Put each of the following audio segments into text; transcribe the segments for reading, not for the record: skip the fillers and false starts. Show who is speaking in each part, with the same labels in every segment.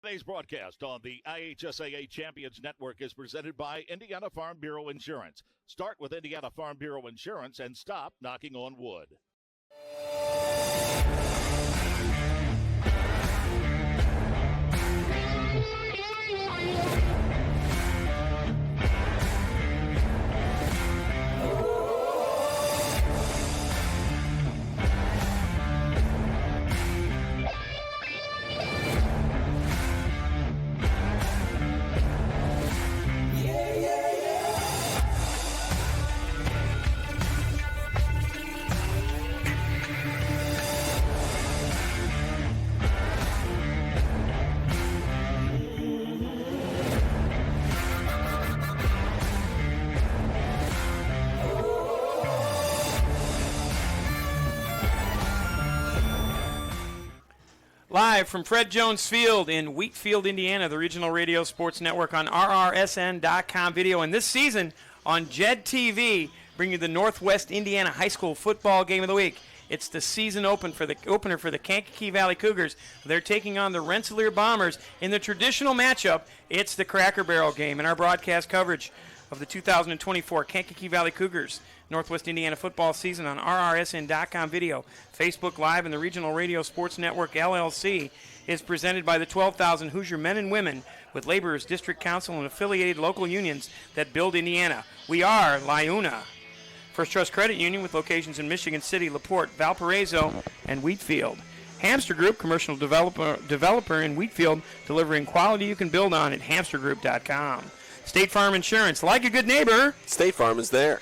Speaker 1: Today's broadcast on the IHSAA Champions Network is presented by Indiana Farm Bureau Insurance. Start with Indiana Farm Bureau Insurance and stop knocking on wood.
Speaker 2: Live from Fred Jones Field in Wheatfield, Indiana, the Regional Radio Sports Network on RRSN.com video. And this season on JED TV, bringing you the Northwest Indiana High School Football Game of the Week. It's the season opener for the Kankakee Valley Cougars. They're taking on the Rensselaer Bombers in the traditional matchup. It's the Cracker Barrel game. In our broadcast coverage of the 2024 Kankakee Valley Cougars Northwest Indiana football season on RRSN.com video, Facebook Live, and the Regional Radio Sports Network, LLC, is presented by the 12,000 Hoosier men and women with laborers, district council, and affiliated local unions that build Indiana. We are LIUNA. First Trust Credit Union with locations in Michigan City, LaPorte, Valparaiso, and Wheatfield. Hamster Group, commercial developer in Wheatfield, delivering quality you can build on at hamstergroup.com. State Farm Insurance, like a good neighbor.
Speaker 3: State Farm is there.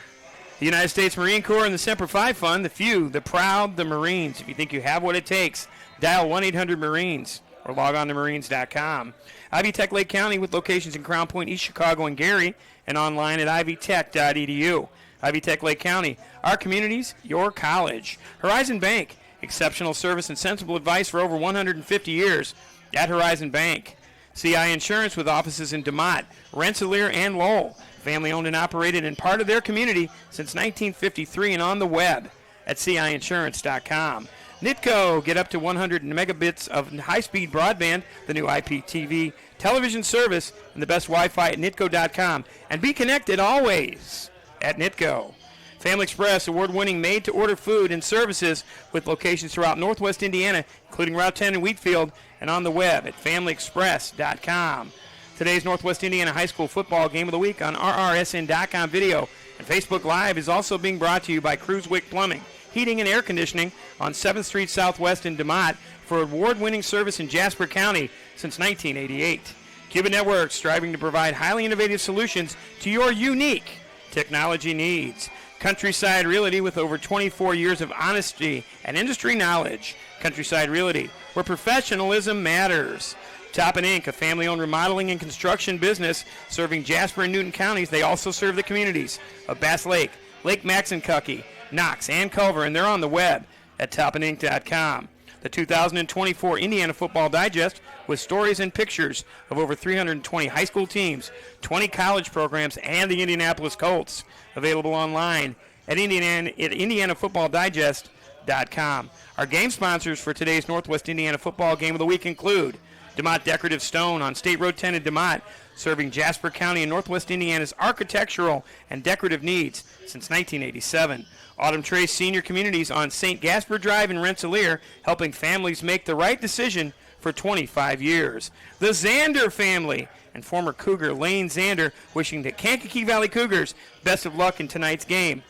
Speaker 2: The United States Marine Corps and the Semper Fi Fund, the few, the proud, the Marines. If you think you have what it takes, dial 1-800-MARINES or log on to marines.com. Ivy Tech Lake County with locations in Crown Point, East Chicago, and Gary, and online at ivytech.edu. Ivy Tech Lake County, our communities, your college. Horizon Bank, exceptional service and sensible advice for over 150 years at Horizon Bank. CI Insurance with offices in DeMott, Rensselaer, and Lowell. Family owned and operated and part of their community since 1953 and on the web at ciinsurance.com. NITCO, get up to 100 megabits of high-speed broadband, the new IPTV television service, and the best Wi-Fi at nitco.com. And be connected always at NITCO. Family Express, award-winning made-to-order food and services with locations throughout Northwest Indiana, including Route 10 in Wheatfield, and on the web at familyexpress.com. Today's Northwest Indiana High School Football Game of the Week on RRSN.com video. And Facebook Live is also being brought to you by Cruisewick Plumbing, Heating and Air Conditioning on 7th Street Southwest in DeMott for award-winning service in Jasper County since 1988. Cuban Networks, striving to provide highly innovative solutions to your unique technology needs. Countryside Realty with over 24 years of honesty and industry knowledge. Countryside Realty, where professionalism matters. Toppin Inc., a family-owned remodeling and construction business serving Jasper and Newton counties. They also serve the communities of Bass Lake, Lake Maxinkuckee, Knox, and Culver, and they're on the web at toppininc.com. The 2024 Indiana Football Digest with stories and pictures of over 320 high school teams, 20 college programs, and the Indianapolis Colts. Available online at indianafootballdigest.com. Our game sponsors for today's Northwest Indiana Football Game of the Week include DeMott Decorative Stone on State Road 10 in DeMott, serving Jasper County and Northwest Indiana's architectural and decorative needs since 1987. Autumn Trace Senior Communities on St. Gaspar Drive in Rensselaer, helping families make the right decision for 25 years. The Zander family and former Cougar Lane Zander wishing the Kankakee Valley Cougars best of luck in tonight's game.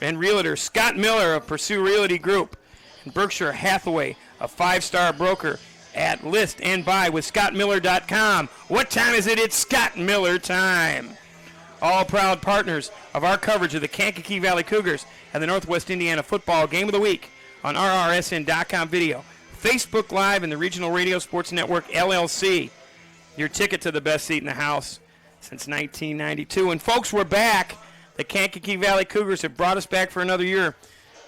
Speaker 2: And realtor Scott Miller of Pursue Realty Group, and Berkshire Hathaway, a 5-star broker at listandbuywithscottmiller.com. What time is it? It's Scott Miller time. All proud partners of our coverage of the Kankakee Valley Cougars and the Northwest Indiana Football Game of the Week on RRSN.com video, Facebook Live, and the Regional Radio Sports Network, LLC. Your ticket to the best seat in the house since 1992. And folks, we're back. The Kankakee Valley Cougars have brought us back for another year,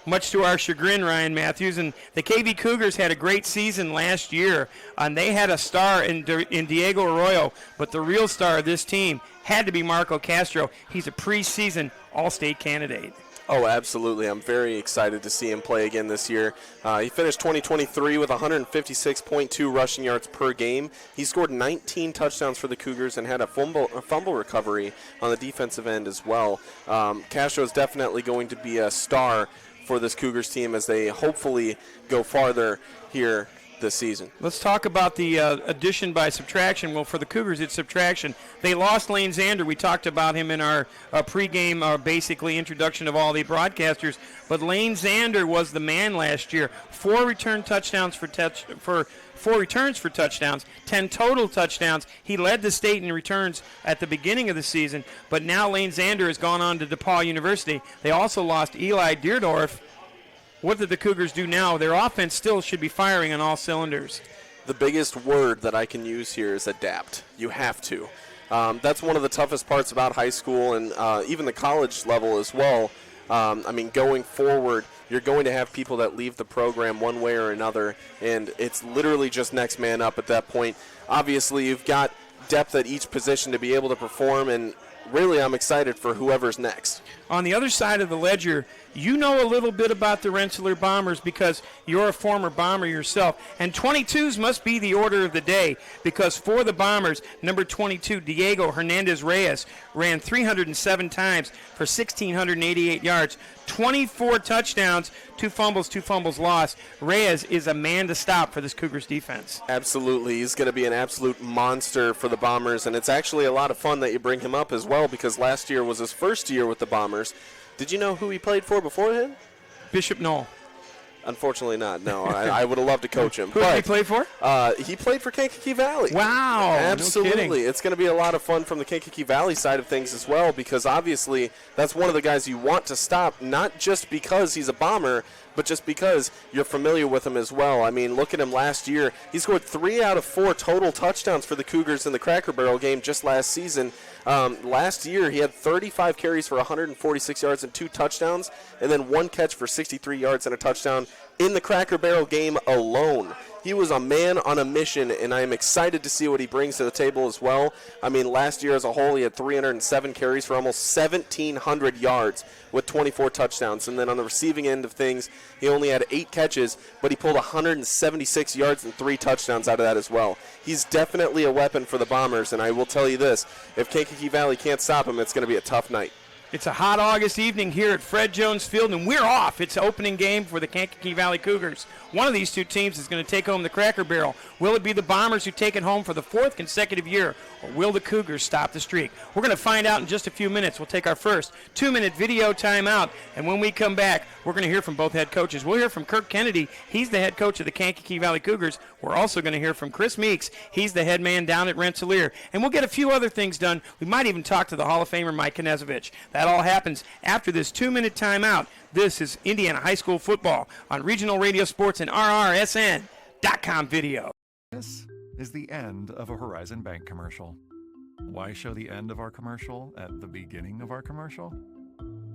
Speaker 2: much to our chagrin, Ryan Matthews. And the KV Cougars had a great season last year, and they had a star in Diego Arroyo, but the real star of this team had to be Marco Castro. He's a preseason All-State candidate.
Speaker 3: Oh, absolutely. I'm very excited to see him play again this year. He finished 2023 with 156.2 rushing yards per game. He scored 19 touchdowns for the Cougars and had a fumble recovery on the defensive end as well. Castro is definitely going to be a star for this Cougars team as they hopefully go farther here this season.
Speaker 2: Let's talk about the addition by subtraction. Well, for the Cougars, it's subtraction. They lost Lane Zander. We talked about him in our pregame, basically introduction of all the broadcasters. But Lane Zander was the man last year. 4 returns for touchdowns, 10 total touchdowns. He led the state in returns at the beginning of the season. But now Lane Zander has gone on to DePaul University. They also lost Eli Deerdorf. What did the Cougars do now? Their offense still should be firing on all cylinders.
Speaker 3: The biggest word that I can use here is adapt. You have to. That's one of the toughest parts about high school and even the college level as well. Going forward, you're going to have people that leave the program one way or another, and it's literally just next man up at that point. Obviously, you've got depth at each position to be able to perform, and really I'm excited for whoever's next.
Speaker 2: On the other side of the ledger, you know a little bit about the Rensselaer Bombers because you're a former Bomber yourself. And 22s must be the order of the day because for the Bombers, number 22, Diego Hernandez-Reyes, ran 307 times for 1,688 yards, 24 touchdowns, 2 fumbles lost. Reyes is a man to stop for this Cougars defense.
Speaker 3: Absolutely. He's going to be an absolute monster for the Bombers, and it's actually a lot of fun that you bring him up as well because last year was his first year with the Bombers. Did you know who he played for beforehand?
Speaker 2: Bishop Knoll.
Speaker 3: Unfortunately not, no. I would have loved to coach him.
Speaker 2: Who did he play for?
Speaker 3: He played for Kankakee Valley.
Speaker 2: Wow.
Speaker 3: Absolutely.
Speaker 2: No kidding.
Speaker 3: It's going to be a lot of fun from the Kankakee Valley side of things as well because obviously that's one of the guys you want to stop, not just because he's a Bomber, but just because you're familiar with him as well. I mean, look at him last year. He scored 3 out of 4 total touchdowns for the Cougars in the Cracker Barrel game just last season. Last year, he had 35 carries for 146 yards and 2 touchdowns, and then 1 catch for 63 yards and a touchdown in the Cracker Barrel game alone. He was a man on a mission, and I am excited to see what he brings to the table as well. I mean, last year as a whole, he had 307 carries for almost 1,700 yards with 24 touchdowns. And then on the receiving end of things, he only had 8 catches, but he pulled 176 yards and 3 touchdowns out of that as well. He's definitely a weapon for the Bombers, and I will tell you this, if Kankakee Valley can't stop him, it's going to be a tough night.
Speaker 2: It's a hot August evening here at Fred Jones Field, and we're off. It's the opening game for the Kankakee Valley Cougars. One of these two teams is going to take home the Cracker Barrel. Will it be the Bombers who take it home for the 4th consecutive year, or will the Cougars stop the streak? We're going to find out in just a few minutes. We'll take our first 2-minute video timeout, and when we come back, we're going to hear from both head coaches. We'll hear from Kirk Kennedy. He's the head coach of the Kankakee Valley Cougars. We're also going to hear from Chris Meeks. He's the head man down at Rensselaer. And we'll get a few other things done. We might even talk to the Hall of Famer Mike Knezovich. That all happens after this 2-minute timeout. This is Indiana High School football on Regional Radio Sports and RRSN.com video.
Speaker 4: This is the end of a Horizon Bank commercial. Why show the end of our commercial at the beginning of our commercial?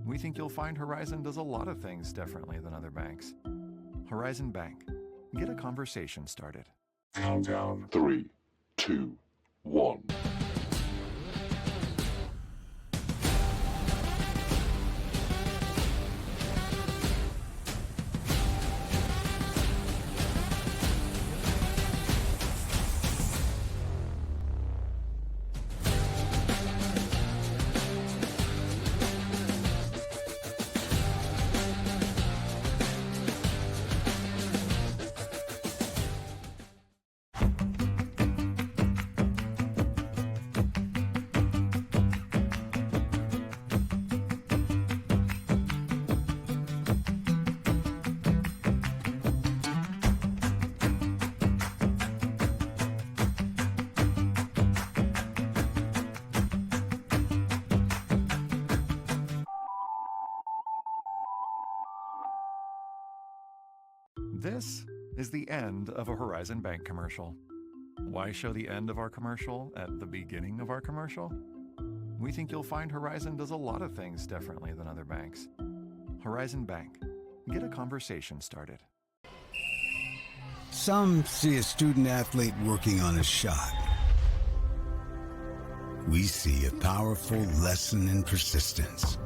Speaker 4: We think you'll find Horizon does a lot of things differently than other banks. Horizon Bank. Get a conversation started.
Speaker 5: Countdown 3, 2, 1.
Speaker 4: This is the end of a Horizon Bank commercial. Why show the end of our commercial at the beginning of our commercial? We think you'll find Horizon does a lot of things differently than other banks. Horizon Bank. Get a conversation started.
Speaker 6: Some see a student athlete working on a shot. We see a powerful lesson in persistence.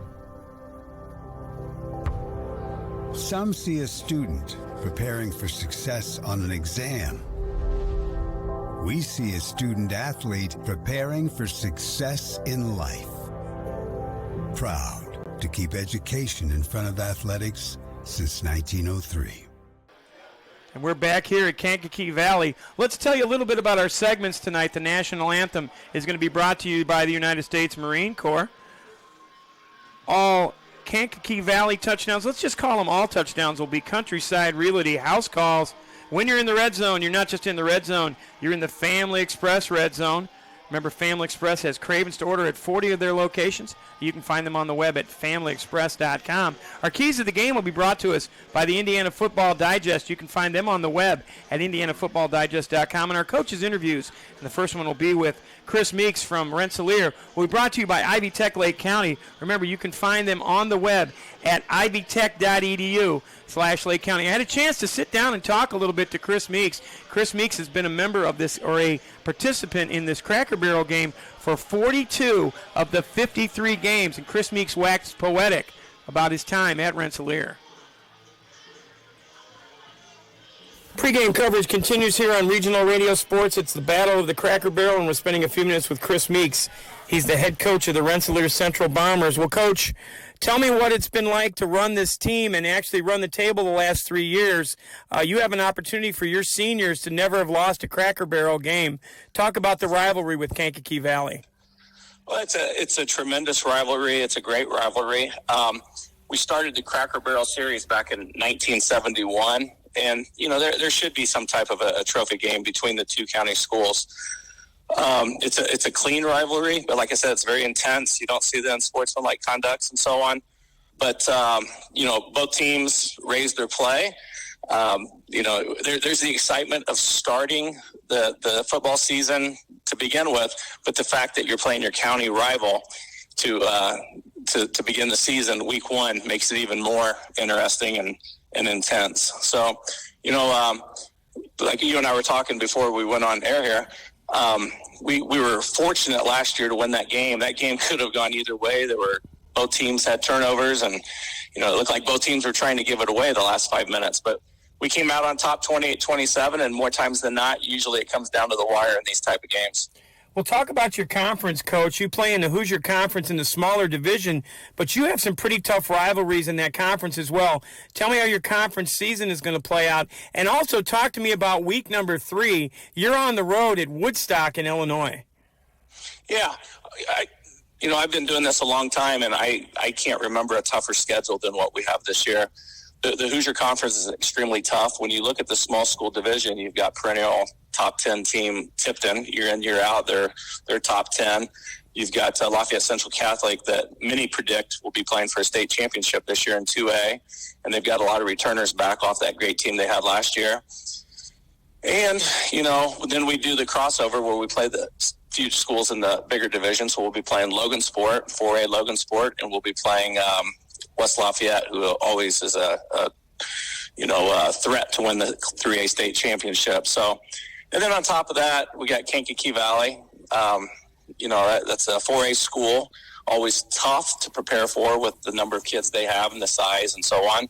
Speaker 6: Some see a student preparing for success on an exam. We see a student athlete preparing for success in life. Proud to keep education in front of athletics since 1903.
Speaker 2: And we're back here at Kankakee Valley. Let's tell you a little bit about our segments tonight. The national anthem is going to be brought to you by the United States Marine Corps. All Kankakee Valley touchdowns, let's just call them all touchdowns, will be Countryside Realty house calls. When you're in the red zone, you're not just in the red zone, you're in the Family Express red zone. Remember, Family Express has cravings to order at 40 of their locations. You can find them on the web at familyexpress.com. Our keys of the game will be brought to us by the Indiana Football Digest. You can find them on the web at indianafootballdigest.com. And our coaches' interviews, and the first one will be with Chris Meeks from Rensselaer, will be brought to you by Ivy Tech Lake County. Remember, you can find them on the web at ivytech.edu/Lake County. I had a chance to sit down and talk a little bit to Chris Meeks. Chris Meeks has been a member of this, or a participant in this Cracker Barrel game for 42 of the 53 games, and Chris Meeks waxed poetic about his time at Rensselaer. Pre-game coverage continues here on Regional Radio Sports. It's the Battle of the Cracker Barrel, and we're spending a few minutes with Chris Meeks. He's the head coach of the Rensselaer Central Bombers. Well, Coach, tell me what it's been like to run this team and actually run the table the last 3 years. You have an opportunity for your seniors to never have lost a Cracker Barrel game. Talk about the rivalry with Kankakee Valley.
Speaker 7: Well, it's a tremendous rivalry. It's a great rivalry. We started the Cracker Barrel series back in 1971. And, you know, there should be some type of a trophy game between the two county schools. It's a clean rivalry, but like I said, it's very intense. You don't see the unsportsmanlike conducts and so on. But, you know, both teams raised their play. You know, there's the excitement of starting the football season to begin with, but the fact that you're playing your county rival to begin the season, week one, makes it even more interesting and intense. So, you know, like you and I were talking before we went on air here, we were fortunate last year to win that game. That game could have gone either way. Both teams had turnovers, and, you know, it looked like both teams were trying to give it away the last 5 minutes. But we came out on top 28-27, and more times than not, usually it comes down to the wire in these type of games.
Speaker 2: Well, talk about your conference, Coach. You play in the Hoosier Conference in the smaller division, but you have some pretty tough rivalries in that conference as well. Tell me how your conference season is going to play out. And also talk to me about week number 3. You're on the road at Woodstock in Illinois.
Speaker 7: Yeah. I've been doing this a long time, and I can't remember a tougher schedule than what we have this year. The Hoosier Conference is extremely tough. When you look at the small school division, you've got perennial top 10 team Tipton, year in, year out. They're top 10. You've got Lafayette Central Catholic that many predict will be playing for a state championship this year in 2A, and they've got a lot of returners back off that great team they had last year. And, you know, then we do the crossover where we play the few schools in the bigger division. So we'll be playing Logansport, 4A Logansport, and we'll be playing West Lafayette, who always is a threat to win the 3A state championship. So, and then on top of that, we got Kankakee Valley. That's a 4A school, always tough to prepare for with the number of kids they have and the size and so on.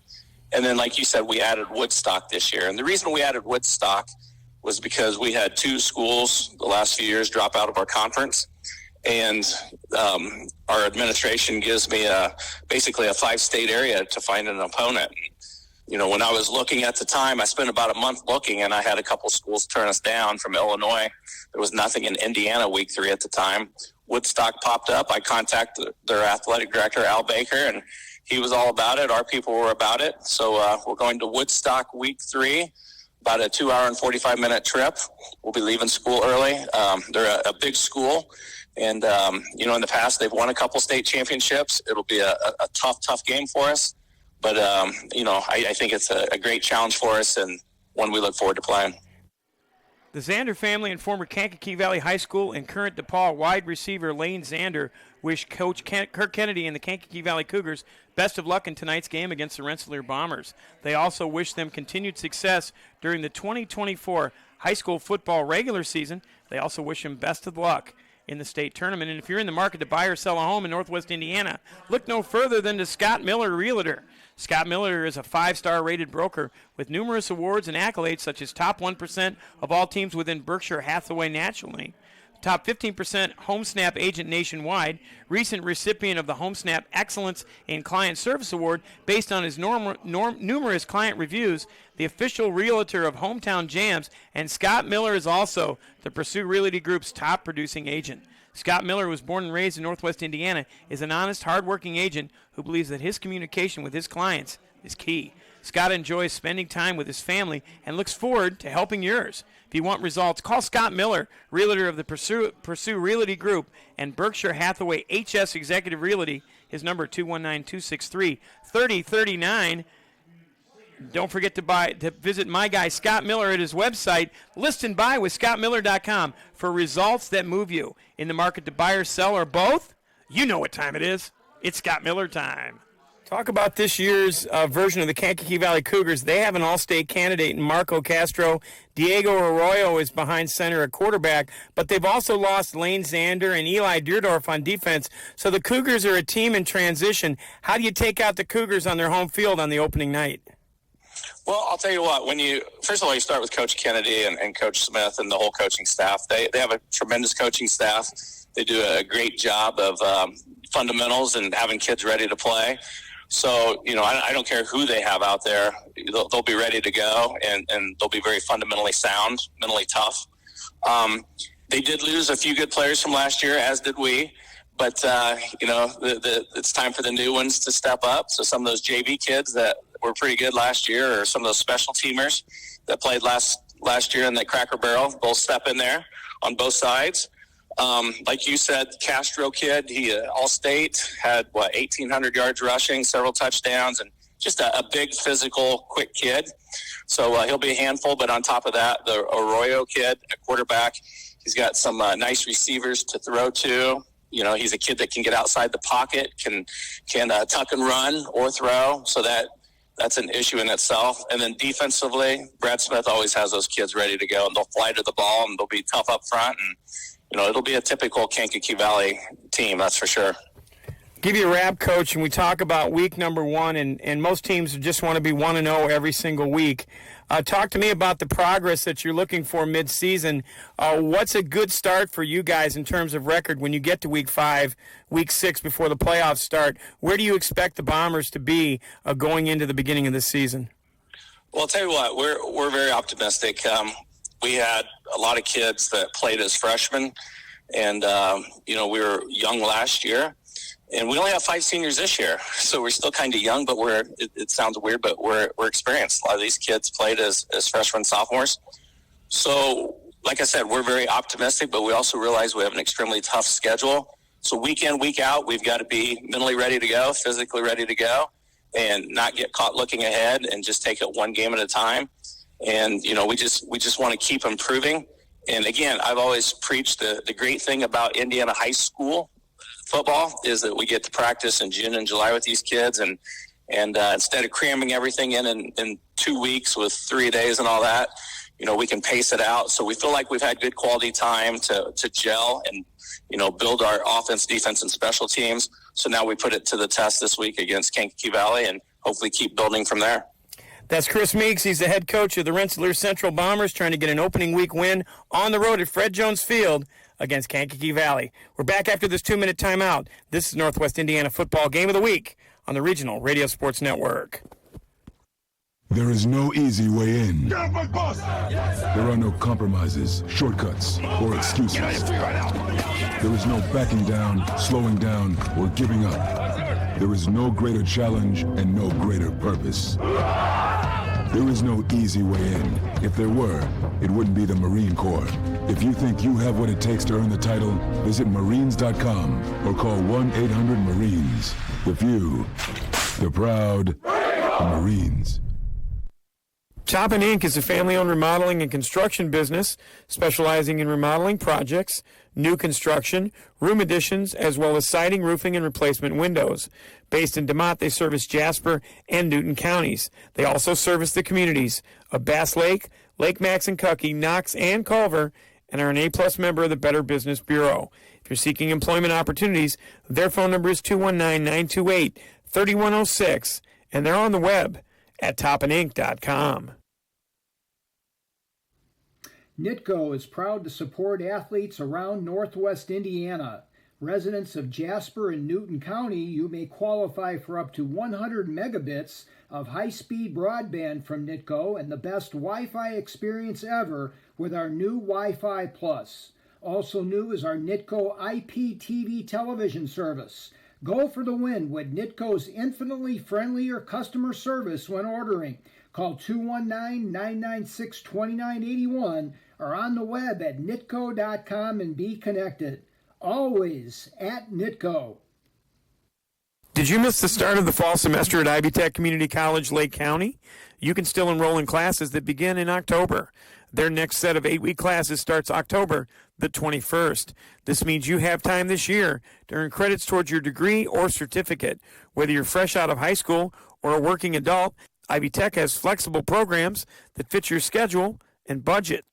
Speaker 7: And then, like you said, we added Woodstock this year. And the reason we added Woodstock was because we had 2 schools the last few years drop out of our conference. And our administration gives me basically a 5-state area to find an opponent. You know, when I was looking at the time, I spent about a month looking, and I had a couple schools turn us down from Illinois. There was nothing in Indiana week 3 at the time. Woodstock popped up. I contacted their athletic director, Al Baker, and he was all about it. Our people were about it. So we're going to Woodstock week 3, about a 2-hour and 45-minute trip. We'll be leaving school early. They're a big school. And, in the past, they've won a couple state championships. It'll be a tough game for us. But, I think it's a great challenge for us and one we look forward to playing.
Speaker 2: The Zander family and former Kankakee Valley High School and current DePaul wide receiver Lane Zander wish Coach Kirk Kennedy and the Kankakee Valley Cougars best of luck in tonight's game against the Rensselaer Bombers. They also wish them continued success during the 2024 high school football regular season. They also wish them best of luck in the state tournament. And if you're in the market to buy or sell a home in Northwest Indiana, look no further than to Scott Miller Realtor. Scott Miller is a 5-star rated broker with numerous awards and accolades, such as top 1% of all teams within Berkshire Hathaway nationally, top 15% HomeSnap agent nationwide, recent recipient of the HomeSnap Excellence in Client Service Award based on his numerous client reviews, the official realtor of Hometown Jams, and Scott Miller is also the Pursue Realty Group's top producing agent. Scott Miller was born and raised in Northwest Indiana, is an honest, hardworking agent who believes that his communication with his clients is key. Scott enjoys spending time with his family and looks forward to helping yours. If you want results, call Scott Miller, realtor of the Pursue Realty Group and Berkshire Hathaway HS Executive Realty. His number 219-263-3039. Don't forget to visit my guy Scott Miller at his website, list and buy with scottmiller.com for results that move you. In the market to buy or sell or both, you know what time it is. It's Scott Miller time.
Speaker 8: Talk about this year's version of the Kankakee Valley Cougars. They have an all-state candidate in Marco Castro. Diego Arroyo is behind center at quarterback, but they've also lost Lane Zander and Eli Deerdorf on defense. So the Cougars are a team in transition. How do you take out the Cougars on their home field on the opening night?
Speaker 7: Well, I'll tell you what, first of all, you start with Coach Kennedy and Coach Smith and the whole coaching staff. They have a tremendous coaching staff. They do a great job of fundamentals and having kids ready to play. So, I don't care who they have out there. They'll be ready to go, and they'll be very fundamentally sound, mentally tough. They did lose a few good players from last year, as did we. But, it's time for the new ones to step up. So some of those JV kids that were pretty good last year, or some of those special teamers that played last year in the Cracker Barrel, both step in there on both sides. Like you said, Castro kid, he all-state, had, 1,800 yards rushing, several touchdowns, and just a big, physical, quick kid. So he'll be a handful. But on top of that, the Arroyo kid, a quarterback, he's got some nice receivers to throw to. He's a kid that can get outside the pocket, can tuck and run or throw. So that's an issue in itself. And then defensively, Brad Smith always has those kids ready to go, and they'll fly to the ball, and they'll be tough up front. And, it'll be a typical Kankakee Valley team, that's for sure.
Speaker 8: Give you a wrap, Coach, and we talk about week number 1, and most teams just want to be 1-0 every single week. Talk to me about the progress that you're looking for mid-season. What's a good start for you guys in terms of record when you get to week 5, week 6 before the playoffs start? Where do you expect the Bombers to be going into the beginning of the season?
Speaker 7: Well, I'll tell you what, we're very optimistic. We had a lot of kids that played as freshmen, and, we were young last year. And we only have 5 seniors this year, so we're still kind of young, but it sounds weird, but we're experienced. A lot of these kids played as freshmen, sophomores. So, like I said, we're very optimistic, but we also realize we have an extremely tough schedule. So week in, week out, we've got to be mentally ready to go, physically ready to go, and not get caught looking ahead and just take it one game at a time. And, we just want to keep improving. And, again, I've always preached the great thing about Indiana high school football is that we get to practice in June and July with these kids, and instead of cramming everything in 2 weeks with 3 days and all that, we can pace it out. So we feel like we've had good quality time to gel and, build our offense, defense, and special teams. So now we put it to the test this week against Kankakee Valley and hopefully keep building from there.
Speaker 8: That's Chris Meeks. He's the head coach of the Rensselaer Central Bombers, trying to get an opening week win on the road at Fred Jones Field against Kankakee Valley. We're back after this 2-minute timeout. This is Northwest Indiana Football Game of the Week on the Regional Radio Sports Network.
Speaker 5: There is no easy way in. There are no compromises, shortcuts, or excuses. There is no backing down, slowing down, or giving up. There is no greater challenge and no greater purpose. There is no easy way in. If there were, it wouldn't be the Marine Corps. If you think you have what it takes to earn the title, visit Marines.com or call 1-800-MARINES. The few, the proud, the Marines.
Speaker 8: Choppin' Inc. is a family-owned remodeling and construction business specializing in remodeling projects, new construction, room additions, as well as siding, roofing, and replacement windows. Based in DeMotte, they service Jasper and Newton counties. They also service the communities of Bass Lake, Lake Maxinkuckee, Knox, and Culver, and are an A-plus member of the Better Business Bureau. If you're seeking employment opportunities, their phone number is 219-928-3106, and they're on the web at topandinc.com.
Speaker 9: NITCO is proud to support athletes around Northwest Indiana. Residents of Jasper and Newton County, you may qualify for up to 100 megabits of high-speed broadband from NITCO and the best Wi-Fi experience ever with our new Wi-Fi Plus. Also new is our NITCO IPTV television service. Go for the win with NITCO's infinitely friendlier customer service when ordering. Call 219-996-2981 or on the web at nitco.com and be connected. Always at NITCO.
Speaker 8: Did you miss the start of the fall semester at Ivy Tech Community College, Lake County? You can still enroll in classes that begin in October. Their next set of 8-week classes starts October the 21st. This means you have time this year to earn credits towards your degree or certificate. Whether you're fresh out of high school or a working adult, Ivy Tech has flexible programs that fit your schedule and budget.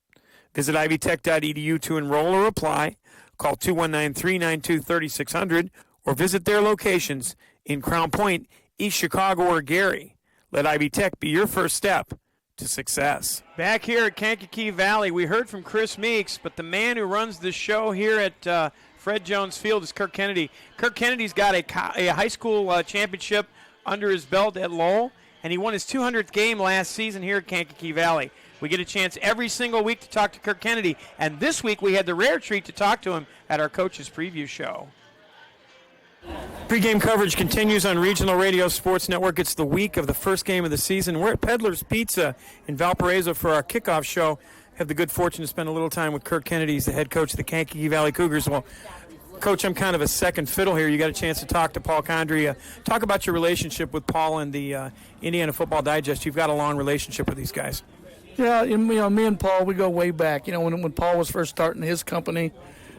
Speaker 8: Visit ivytech.edu to enroll or apply. Call 219-392-3600 or visit their locations in Crown Point, East Chicago, or Gary. Let Ivy Tech be your first step to success.
Speaker 2: Back here at Kankakee Valley, we heard from Chris Meeks, but the man who runs the show here at Fred Jones Field is Kirk Kennedy. Kirk Kennedy's got a high school championship under his belt at Lowell, and he won his 200th game last season here at Kankakee Valley. We get a chance every single week to talk to Kirk Kennedy, and this week we had the rare treat to talk to him at our Coach's Preview Show.
Speaker 8: Pre-game coverage continues on Regional Radio Sports Network. It's the week of the first game of the season. We're at Peddler's Pizza in Valparaiso for our kickoff show. Have the good fortune to spend a little time with Kirk Kennedy. He's the head coach of the Kankakee Valley Cougars. Well, Coach, I'm kind of a second fiddle here. You got a chance to talk to Paul Condry. Talk about your relationship with Paul and the Indiana Football Digest. You've got a long relationship with these guys.
Speaker 10: Yeah, me and Paul, we go way back. When Paul was first starting his company,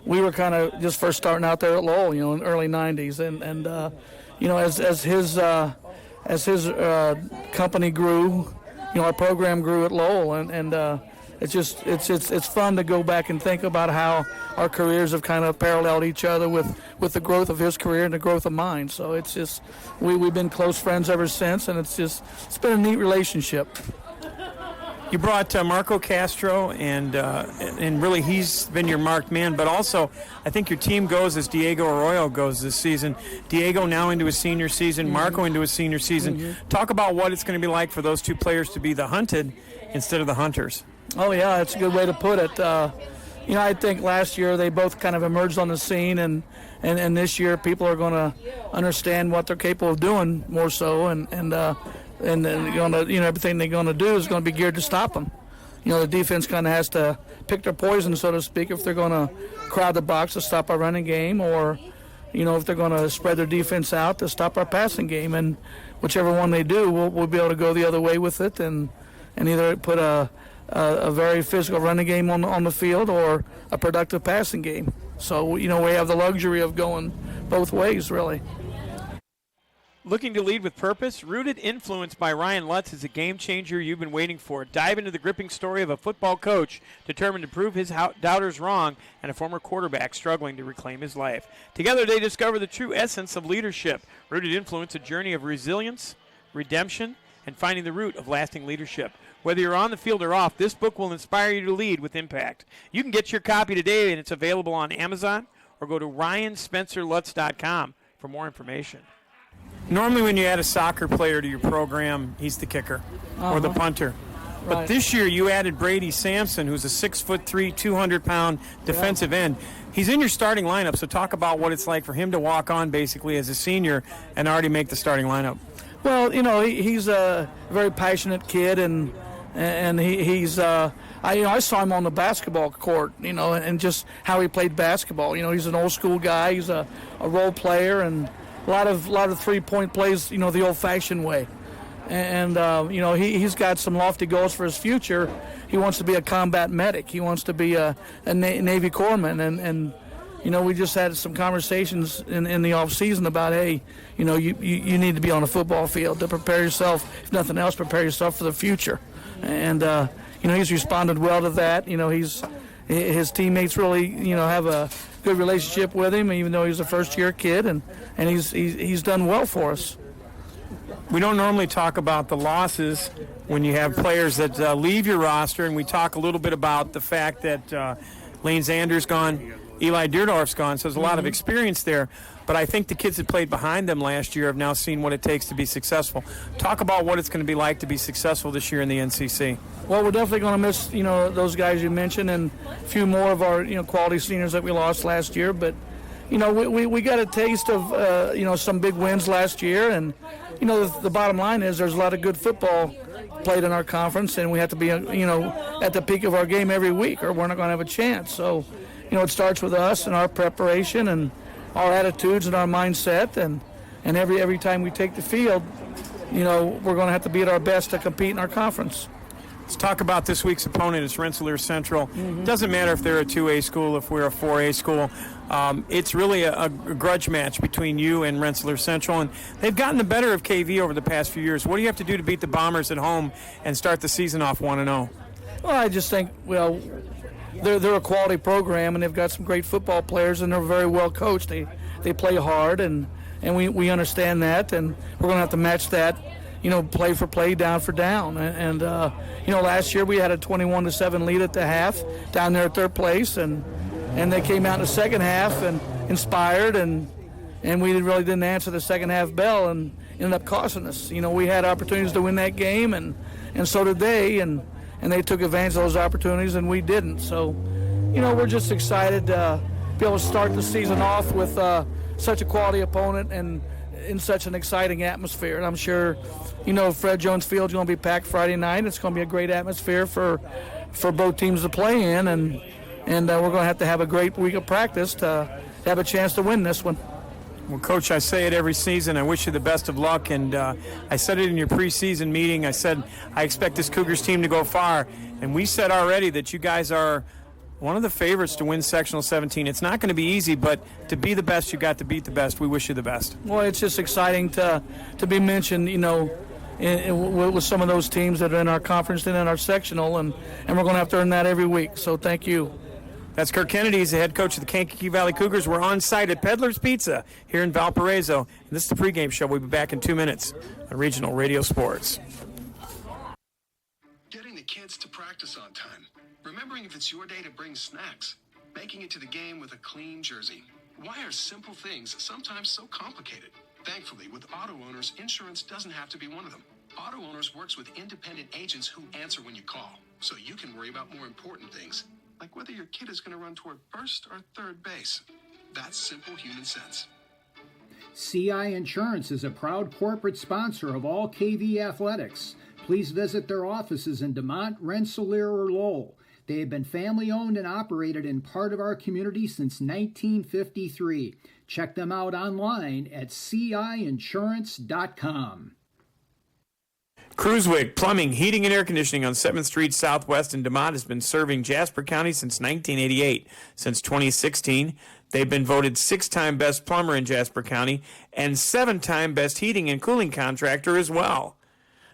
Speaker 10: we were kind of just first starting out there at Lowell, in the early '90s, and as his company grew, our program grew at Lowell, and it's fun to go back and think about how our careers have kind of paralleled each other with the growth of his career and the growth of mine. So it's just we've been close friends ever since, and it's been a neat relationship.
Speaker 8: You brought Marco Castro, and really he's been your marked man, but also I think your team goes as Diego Arroyo goes this season. Diego now into his senior season, Marco into his senior season. Mm-hmm. Talk about what it's going to be like for those two players to be the hunted instead of the hunters.
Speaker 10: Oh, yeah, that's a good way to put it. I think last year they both kind of emerged on the scene, and this year people are going to understand what they're capable of doing more so, and then everything they're going to do is going to be geared to stop them. The defense kind of has to pick their poison, so to speak, if they're going to crowd the box to stop our running game, or if they're going to spread their defense out to stop our passing game. And whichever one they do, we'll be able to go the other way with it and either put a very physical running game on the field or a productive passing game. So we have the luxury of going both ways, really.
Speaker 2: Looking to lead with purpose? Rooted Influence by Ryan Lutz is a game changer you've been waiting for. Dive into the gripping story of a football coach determined to prove his doubters wrong and a former quarterback struggling to reclaim his life. Together they discover the true essence of leadership. Rooted Influence, a journey of resilience, redemption, and finding the root of lasting leadership. Whether you're on the field or off, this book will inspire you to lead with impact. You can get your copy today, and it's available on Amazon, or go to RyanSpencerLutz.com for more information.
Speaker 8: Normally when you add a soccer player to your program, he's the kicker or the punter. But
Speaker 10: Right.
Speaker 8: this year you added Brady Sampson, who's a 6'3", 200-pound defensive end. He's in your starting lineup, so talk about what it's like for him to walk on basically as a senior and already make the starting lineup.
Speaker 10: Well, he's a very passionate kid, and he's I saw him on the basketball court, and just how he played basketball. He's an old school guy. He's a role player, and a lot of 3-point plays, the old-fashioned way. And he's got some lofty goals for his future. He wants to be a combat medic. He wants to be a Navy corpsman, and we just had some conversations in the off season about, hey, you need to be on a football field to prepare yourself. If nothing else, prepare yourself for the future. And he's responded well to that. He's his teammates really, have a good relationship with him, even though he's a first-year kid, and he's done well for us.
Speaker 8: We don't normally talk about the losses when you have players that leave your roster, and we talk a little bit about the fact that Lane Zander's gone, Eli Deerdorf's gone, so there's a lot of experience there. But I think the kids that played behind them last year have now seen what it takes to be successful. Talk about what it's going to be like to be successful this year in the NCC.
Speaker 10: Well, we're definitely going to miss, those guys you mentioned and a few more of our, quality seniors that we lost last year. But, we got a taste of, some big wins last year. And, the bottom line is there's a lot of good football played in our conference, and we have to be, at the peak of our game every week, or we're not going to have a chance. So, it starts with us and our preparation and our attitudes and our mindset, and every time we take the field, we're going to have to be at our best to compete in our conference.
Speaker 8: Let's talk about this week's opponent. It's Rensselaer Central. It doesn't matter if they're a 2A school, if we're a 4A school. It's really a grudge match between you and Rensselaer Central, and they've gotten the better of KV over the past few years. What do you have to do to beat the Bombers at home and start the season off 1-0?
Speaker 10: Well, I just think, they're a quality program, and they've got some great football players, and they're very well coached. They play hard, and we understand that, and we're going to have to match that, play for play, down for down. And last year we had a 21-7 lead at the half down there at third place, and they came out in the second half and inspired, and we really didn't answer the second half bell, and ended up costing us. We had opportunities to win that game, and so did they, and they took advantage of those opportunities, and we didn't. So, we're just excited to be able to start the season off with such a quality opponent and in such an exciting atmosphere. And I'm sure, Fred Jones Field's going to be packed Friday night. It's going to be a great atmosphere for both teams to play in, and we're going to have a great week of practice to have a chance to win this one.
Speaker 8: Well, Coach, I say it every season. I wish you the best of luck, and I said it in your preseason meeting. I said I expect this Cougars team to go far, and we said already that you guys are one of the favorites to win Sectional 17. It's not going to be easy, but to be the best, you got to beat the best. We wish you the best.
Speaker 10: Well, it's just exciting to be mentioned, with some of those teams that are in our conference and in our sectional, and we're going to have to earn that every week. So thank you.
Speaker 8: That's Kirk Kennedy. He's the head coach of the Kankakee Valley Cougars. We're on site at Peddler's Pizza here in Valparaiso. And this is the pregame show. We'll be back in 2 minutes on Regional Radio Sports.
Speaker 11: Getting the kids to practice on time. Remembering if it's your day to bring snacks. Making it to the game with a clean jersey. Why are simple things sometimes so complicated? Thankfully, with auto owners, insurance doesn't have to be one of them. Auto Owners works with independent agents who answer when you call, so you can worry about more important things, like whether your kid is going to run toward first or third base. That's simple human sense.
Speaker 9: CI Insurance is a proud corporate sponsor of all KV athletics. Please visit their offices in DeMont, Rensselaer, or Lowell. They have been family-owned and operated in part of our community since 1953. Check them out online at ciinsurance.com.
Speaker 8: Cruiswick Plumbing, Heating, and Air Conditioning on 7th Street Southwest in DeMont has been serving Jasper County since 1988. Since 2016, they've been voted 6-time best plumber in Jasper County and 7-time best heating and cooling contractor as well.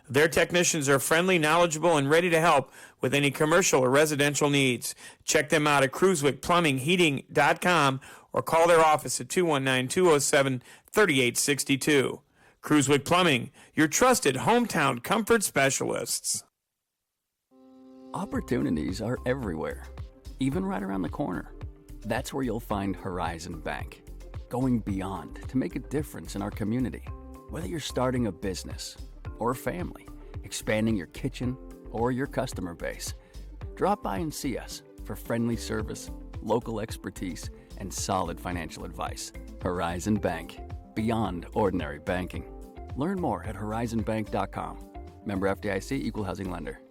Speaker 8: Their technicians are friendly, knowledgeable, and ready to help with any commercial or residential needs. Check them out at cruiswickplumbingheating.com or call their office at 219-207-3862. Cruiswick Plumbing, your trusted hometown comfort specialists.
Speaker 12: Opportunities are everywhere, even right around the corner. That's where you'll find Horizon Bank, going beyond to make a difference in our community. Whether you're starting a business or a family, expanding your kitchen or your customer base, drop by and see us for friendly service, local expertise, and solid financial advice. Horizon Bank, beyond ordinary banking. Learn more at horizonbank.com. Member FDIC, Equal Housing Lender.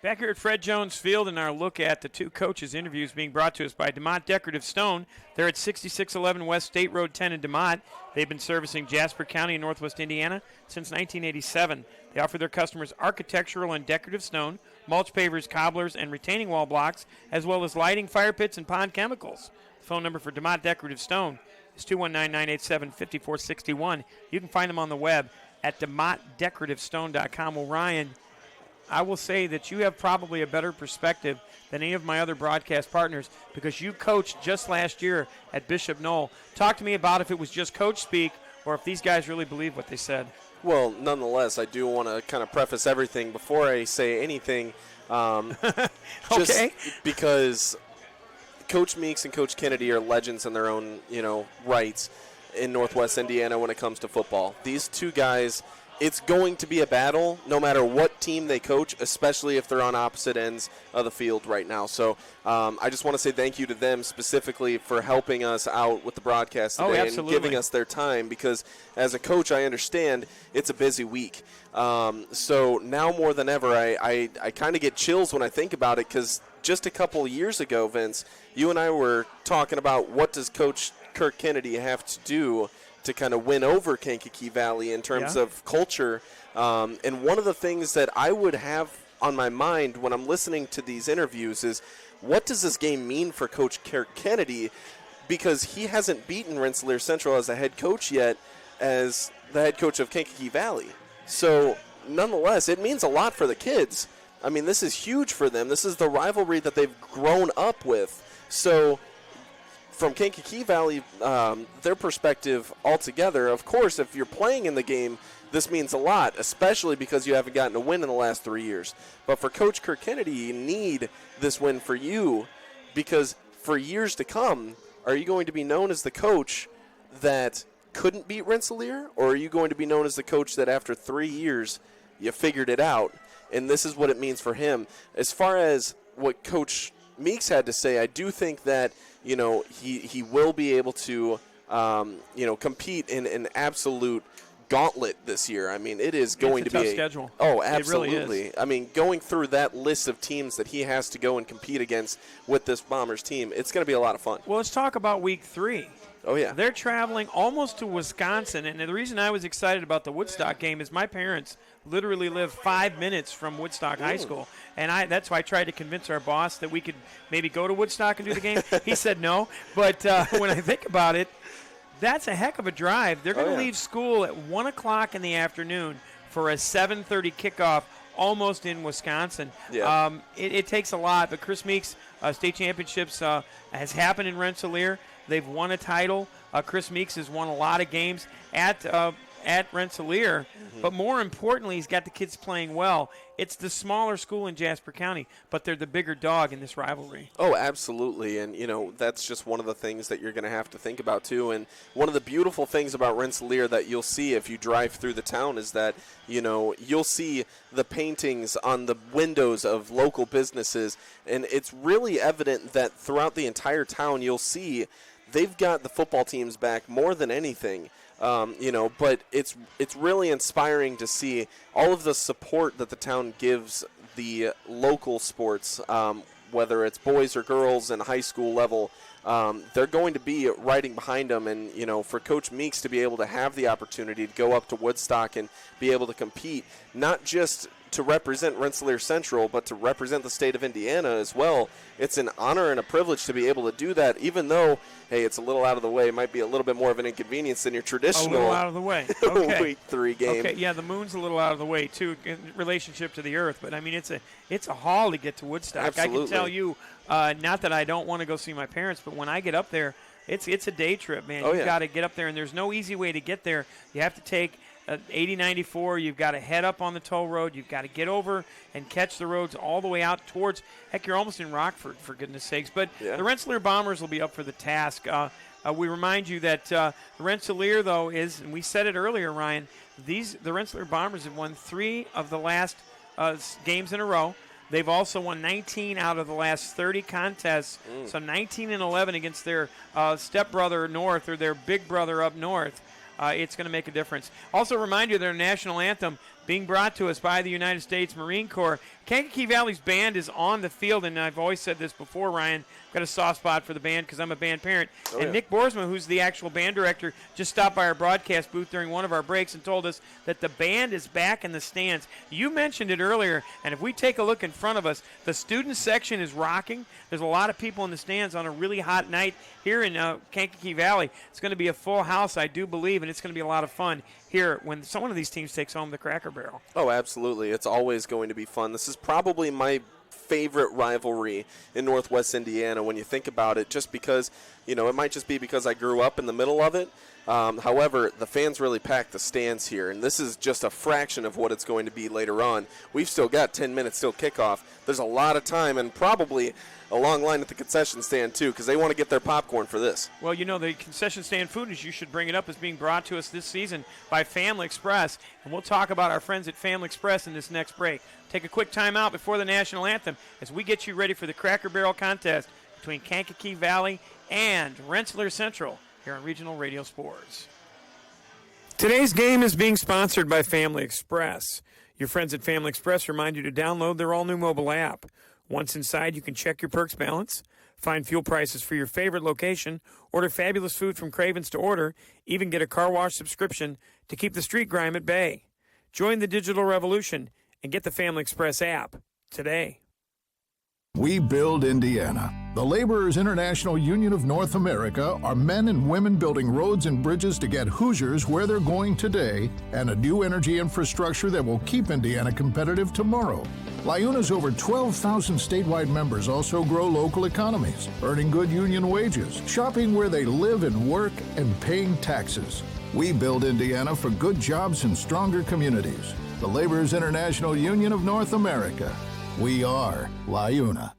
Speaker 8: Back here at Fred Jones Field, and our look at the two coaches' interviews being brought to us by DeMont Decorative Stone. They're at 6611 West State Road 10 in DeMont. They've been servicing Jasper County and Northwest Indiana since 1987. They offer their customers architectural and decorative stone, mulch pavers, cobblers, and retaining wall blocks, as well as lighting, fire pits, and pond chemicals. The phone number for DeMont Decorative Stone is 219-987-5461. You can find them on the web at DeMontDecorativeStone.com. Well, Ryan,
Speaker 2: I will say that you have probably a better perspective than any of my other broadcast partners because you coached just last year at Bishop Knoll. Talk to me about if it was just coach speak or if these guys really believe what they said.
Speaker 3: Well, nonetheless, I do want to kind of preface everything before I say anything. Just because Coach Meeks and Coach Kennedy are legends in their own, rights in Northwest Indiana when it comes to football. These two guys, it's going to be a battle no matter what team they coach, especially if they're on opposite ends of the field right now. So I just want to say thank you to them specifically for helping us out with the broadcast today and giving us their time because as a coach, I understand it's a busy week. So now more than ever, I kind of get chills when I think about it because just a couple of years ago, Vince, you and I were talking about what does Coach Kirk Kennedy have to do to kind of win over Kankakee Valley in terms of culture. And one of the things that I would have on my mind when I'm listening to these interviews is what does this game mean for Coach Kirk Kennedy? Because he hasn't beaten Rensselaer Central as a head coach yet as the head coach of Kankakee Valley. So nonetheless, it means a lot for the kids. I mean, this is huge for them. This is the rivalry that they've grown up with. So from Kankakee Valley, their perspective altogether, of course, if you're playing in the game, this means a lot, especially because you haven't gotten a win in the last 3 years. But for Coach Kirk Kennedy, you need this win for you because for years to come, are you going to be known as the coach that couldn't beat Rensselaer, or are you going to be known as the coach that after 3 years you figured it out? And this is what it means for him. As far as what Coach Meeks had to say, I do think that he will be able to compete in an absolute gauntlet this year. I mean, it is going to be
Speaker 2: a tough schedule.
Speaker 3: Oh, absolutely.
Speaker 2: It really is.
Speaker 3: I mean, going through that list of teams that he has to go and compete against with this Bombers team, it's going to be a lot of fun.
Speaker 2: Well, let's talk about week 3.
Speaker 3: Oh, yeah.
Speaker 2: They're traveling almost to Wisconsin, and the reason I was excited about the Woodstock game is my parents literally live 5 minutes from Woodstock High School, and that's why I tried to convince our boss that we could maybe go to Woodstock and do the game. He said no, but when I think about it, that's a heck of a drive. They're going to leave school at 1 o'clock in the afternoon for a 7:30 kickoff almost in Wisconsin.
Speaker 3: Yeah.
Speaker 2: It takes a lot, but Chris Meeks, state championships has happened in Rensselaer. They've won a title. Chris Meeks has won a lot of games at Rensselaer, but more importantly, he's got the kids playing well. It's the smaller school in Jasper County, but they're the bigger dog in this rivalry.
Speaker 3: Oh, absolutely, and that's just one of the things that you're going to have to think about too. And one of the beautiful things about Rensselaer that you'll see if you drive through the town is that you'll see the paintings on the windows of local businesses, and it's really evident that throughout the entire town you'll see they've got the football teams back more than anything. But it's really inspiring to see all of the support that the town gives the local sports, whether it's boys or girls and high school level. They're going to be riding behind them, and for Coach Meeks to be able to have the opportunity to go up to Woodstock and be able to compete, not just to represent Rensselaer Central, but to represent the state of Indiana as well. It's an honor and a privilege to be able to do that, even though, hey, it's a little out of the way. It might be a little bit more of an inconvenience than your traditional
Speaker 2: A little out of the way. Okay.
Speaker 3: Week 3 game.
Speaker 2: Okay, yeah, the moon's a little out of the way, too, in relationship to the earth. But, I mean, it's a haul to get to Woodstock.
Speaker 3: Absolutely.
Speaker 2: I can tell you, not that I don't want to go see my parents, but when I get up there, it's a day trip, man. You've got to get up there, and there's no easy way to get there. You have to take 80-94, you've got to head up on the toll road. You've got to get over and catch the roads all the way out towards, heck, you're almost in Rockford, for goodness sakes. But the Rensselaer Bombers will be up for the task. We remind you that the Rensselaer, though, is, and we said it earlier, Ryan, the Rensselaer Bombers have won 3 of the last games in a row. They've also won 19 out of the last 30 contests, so 19-11 against their stepbrother north, or their big brother up north. It's going to make a difference. Also remind you their national anthem being brought to us by the United States Marine Corps. Kankakee Valley's band is on the field, and I've always said this before, Ryan. I've got a soft spot for the band because I'm a band parent. Nick Boersma, who's the actual band director, just stopped by our broadcast booth during one of our breaks and told us that the band is back in the stands. You mentioned it earlier, and if we take a look in front of us, the student section is rocking. There's a lot of people in the stands on a really hot night here in Kankakee Valley. It's going to be a full house, I do believe, and it's going to be a lot of fun. here when one of these teams takes home the Cracker Barrel.
Speaker 3: Oh, absolutely. It's always going to be fun. This is probably my favorite rivalry in Northwest Indiana when you think about it, just because, it might just be because I grew up in the middle of it. However, the fans really pack the stands here, and this is just a fraction of what it's going to be later on. We've still got 10 minutes till kickoff. There's a lot of time and probably a long line at the concession stand, too, because they want to get their popcorn for this.
Speaker 2: Well, the concession stand food, as you should bring it up, is being brought to us this season by Family Express, and we'll talk about our friends at Family Express in this next break. Take a quick time out before the national anthem as we get you ready for the Cracker Barrel contest between Kankakee Valley and Rensselaer Central here on Regional Radio Sports.
Speaker 8: Today's game is being sponsored by Family Express. Your friends at Family Express remind you to download their all-new mobile app. Once inside, you can check your perks balance, find fuel prices for your favorite location, order fabulous food from Craven's to order, even get a car wash subscription to keep the street grime at bay. Join the digital revolution and get the Family Express app today.
Speaker 13: We build Indiana. The Laborers International Union of North America are men and women building roads and bridges to get Hoosiers where they're going today and a new energy infrastructure that will keep Indiana competitive tomorrow. LIUNA's over 12,000 statewide members also grow local economies, earning good union wages, shopping where they live and work, and paying taxes. We build Indiana for good jobs and stronger communities. The Laborers International Union of North America. We are LIUNA.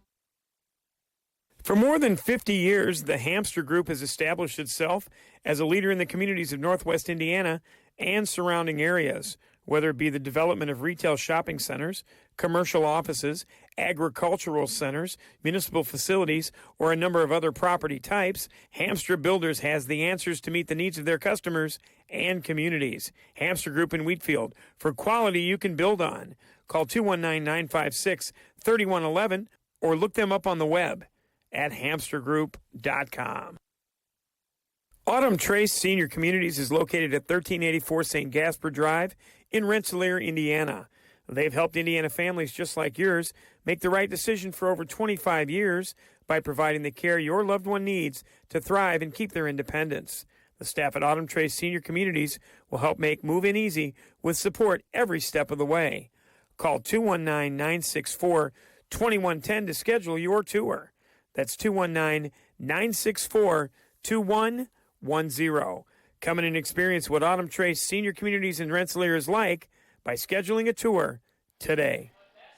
Speaker 8: For more than 50 years, the Hamster Group has established itself as a leader in the communities of Northwest Indiana and surrounding areas, whether it be the development of retail shopping centers, commercial offices, agricultural centers, municipal facilities, or a number of other property types. Hamster Builders has the answers to meet the needs of their customers and communities. Hamster Group in Wheatfield, for quality you can build on. Call 219-956-3111 or look them up on the web at hamstergroup.com. Autumn Trace Senior Communities is located at 1384 St. Gaspar Drive in Rensselaer, Indiana. They've helped Indiana families just like yours make the right decision for over 25 years by providing the care your loved one needs to thrive and keep their independence. The staff at Autumn Trace Senior Communities will help make move-in easy with support every step of the way. Call 219-964-2110 to schedule your tour. That's 219-964-2110. Come in and experience what Autumn Trace Senior Communities in Rensselaer is like by scheduling a tour today.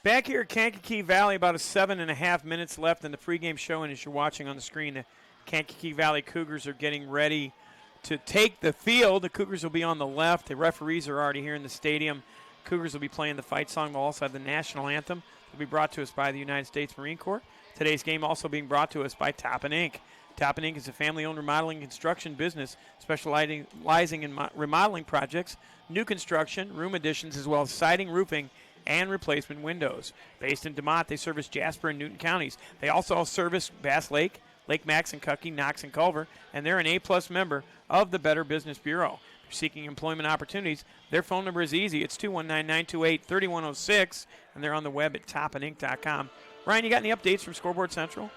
Speaker 2: Back here at Kankakee Valley, about 7.5 minutes left in the pregame show, and as you're watching on the screen, the Kankakee Valley Cougars are getting ready to take the field. The Cougars will be on the left. The referees are already here in the stadium. Cougars will be playing the fight song. They'll also have the national anthem. It will be brought to us by the United States Marine Corps. Today's game also being brought to us by Toppin Inc. Toppin Inc. is a family-owned remodeling and construction business specializing in remodeling projects, new construction, room additions, as well as siding, roofing, and replacement windows. Based in DeMont, they service Jasper and Newton counties. They also service Bass Lake, Lake Max and Cuckee, Knox and Culver, and they're an A-plus member of the Better Business Bureau. If you're seeking employment opportunities, their phone number is easy. It's 219-928-3106, and they're on the web at toppininc.com. Ryan, you got any updates from Scoreboard Central?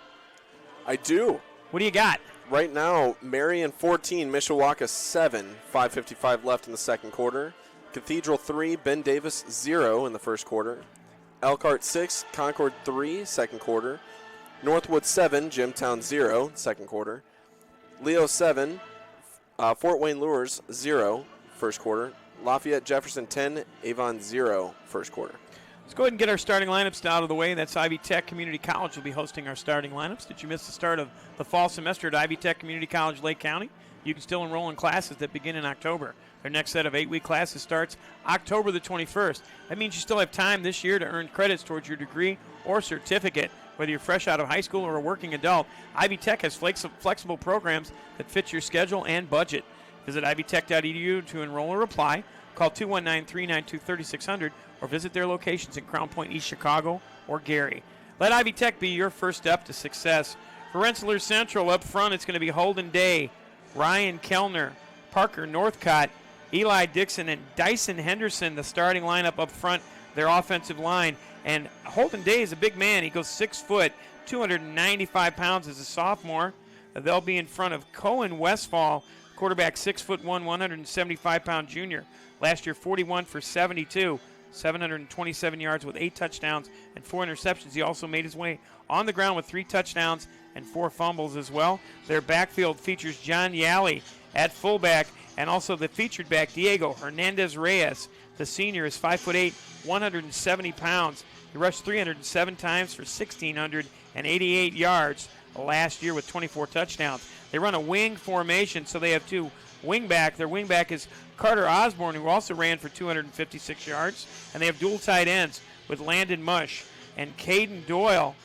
Speaker 3: I do.
Speaker 2: What do you got?
Speaker 3: Right now, Marion 14, Mishawaka 7, 5:55 left in the second quarter. Cathedral 3, Ben Davis 0 in the first quarter. Elkhart 6, Concord 3, second quarter. Northwood 7, Jimtown 0, second quarter. Leo 7, Fort Wayne Lures 0, first quarter. Lafayette Jefferson 10, Avon 0, first quarter.
Speaker 2: Let's go ahead and get our starting lineups out of the way. That's Ivy Tech Community College will be hosting our starting lineups. Did you miss the start of the fall semester at Ivy Tech Community College, Lake County? You can still enroll in classes that begin in October. Their next set of 8-week classes starts October the 21st. That means you still have time this year to earn credits towards your degree or certificate. Whether you're fresh out of high school or a working adult, Ivy Tech has flexible programs that fit your schedule and budget. Visit ivytech.edu to enroll or apply. Call 219-392-3600 or visit their locations in Crown Point, East Chicago, or Gary. Let Ivy Tech be your first step to success. For Rensselaer Central up front, it's going to be Holden Day, Ryan Kellner, Parker Northcott, Eli Dixon, and Dyson Henderson, the starting lineup up front, their offensive line. And Holden Day is a big man. He goes 6 foot, 295 pounds as a sophomore. They'll be in front of Cohen Westfall. Of Quarterback, 6'1", 175-pound junior. Last year, 41 for 72, 727 yards with 8 touchdowns and 4 interceptions. He also made his way on the ground with 3 touchdowns and 4 fumbles as well. Their backfield features John Yalley at fullback, and also the featured back, Diego Hernandez-Reyes. The senior is 5'8", 170 pounds. He rushed 307 times for 1,688 yards last year with 24 touchdowns. They run a wing formation, so they have 2 wingback. Their wingback is Carter Osborne, who also ran for 256 yards. And they have dual tight ends with Landon Mush and Caden Doyle.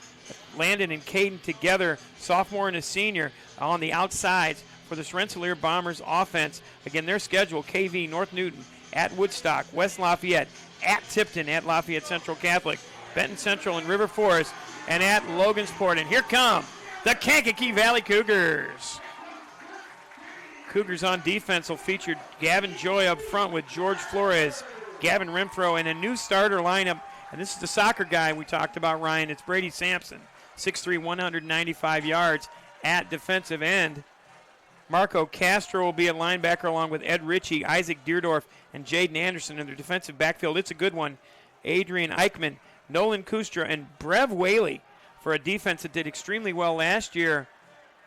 Speaker 2: Landon and Caden together, sophomore and a senior, on the outsides for this Rensselaer Bombers offense. Again, their schedule, KV, North Newton, at Woodstock, West Lafayette, at Tipton, at Lafayette Central Catholic, Benton Central and River Forest, and at Logansport. And here come the Kankakee Valley Cougars. Cougars on defense will feature Gavin Joy up front with George Flores, Gavin Renfro, and a new starter lineup. And this is the soccer guy we talked about, Ryan. It's Brady Sampson, 6'3", 195 yards at defensive end. Marco Castro will be at linebacker along with Ed Ritchie, Isaac Deerdorf, and Jaden Anderson in their defensive backfield. It's a good one. Adrian Eichmann, Nolan Kustra, and Brev Whaley for a defense that did extremely well last year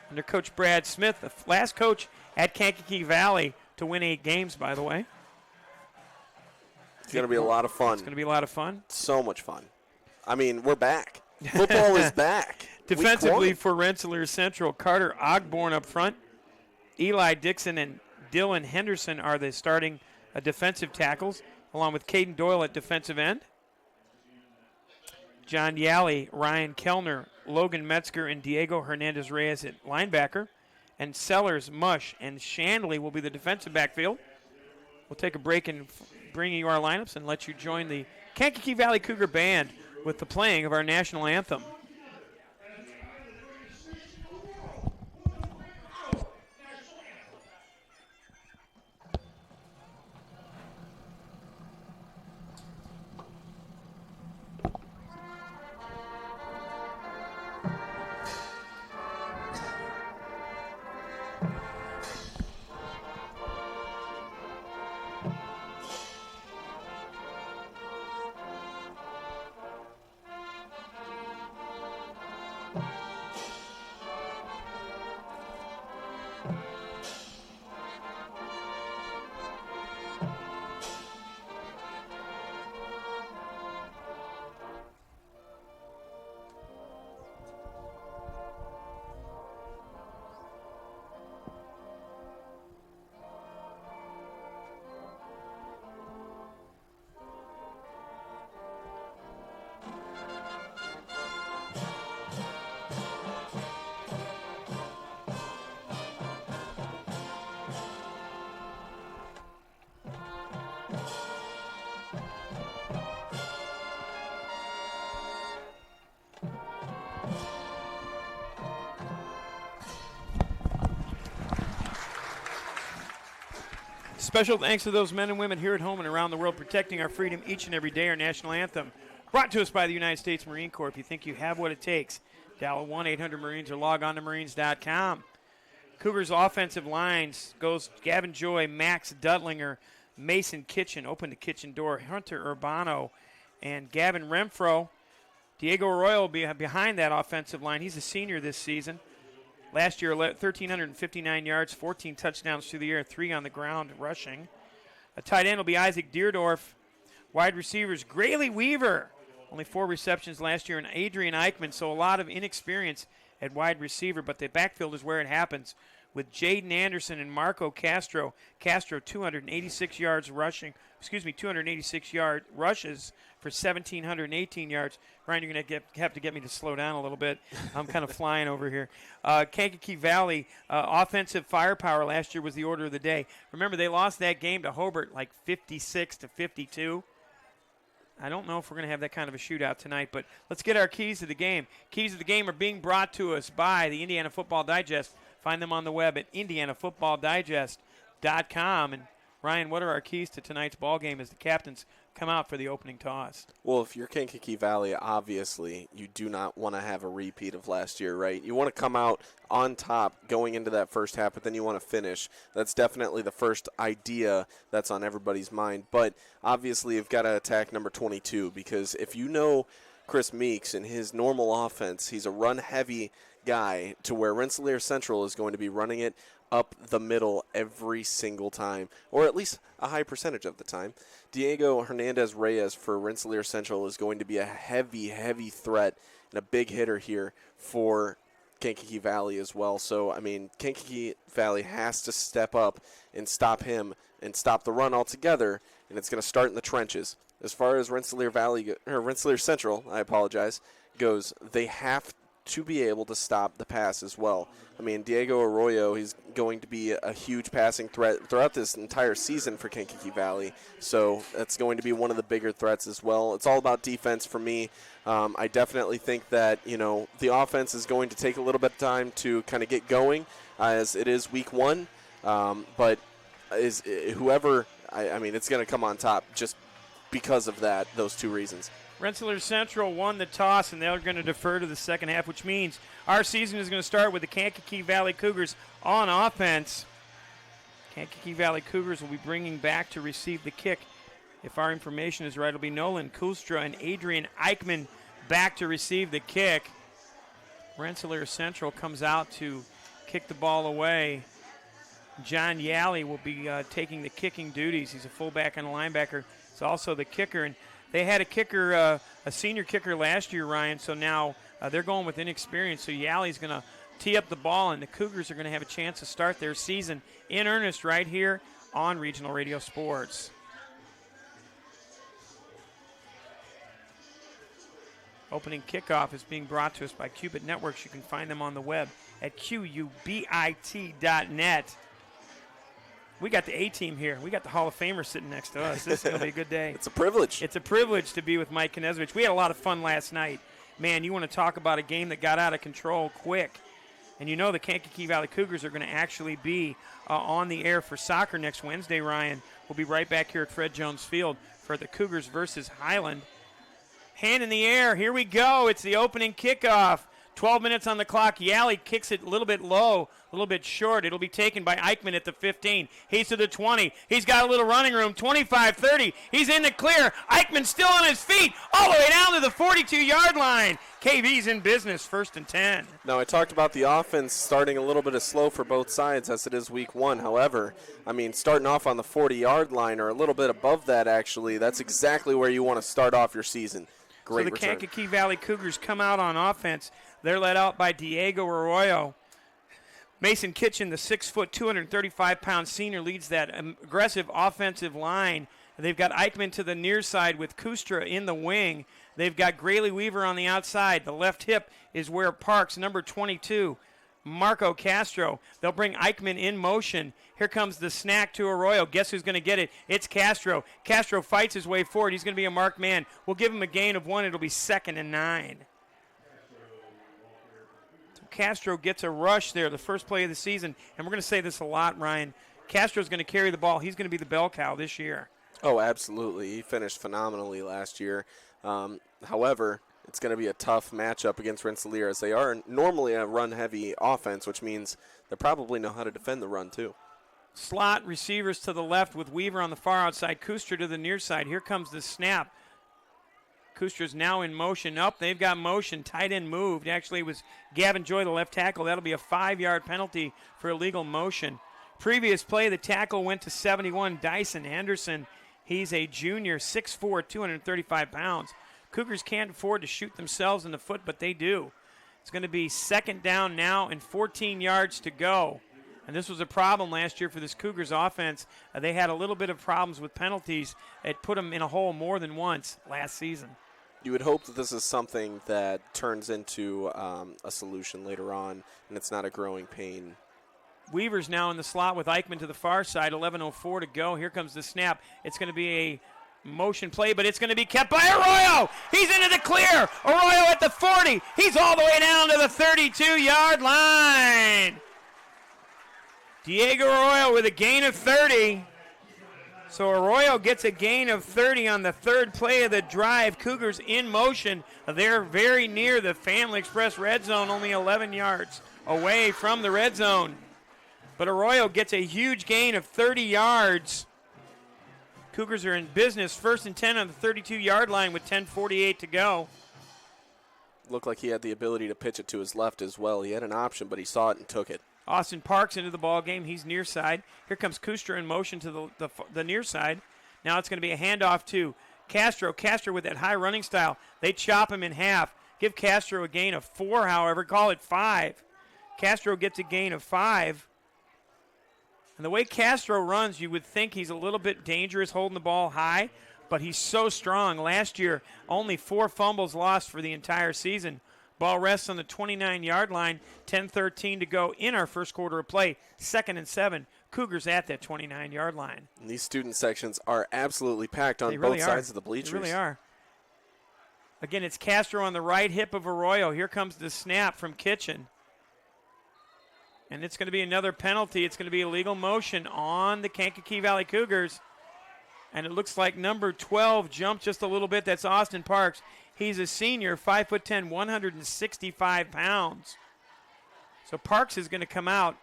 Speaker 2: under Coach Brad Smith, the last coach at Kankakee Valley to win 8 games, by the way.
Speaker 3: It's going to be a lot of fun.
Speaker 2: It's going to be a lot of fun.
Speaker 3: So much fun. I mean, we're back. Football is back.
Speaker 2: Defensively for Rensselaer Central, Carter Ogborn up front. Eli Dixon and Dylan Henderson are the starting defensive tackles, along with Caden Doyle at defensive end. John Yalley, Ryan Kellner, Logan Metzger, and Diego Hernandez-Reyes at linebacker. And Sellers, Mush, and Shandley will be the defensive backfield. We'll take a break and bring you our lineups and let you join the Kankakee Valley Cougar Band with the playing of our national anthem. Special thanks to those men and women here at home and around the world protecting our freedom each and every day. Our national anthem brought to us by the United States Marine Corps. If you think you have what it takes, dial 1-800-MARINES or log on to marines.com. Cougars offensive lines goes Gavin Joy, Max Dudlinger, Mason Kitchen, open the kitchen door, Hunter Urbano, and Gavin Renfro. Diego Arroyo will be behind that offensive line. He's a senior this season. Last year, 1,359 yards, 14 touchdowns through the air, 3 on the ground rushing. A tight end will be Isaac Deerdorf. Wide receivers, Grayley Weaver, only 4 receptions last year, and Adrian Eichmann, so a lot of inexperience at wide receiver, but the backfield is where it happens with Jaden Anderson and Marco Castro. Castro, 286 yards rushing, 286 yard rushes for 1,718 yards. Ryan, you're going to have to get me to slow down a little bit. I'm kind of flying over here. Kankakee Valley, offensive firepower last year was the order of the day. Remember, they lost that game to Hobart like 56-52. I don't know if we're going to have that kind of a shootout tonight, but let's get our keys to the game. Keys to the game are being brought to us by the Indiana Football Digest. Find them on the web at indianafootballdigest.com. And Ryan, what are our keys to tonight's ball game as the captains come out for the opening toss.
Speaker 3: Well, if you're Kankakee Valley, obviously you do not want to have a repeat of last year, right? You want to come out on top going into that first half, but then you want to finish. That's definitely the first idea that's on everybody's mind. But obviously you've got to attack number 22, because if you know Chris Meeks and his normal offense, he's a run-heavy guy to where Rensselaer Central is going to be running it up the middle every single time, or at least a high percentage of the time. Diego Hernandez-Reyes for Rensselaer Central is going to be a heavy, heavy threat and a big hitter here for Kankakee Valley as well. So, I mean, Kankakee Valley has to step up and stop him and stop the run altogether, and it's going to start in the trenches. As far as Rensselaer Central, goes, they have to be able to stop the pass as well. I mean, Diego Arroyo, he's going to be a huge passing threat throughout this entire season for Kankakee Valley, so that's going to be one of the bigger threats as well. It's all about defense for me. I definitely think that, the offense is going to take a little bit of time to kind of get going, as it is week one, but it's going to come on top just because of those two reasons.
Speaker 2: Rensselaer Central won the toss, and they're going to defer to the second half, which means our season is going to start with the Kankakee Valley Cougars on offense. Kankakee Valley Cougars will be bringing back to receive the kick. If our information is right, it'll be Nolan Kustra and Adrian Eichmann back to receive the kick. Rensselaer Central comes out to kick the ball away. John Yalley will be taking the kicking duties. He's a fullback and a linebacker. He's also the kicker, and they had a kicker, a senior kicker last year, Ryan, so now they're going with inexperience. So Yalley's going to tee up the ball, and the Cougars are going to have a chance to start their season in earnest right here on Regional Radio Sports. Opening kickoff is being brought to us by Qubit Networks. You can find them on the web at qubit.net. We got the A-team here. We got the Hall of Famer sitting next to us. This is going to be a good day.
Speaker 3: It's a privilege.
Speaker 2: It's a privilege to be with Mike Knezovich. We had a lot of fun last night. Man, you want to talk about a game that got out of control quick. And you know the Kankakee Valley Cougars are going to actually be on the air for soccer next Wednesday, Ryan. We'll be right back here at Fred Jones Field for the Cougars versus Highland. Hand in the air. Here we go. It's the opening kickoff. 12 minutes on the clock. Yalley kicks it a little bit low, a little bit short. It'll be taken by Eichmann at the 15. He's to the 20. He's got a little running room. 25, 30. He's in the clear. Eichmann still on his feet all the way down to the 42-yard line. KV's in business, 1st and 10.
Speaker 3: Now, I talked about the offense starting a little bit of slow for both sides as it is week one. However, starting off on the 40-yard line or a little bit above that, actually, that's exactly where you want to start off your season. Great
Speaker 2: so the
Speaker 3: return.
Speaker 2: Kankakee Valley Cougars come out on offense. They're led out by Diego Arroyo. Mason Kitchen, the 6-foot, 235-pound senior, leads that aggressive offensive line. They've got Eichmann to the near side with Kustra in the wing. They've got Grayley Weaver on the outside. The left hip is where Parks, number 22, Marco Castro. They'll bring Eichmann in motion. Here comes the snack to Arroyo. Guess who's going to get it? It's Castro. Castro fights his way forward. He's going to be a marked man. We'll give him a gain of 1. It'll be 2nd and 9. So Castro gets a rush there, the first play of the season. And we're going to say this a lot, Ryan. Castro's going to carry the ball. He's going to be the bell cow this year.
Speaker 3: Oh, absolutely. He finished phenomenally last year. However, it's going to be a tough matchup against Rensselaer, as they are normally a run-heavy offense, which means they probably know how to defend the run too.
Speaker 2: Slot receivers to the left with Weaver on the far outside, Kustra to the near side. Here comes the snap. Kustra's now in motion. Up, they've got motion. Tight end moved. Actually, it was Gavin Joy, the left tackle. That'll be a 5-yard penalty for illegal motion. Previous play, the tackle went to 71, Dyson Henderson. He's a junior, 6'4", 235 pounds. Cougars can't afford to shoot themselves in the foot, but they do. It's going to be 2nd down now and 14 yards to go. And this was a problem last year for this Cougars offense. They had a little bit of problems with penalties. It put them in a hole more than once last season.
Speaker 3: You would hope that this is something that turns into a solution later on, and it's not a growing pain.
Speaker 2: Weaver's now in the slot with Eichmann to the far side. 11:04 to go. Here comes the snap. It's going to be a motion play, but it's going to be kept by Arroyo. He's into the clear. Arroyo at the 40. He's all the way down to the 32-yard line. Diego Arroyo with a gain of 30. So Arroyo gets a gain of 30 on the third play of the drive. Cougars in motion. They're very near the Family Express red zone, only 11 yards away from the red zone. But Arroyo gets a huge gain of 30 yards. Cougars are in business, 1st and 10 on the 32-yard line with 10:48 to go.
Speaker 3: Looked like he had the ability to pitch it to his left as well. He had an option, but he saw it and took it.
Speaker 2: Austin Parks into the ball game. He's near side. Here comes Kustra in motion to the near side. Now it's going to be a handoff to Castro. Castro with that high running style. They chop him in half. Give Castro a gain of 4, however. Call it 5. Castro gets a gain of 5. And the way Castro runs, you would think he's a little bit dangerous holding the ball high, but he's so strong. Last year, only 4 fumbles lost for the entire season. Ball rests on the 29-yard line, 10:13 to go in our first quarter of play. 2nd and 7. Cougars at that 29-yard line.
Speaker 3: And these student sections are absolutely packed on
Speaker 2: really
Speaker 3: both sides of the bleachers.
Speaker 2: They really are. Again, it's Castro on the right hip of Arroyo. Here comes the snap from Kitchen. And it's going to be another penalty. It's going to be illegal motion on the Kankakee Valley Cougars. And it looks like number 12 jumped just a little bit. That's Austin Parks. He's a senior, 5'10", 165 pounds. So Parks is going to come out.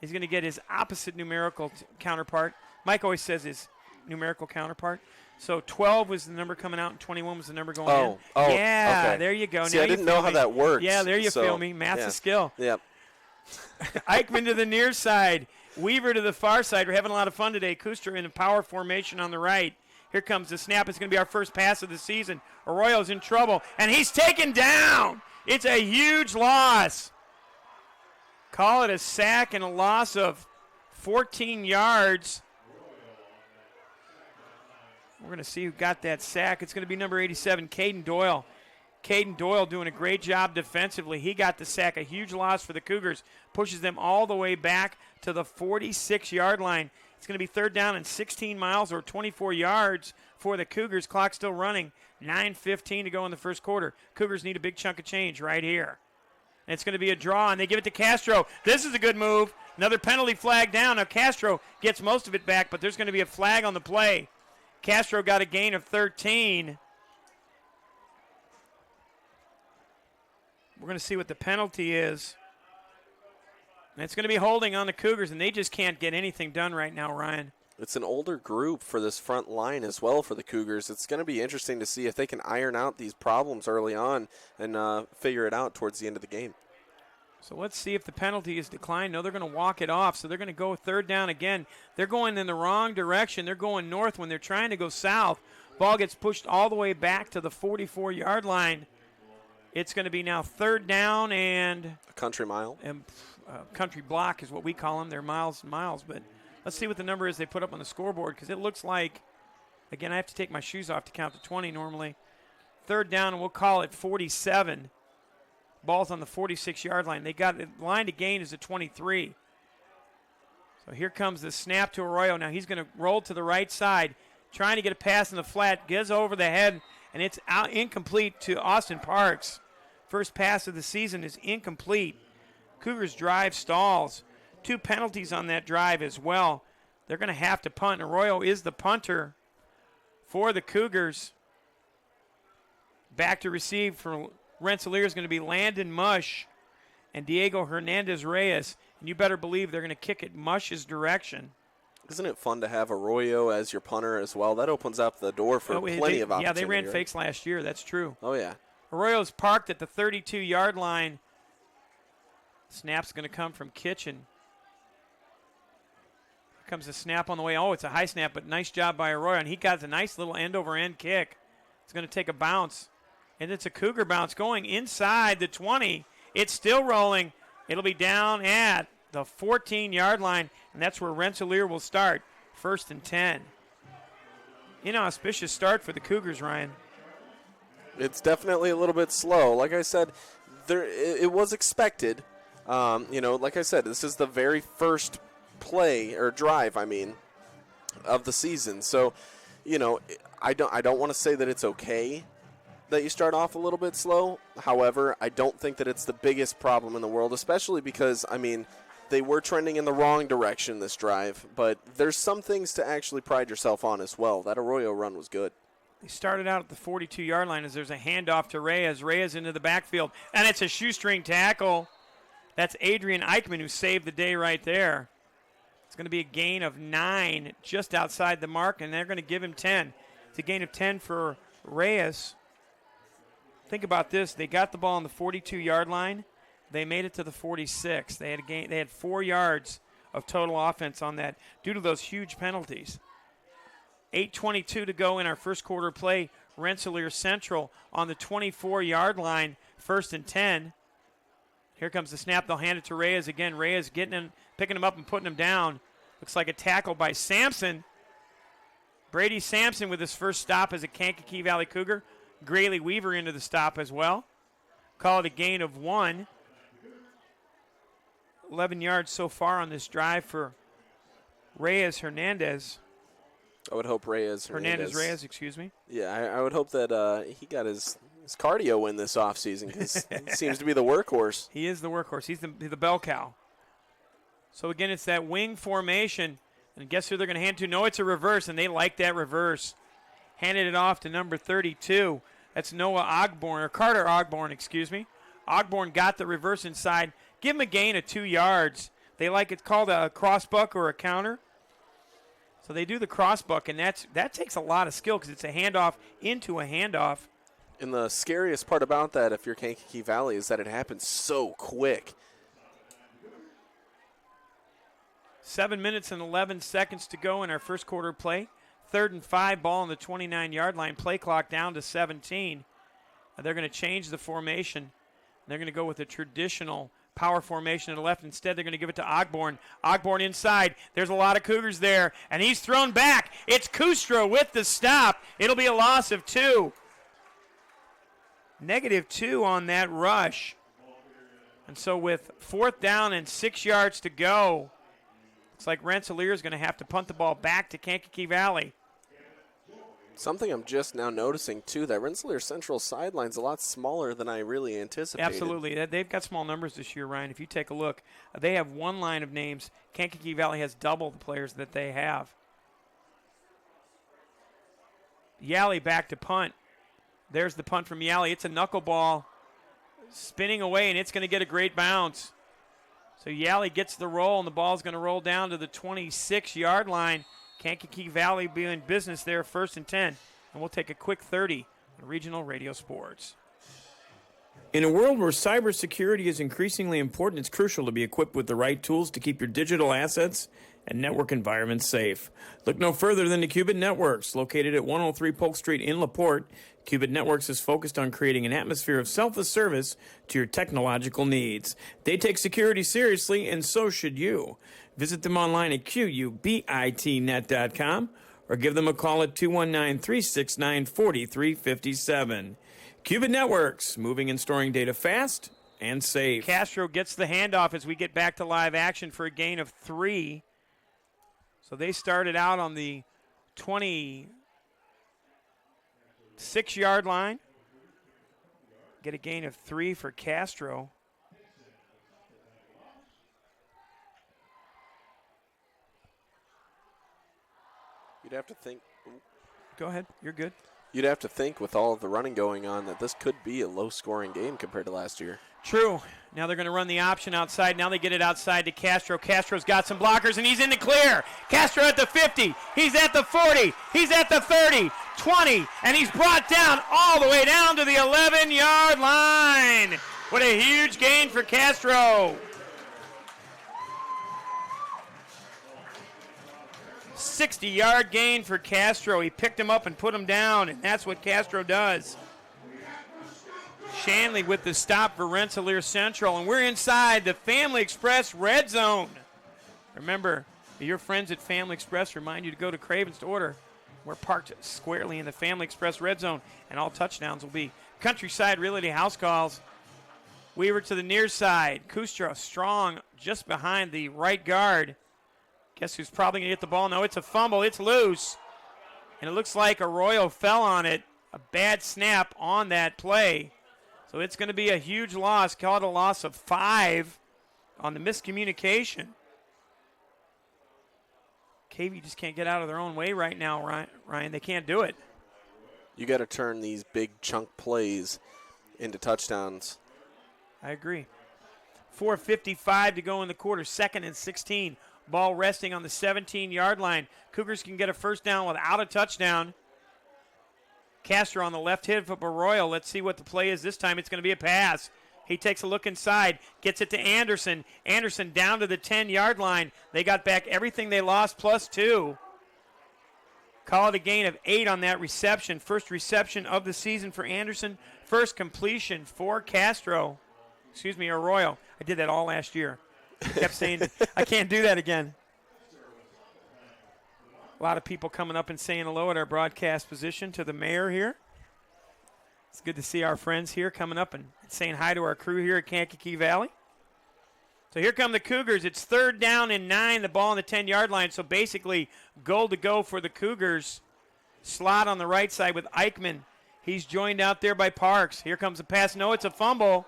Speaker 2: He's going to get his opposite numerical counterpart. Mike always says his numerical counterpart. So 12 was the number coming out and 21 was the number going in.
Speaker 3: Oh,
Speaker 2: yeah,
Speaker 3: okay.
Speaker 2: There you go.
Speaker 3: See,
Speaker 2: now
Speaker 3: I didn't know how that works.
Speaker 2: Yeah, there you feel me. Math's a skill.
Speaker 3: Yep.
Speaker 2: Eichmann to the near side. Weaver to the far side. We're having a lot of fun today. Kuster in a power formation on the right. Here comes the snap. It's going to be our first pass of the season. Arroyo's in trouble, and he's taken down. It's a huge loss. Call it a sack and a loss of 14 yards. We're going to see who got that sack. It's going to be number 87, Caden Doyle. Caden Doyle doing a great job defensively. He got the sack, a huge loss for the Cougars. Pushes them all the way back to the 46-yard line. It's going to be 3rd down and 16 miles or 24 yards for the Cougars. Clock still running. 9:15 to go in the first quarter. Cougars need a big chunk of change right here. And it's going to be a draw, and they give it to Castro. This is a good move. Another penalty flag down. Now Castro gets most of it back, but there's going to be a flag on the play. Castro got a gain of 13. We're going to see what the penalty is. And it's going to be holding on the Cougars, and they just can't get anything done right now, Ryan.
Speaker 3: It's an older group for this front line as well for the Cougars. It's going to be interesting to see if they can iron out these problems early on and figure it out towards the end of the game.
Speaker 2: So let's see if the penalty is declined. No, they're going to walk it off, so they're going to go 3rd down again. They're going in the wrong direction. They're going north when they're trying to go south. Ball gets pushed all the way back to the 44-yard line. It's going to be now 3rd down and
Speaker 3: a country mile.
Speaker 2: And country block is what we call them. They're miles and miles. But let's see what the number is they put up on the scoreboard, because it looks like, again, I have to take my shoes off to count to 20 normally. 3rd down, and we'll call it 47. Ball's on the 46-yard line. They got the line to gain is at 23. So here comes the snap to Arroyo. Now he's going to roll to the right side, trying to get a pass in the flat. Gets over the head, and it's out incomplete to Austin Parks. First pass of the season is incomplete. Cougars drive stalls. 2 penalties on that drive as well. They're going to have to punt. Arroyo is the punter for the Cougars. Back to receive for Rensselaer is going to be Landon Mush and Diego Hernandez-Reyes. And you better believe they're going to kick it Mush's direction.
Speaker 3: Isn't it fun to have Arroyo as your punter as well? That opens up the door for plenty of opportunity.
Speaker 2: Yeah, they ran fakes last year. That's true.
Speaker 3: Oh, yeah.
Speaker 2: Arroyo's parked at the 32-yard line. Snap's going to come from Kitchen. Here comes the snap on the way. Oh, it's a high snap, but nice job by Arroyo. And he got a nice little end-over-end kick. It's going to take a bounce. And it's a Cougar bounce going inside the 20. It's still rolling. It'll be down at the 14-yard line, and that's where Rensselaer will start. 1st and 10. Inauspicious start for the Cougars, Ryan.
Speaker 3: It's definitely a little bit slow. Like I said, it was expected. Like I said, this is the very first play or drive, of the season. So, I don't want to say that it's okay that you start off a little bit slow. However, I don't think that it's the biggest problem in the world, especially because, they were trending in the wrong direction this drive, but there's some things to actually pride yourself on as well. That Arroyo run was good.
Speaker 2: They started out at the 42-yard line as there's a handoff to Reyes. Reyes into the backfield, and it's a shoestring tackle. That's Adrian Eichmann who saved the day right there. It's going to be a gain of 9 just outside the mark, and they're going to give him 10. It's a gain of 10 for Reyes. Think about this. They got the ball on the 42-yard line. They made it to the 46. They had 4 yards of total offense on that due to those huge penalties. 8:22 to go in our first quarter play. Rensselaer Central on the 24-yard line, 1st and 10. Here comes the snap. They'll hand it to Reyes again. Reyes getting him, picking him up and putting him down. Looks like a tackle by Sampson. Brady Sampson with his first stop as a Kankakee Valley Cougar. Grayley Weaver into the stop as well. Call it a gain of 1. 11 yards so far on this drive for Reyes Hernandez.
Speaker 3: I would hope Reyes.
Speaker 2: Reyes, excuse me.
Speaker 3: Yeah, I would hope that he got his cardio in this offseason because he seems to be the workhorse.
Speaker 2: He is the workhorse. He's the bell cow. So, again, it's that wing formation. And guess who they're going to hand to? No, it's a reverse, and they like that reverse. Handed it off to number 32. That's Noah Ogborn, or Carter Ogborn, excuse me. Ogborn got the reverse inside. Give him a gain of 2 yards. They like it called a crossbuck or a counter. So they do the crossbuck, and that takes a lot of skill because it's a handoff into a handoff.
Speaker 3: And the scariest part about that, if you're Kankakee Valley, is that it happens so quick.
Speaker 2: 7 minutes and 11 seconds to go in our first quarter play. 3rd and 5, ball on the 29-yard line. Play clock down to 17. They're going to change the formation. They're going to go with a traditional power formation to the left. Instead, they're going to give it to Ogborn. Ogborn inside. There's a lot of Cougars there, and he's thrown back. It's Kustra with the stop. It'll be a loss of 2. -2 on that rush. And so with 4th down and 6 yards to go, looks like Rensselaer is going to have to punt the ball back to Kankakee Valley.
Speaker 3: Something I'm just now noticing, too, that Rensselaer Central sideline's a lot smaller than I really anticipated.
Speaker 2: Absolutely. They've got small numbers this year, Ryan. If you take a look, they have one line of names. Kankakee Valley has double the players that they have. Yalley back to punt. There's the punt from Yalley. It's a knuckleball spinning away, and it's going to get a great bounce. So Yalley gets the roll, and the ball's going to roll down to the 26-yard line. Kankakee Valley be in business there, 1st and 10. And we'll take a quick 30 on Regional Radio Sports.
Speaker 8: In a world where cybersecurity is increasingly important, it's crucial to be equipped with the right tools to keep your digital assets and network environments safe. Look no further than the Qubit Networks. Located at 103 Polk Street in LaPorte, Qubit Networks is focused on creating an atmosphere of selfless service to your technological needs. They take security seriously, and so should you. Visit them online at qubitnet.com or give them a call at 219-369-4357. Qubit Networks, moving and storing data fast and safe.
Speaker 2: Castro gets the handoff as we get back to live action for a gain of 3. So they started out on the 26-yard line. Get a gain of 3 for Castro.
Speaker 3: You'd have to think.
Speaker 2: Go ahead. You're good.
Speaker 3: You'd have to think with all of the running going on that this could be a low-scoring game compared to last year.
Speaker 2: True. Now they're going to run the option outside. Now they get it outside to Castro. Castro's got some blockers, and he's in the clear. Castro at the 50. He's at the 40. He's at the 30, 20, and he's brought down all the way down to the 11-yard line. What a huge gain for Castro. 60-yard gain for Castro. He picked him up and put him down, and that's what Castro does. Shanley with the stop for Rensselaer Central, and we're inside the Family Express red zone. Remember, your friends at Family Express remind you to go to Craven's to order. We're parked squarely in the Family Express red zone, and all touchdowns will be Countryside Realty house calls. Weaver to the near side. Kustra strong just behind the right guard. Guess who's probably going to get the ball? No, it's a fumble. It's loose. And it looks like Arroyo fell on it. A bad snap on that play. So it's going to be a huge loss. Call it a loss of 5 on the miscommunication. KV just can't get out of their own way right now, Ryan. They can't do it.
Speaker 3: You got to turn these big chunk plays into touchdowns.
Speaker 2: I agree. 4:55 to go in the quarter, 2nd and 16. Ball resting on the 17-yard line. Cougars can get a first down without a touchdown. Castro on the left hip of Arroyo. Let's see what the play is this time. It's going to be a pass. He takes a look inside, gets it to Anderson. Anderson down to the 10-yard line. They got back everything they lost plus 2. Call it a gain of 8 on that reception. First reception of the season for Anderson. First completion for Arroyo. I did that all last year. I kept saying I can't do that again. A lot of people coming up and saying hello at our broadcast position to the mayor here. It's good to see our friends here coming up and saying hi to our crew here at Kankakee Valley. So here come the Cougars. It's 3rd down and 9, the ball on the 10-yard line. So basically, goal to go for the Cougars. Slot on the right side with Eichmann. He's joined out there by Parks. Here comes a pass. No, it's a fumble.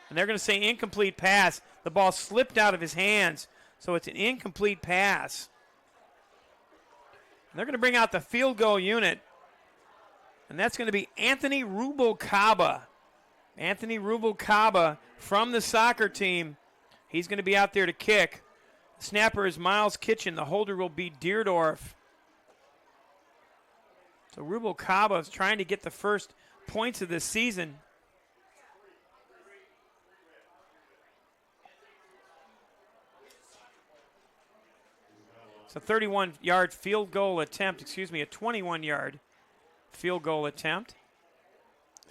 Speaker 2: And they're going to say incomplete pass. The ball slipped out of his hands. So it's an incomplete pass. And they're going to bring out the field goal unit. And that's going to be Anthony Rubalcaba. Anthony Rubalcaba from the soccer team. He's going to be out there to kick. The snapper is Miles Kitchen. The holder will be Deerdorf. So Rubalcaba is trying to get the first points of this season. It's a 31-yard field goal attempt. A 21-yard field goal attempt.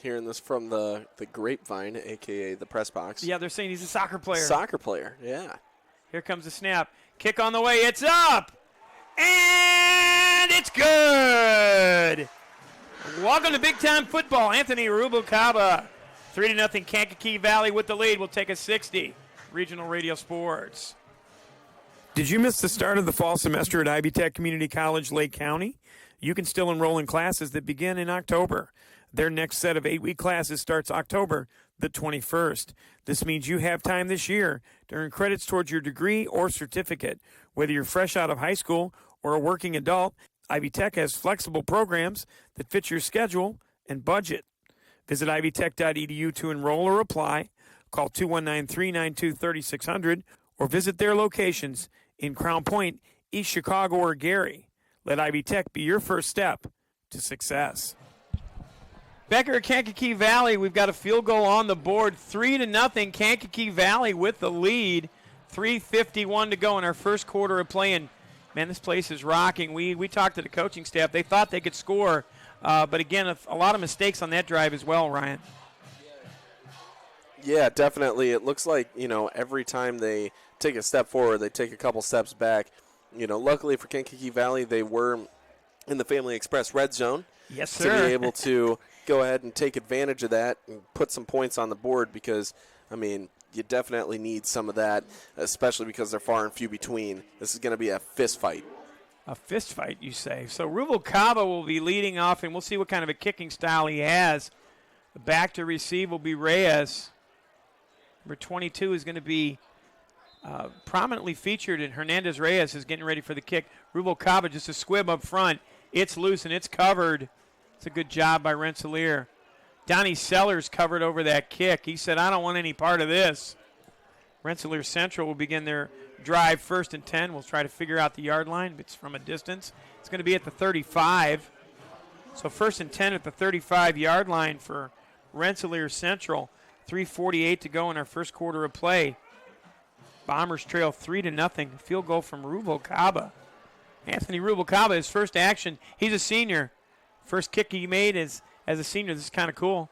Speaker 3: Hearing this from the grapevine, a.k.a. the press box.
Speaker 2: Yeah, they're saying he's a soccer player.
Speaker 3: Soccer player, yeah.
Speaker 2: Here comes the snap. Kick on the way. It's up. And it's good. Welcome to big-time football. Anthony Rubalcaba. 3-0 Kankakee Valley with the lead. We'll take a 60. Regional Radio Sports.
Speaker 8: Did you miss the start of the fall semester at Ivy Tech Community College, Lake County? You can still enroll in classes that begin in October. Their next set of 8-week classes starts October the 21st. This means you have time this year to earn credits towards your degree or certificate. Whether you're fresh out of high school or a working adult, Ivy Tech has flexible programs that fit your schedule and budget. Visit ivytech.edu to enroll or apply. Call 219-392-3600 or visit their locations in Crown Point, East Chicago, or Gary. Let Ivy Tech be your first step to success.
Speaker 2: Back here at Kankakee Valley, we've got a field goal on the board. 3-0 Kankakee Valley with the lead. 3:51 to go in our first quarter of play. And, man, this place is rocking. We talked to the coaching staff. They thought they could score. But, again, a lot of mistakes on that drive as well, Ryan.
Speaker 3: Yeah, definitely. It looks like, every time they take a step forward, they take a couple steps back. Luckily for Kankakee Valley, they were in the Family Express red zone.
Speaker 2: Yes, sir.
Speaker 3: To be able to go ahead and take advantage of that and put some points on the board because, you definitely need some of that, especially because they're far and few between. This is going to be a fist fight.
Speaker 2: A fist fight, you say. So Rubalcaba will be leading off, and we'll see what kind of a kicking style he has. Back to receive will be Reyes. Number 22 is going to be prominently featured, and Hernandez Reyes is getting ready for the kick. Rubalcaba just a squib up front. It's loose and it's covered. It's a good job by Rensselaer. Donnie Sellers covered over that kick. He said, I don't want any part of this. Rensselaer Central will begin their drive 1st and 10. We'll try to figure out the yard line. It's from a distance. It's going to be at the 35. So 1st and 10 at the 35-yard line for Rensselaer Central. 3:48 to go in our first quarter of play. Bombers trail 3-0. Field goal from Rubalcaba. Anthony Rubalcaba, his first action. He's a senior. First kick he made as a senior. This is kind of cool.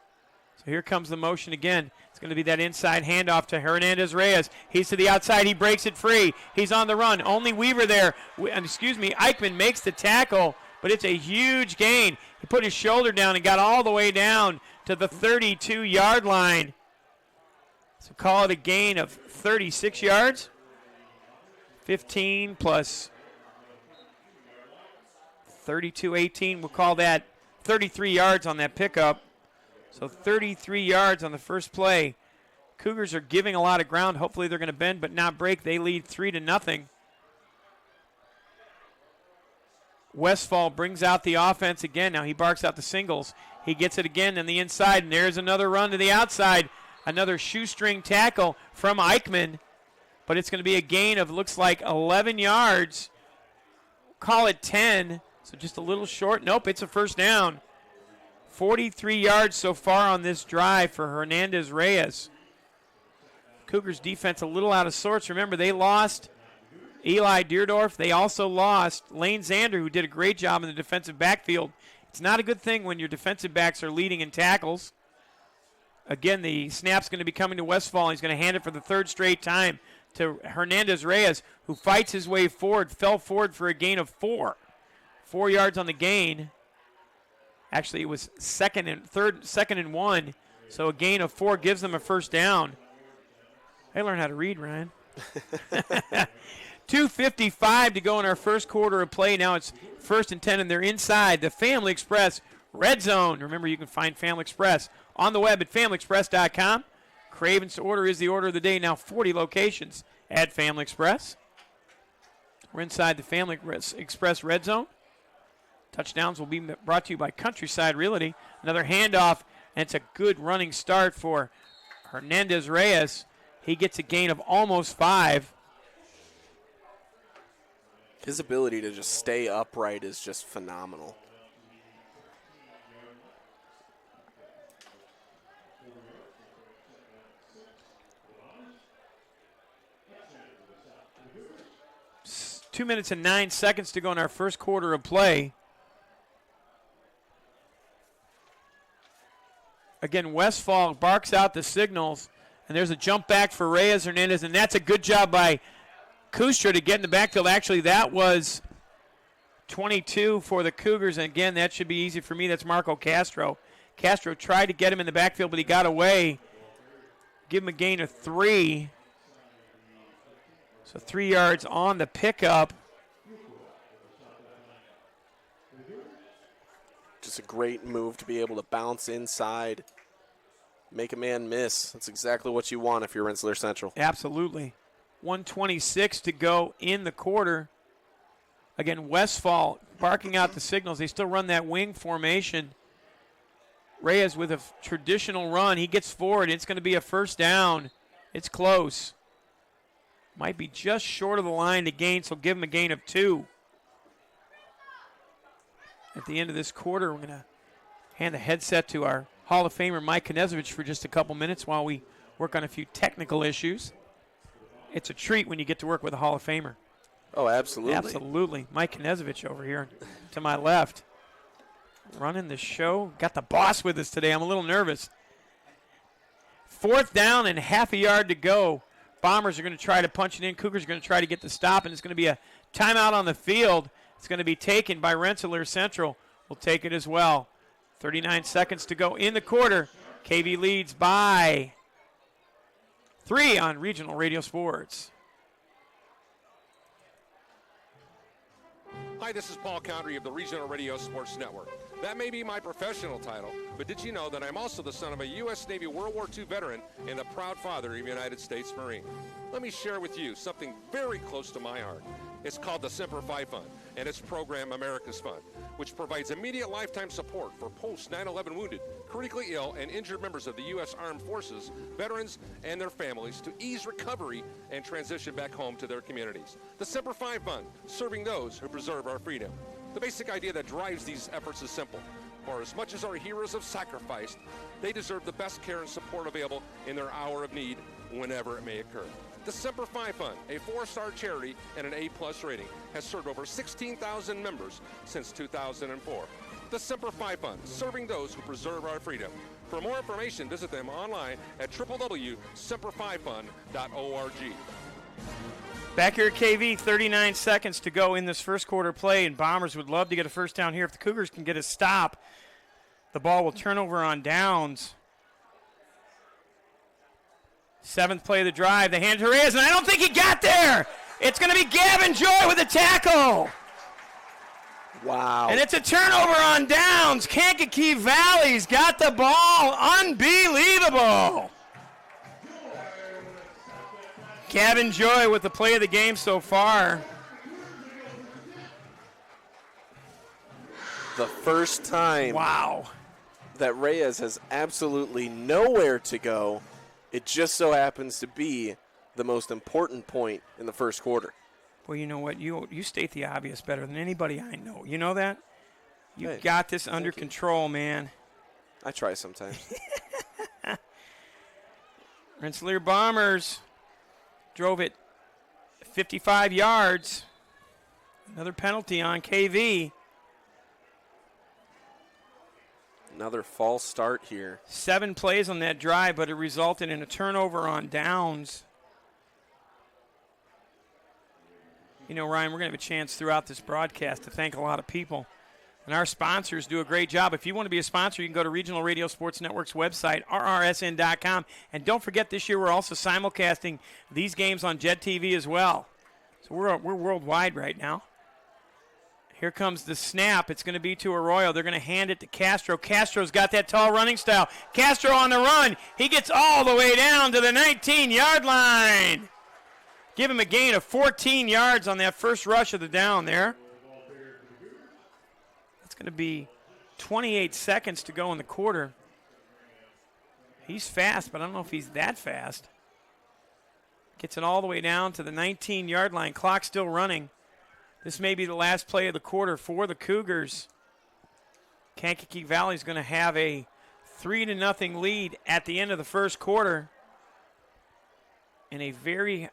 Speaker 2: So here comes the motion again. It's going to be that inside handoff to Hernandez Reyes. He's to the outside. He breaks it free. He's on the run. Only Weaver there. Eichmann makes the tackle, but it's a huge gain. He put his shoulder down and got all the way down to the 32-yard line. So call it a gain of 36 yards. 15 plus 32, 18. We'll call that 33 yards on that pickup. So 33 yards on the first play. Cougars are giving a lot of ground. Hopefully they're going to bend but not break. They lead 3-0. Westfall brings out the offense again. Now he barks out the singles. He gets it again on the inside, and there's another run to the outside. Another shoestring tackle from Eichmann, but it's going to be a gain of, looks like, 11 yards. Call it 10, so just a little short. Nope, it's a first down. 43 yards so far on this drive for Hernandez-Reyes. Cougars defense a little out of sorts. Remember, they lost Eli Deerdorf. They also lost Lane Zander, who did a great job in the defensive backfield. It's not a good thing when your defensive backs are leading in tackles. Again, the snap's going to be coming to Westfall. He's going to hand it for the third straight time to Hernandez-Reyes, who fights his way forward, fell forward for a gain of 4. 4 yards on the gain. Actually, it was second and 1. So a gain of 4 gives them a first down. I learned how to read, Ryan. 2:55 to go in our first quarter of play. Now it's 1st and 10, and they're inside the Family Express Red Zone. Remember, you can find Family Express on the web at FamilyExpress.com. Craven's order is the order of the day. Now 40 locations at Family Express. We're inside the Family Express Red Zone. Touchdowns will be brought to you by Countryside Realty. Another handoff, and it's a good running start for Hernandez-Reyes. He gets a gain of almost 5.
Speaker 3: His ability to just stay upright is just phenomenal.
Speaker 2: It's 2 minutes and 9 seconds to go in our first quarter of play. Again, Westfall barks out the signals, and there's a jump back for Reyes Hernandez, and that's a good job by Kustra to get in the backfield. Actually, that was 22 for the Cougars, and again, that should be easy for me. That's Marco Castro. Castro tried to get him in the backfield, but he got away. Give him a gain of 3. So 3 yards on the pickup.
Speaker 3: Just a great move to be able to bounce inside, make a man miss. That's exactly what you want if you're Rensselaer Central.
Speaker 2: Absolutely. 1:26 to go in the quarter. Again, Westfall barking out the signals. They still run that wing formation. Reyes with a traditional run. He gets forward. It's going to be a first down. It's close. Might be just short of the line to gain, so give him a gain of 2. At the end of this quarter, we're going to hand the headset to our Hall of Famer Mike Knezovich for just a couple minutes while we work on a few technical issues. It's a treat when you get to work with a Hall of Famer.
Speaker 3: Oh, absolutely.
Speaker 2: Absolutely. Mike Knezovich over here to my left. Running the show. Got the boss with us today. I'm a little nervous. 4th down and half a yard to go. Bombers are going to try to punch it in. Cougars are going to try to get the stop, and it's going to be a timeout on the field. It's going to be taken by Rensselaer Central. We'll take it as well. 39 seconds to go in the quarter. KV leads by 3 on Regional Radio Sports.
Speaker 14: Hi, this is Paul Condry of the Regional Radio Sports Network. That may be my professional title, but did you know that I'm also the son of a U.S. Navy World War II veteran and the proud father of a United States Marine? Let me share with you something very close to my heart. It's called the Semper Fi Fund and its program America's Fund, which provides immediate lifetime support for post-9/11 wounded, critically ill, and injured members of the U.S. Armed Forces, veterans, and their families to ease recovery and transition back home to their communities. The Semper Fi Fund, serving those who preserve our freedom. The basic idea that drives these efforts is simple. For as much as our heroes have sacrificed, they deserve the best care and support available in their hour of need, whenever it may occur. The Semper Fi Fund, a 4-star charity and an A+ rating, has served over 16,000 members since 2004. The Semper Fi Fund, serving those who preserve our freedom. For more information, visit them online at www.semperfifund.org.
Speaker 2: Back here at KV, 39 seconds to go in this first quarter play, and Bombers would love to get a first down here. If the Cougars can get a stop, the ball will turn over on downs. 7th play of the drive. The hand to Reyes, and I don't think he got there. It's going to be Gavin Joy with a tackle.
Speaker 3: Wow.
Speaker 2: And it's a turnover on downs. Kankakee Valley's got the ball. Unbelievable. Gavin Joy with the play of the game so far.
Speaker 3: The first time that Reyes has absolutely nowhere to go. It just so happens to be the most important point in the first quarter.
Speaker 2: Well, you know what? You state the obvious better than anybody I know. You know that? You've got this under control, man.
Speaker 3: I try sometimes.
Speaker 2: Rensselaer Bombers drove it 55 yards. Another penalty on KV.
Speaker 3: Another false start here.
Speaker 2: 7 plays on that drive, but it resulted in a turnover on downs. You know, Ryan, we're going to have a chance throughout this broadcast to thank a lot of people. And our sponsors do a great job. If you want to be a sponsor, you can go to Regional Radio Sports Network's website, rrsn.com. And don't forget, this year we're also simulcasting these games on Jet TV as well. So we're worldwide right now. Here comes the snap. It's going to be to Arroyo. They're going to hand it to Castro. Castro's got that tall running style. Castro on the run. He gets all the way down to the 19-yard line. Give him a gain of 14 yards on that first rush of the down there. That's going to be 28 seconds to go in the quarter. He's fast, but I don't know if he's that fast. Gets it all the way down to the 19-yard line. Clock still running. This may be the last play of the quarter for the Cougars. Kankakee Valley is going to have a 3-0 lead at the end of the first quarter. In a very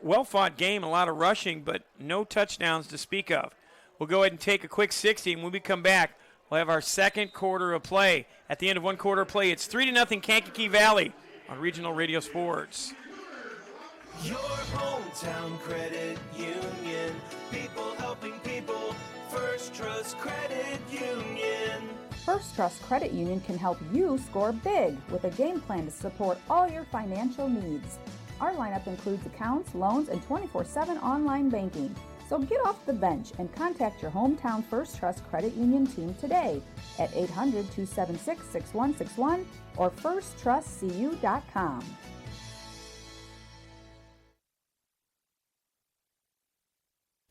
Speaker 2: well-fought game, a lot of rushing, but no touchdowns to speak of. We'll go ahead and take a quick 60, and when we come back, we'll have our second quarter of play. At the end of one quarter of play, it's 3-0 Kankakee Valley on Regional Radio Sports.
Speaker 15: Your hometown credit union, people helping people, First Trust Credit Union.
Speaker 16: First Trust Credit Union can help you score big with a game plan to support all your financial needs. Our lineup includes accounts, loans, and 24/7 online banking. So get off the bench and contact your hometown First Trust Credit Union team today at 800-276-6161 or firsttrustcu.com.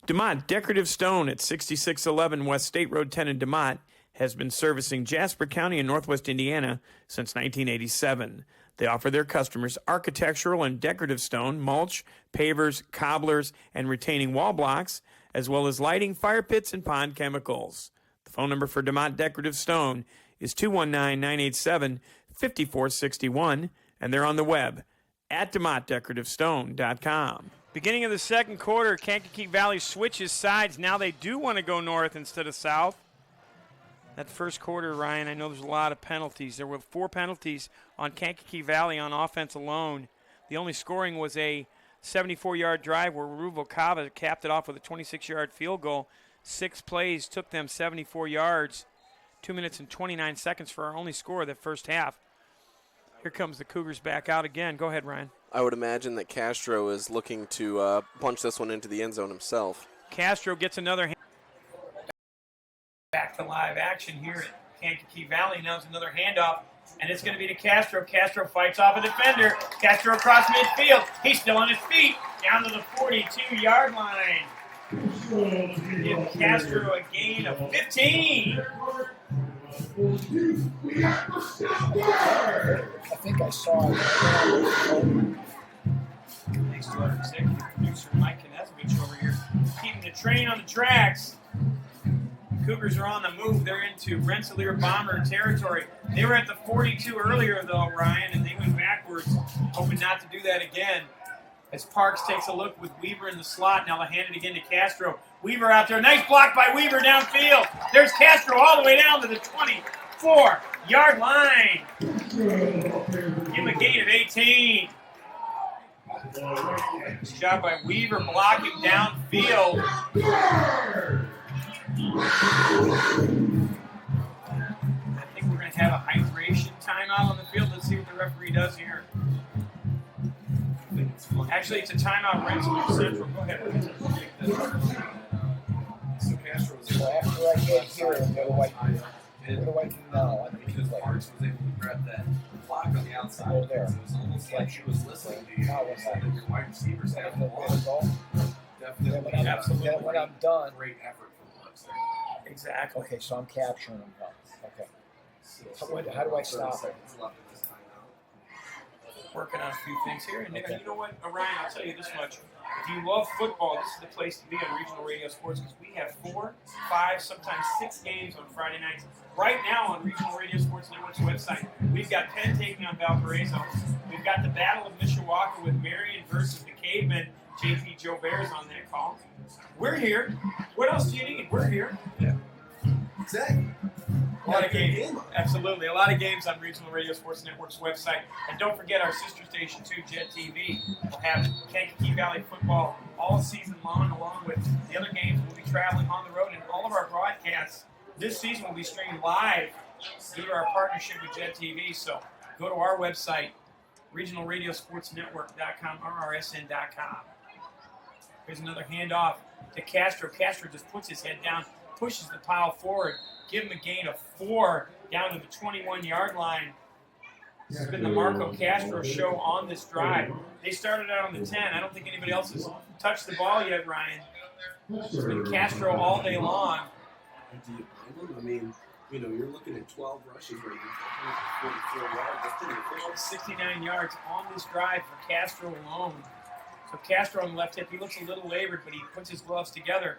Speaker 8: DeMott Decorative Stone at 6611 West State Road 10 in DeMott has been servicing Jasper County in Northwest Indiana since 1987. They offer their customers architectural and decorative stone, mulch, pavers, cobblers, and retaining wall blocks, as well as lighting, fire pits, and pond chemicals. The phone number for DeMott Decorative Stone is 219-987-5461, and they're on the web at DeMottDecorativeStone.com.
Speaker 2: Beginning of the second quarter, Kankakee Valley switches sides. Now they do want to go north instead of south. That first quarter, Ryan, I know there's a lot of penalties. There were 4 penalties on Kankakee Valley on offense alone. The only scoring was a 74-yard drive where Ruvalcaba capped it off with a 26-yard field goal. 6 plays took them 74 yards. 2 minutes and 29 seconds for our only score of the first half. Here comes the Cougars back out again. Go ahead, Ryan.
Speaker 3: I would imagine that Castro is looking to punch this one into the end zone himself.
Speaker 2: Castro gets another hand. Back to live action here at Kankakee Valley. Now it's another handoff, and it's going to be to Castro. Castro fights off a defender. Castro across midfield. He's still on his feet. Down to the 42-yard line. Give Castro a gain of 15.
Speaker 9: I think I saw it.
Speaker 2: Thanks to our executive producer, Mike Knezovich over here, keeping the train on the tracks. Cougars are on the move. They're into Rensselaer Bomber territory. They were at the 42 earlier, though, Ryan, and they went backwards, hoping not to do that again. As Parks takes a look with Weaver in the slot. Now they'll hand it again to Castro. Weaver out there. Nice block by Weaver downfield. There's Castro all the way down to the 24-yard line. Give him a gain of 18. Nice job by Weaver blocking downfield. I think we're going to have a hydration timeout on the field. Let's see what the referee does here. Actually, it's a timeout, Rensselaer Central. Go ahead.
Speaker 9: So after I get here, what do I do now?
Speaker 17: because Parks was able to grab that block on the outside.
Speaker 9: Right there.
Speaker 17: It was almost like she was listening to you.
Speaker 9: Now what's that?
Speaker 17: Your wide receivers have the ball. Definitely.
Speaker 9: Then when I'm done.
Speaker 17: Great effort from Lux there.
Speaker 8: Exactly.
Speaker 9: Okay, so I'm capturing them now. Okay. How do I stop it?
Speaker 8: Working on a few things here. And you know what, Ryan, I'll tell you this much. If you love football, this is the place to be on Regional Radio Sports because we have 4, 5, sometimes 6 games on Friday nights. Right now on Regional Radio Sports Network's website, we've got Penn taking on Valparaiso. We've got the Battle of Mishawaka with Marion versus the Cavemen. JP Joe Bear's on that call. We're here. What else do you need? We're here.
Speaker 17: Yeah. Exactly.
Speaker 8: A lot of games. Absolutely. A lot of games on Regional Radio Sports Network's website. And don't forget our sister station, too, Jet TV. We'll have Kankakee Valley football all season long, along with the other games. We'll be traveling on the road, and all of our broadcasts this season will be streamed live due to our partnership with Jet TV. So go to our website, regionalradiosportsnetwork.com, RRSN.com. Here's another handoff to Castro. Castro just puts his head down, pushes the pile forward. Give him a gain of 4 down to the 21-yard line. This has been the Marco Castro show on this drive. They started out on the 10. I don't think anybody else has touched the ball yet, Ryan. It's been Castro all day long.
Speaker 17: Do you blame him? I mean, you're looking at 12 rushes right now for 44 yards. That's pretty efficient.
Speaker 8: 69 yards on this drive for Castro alone. So Castro on the left hip, he looks a little labored, but he puts his gloves together.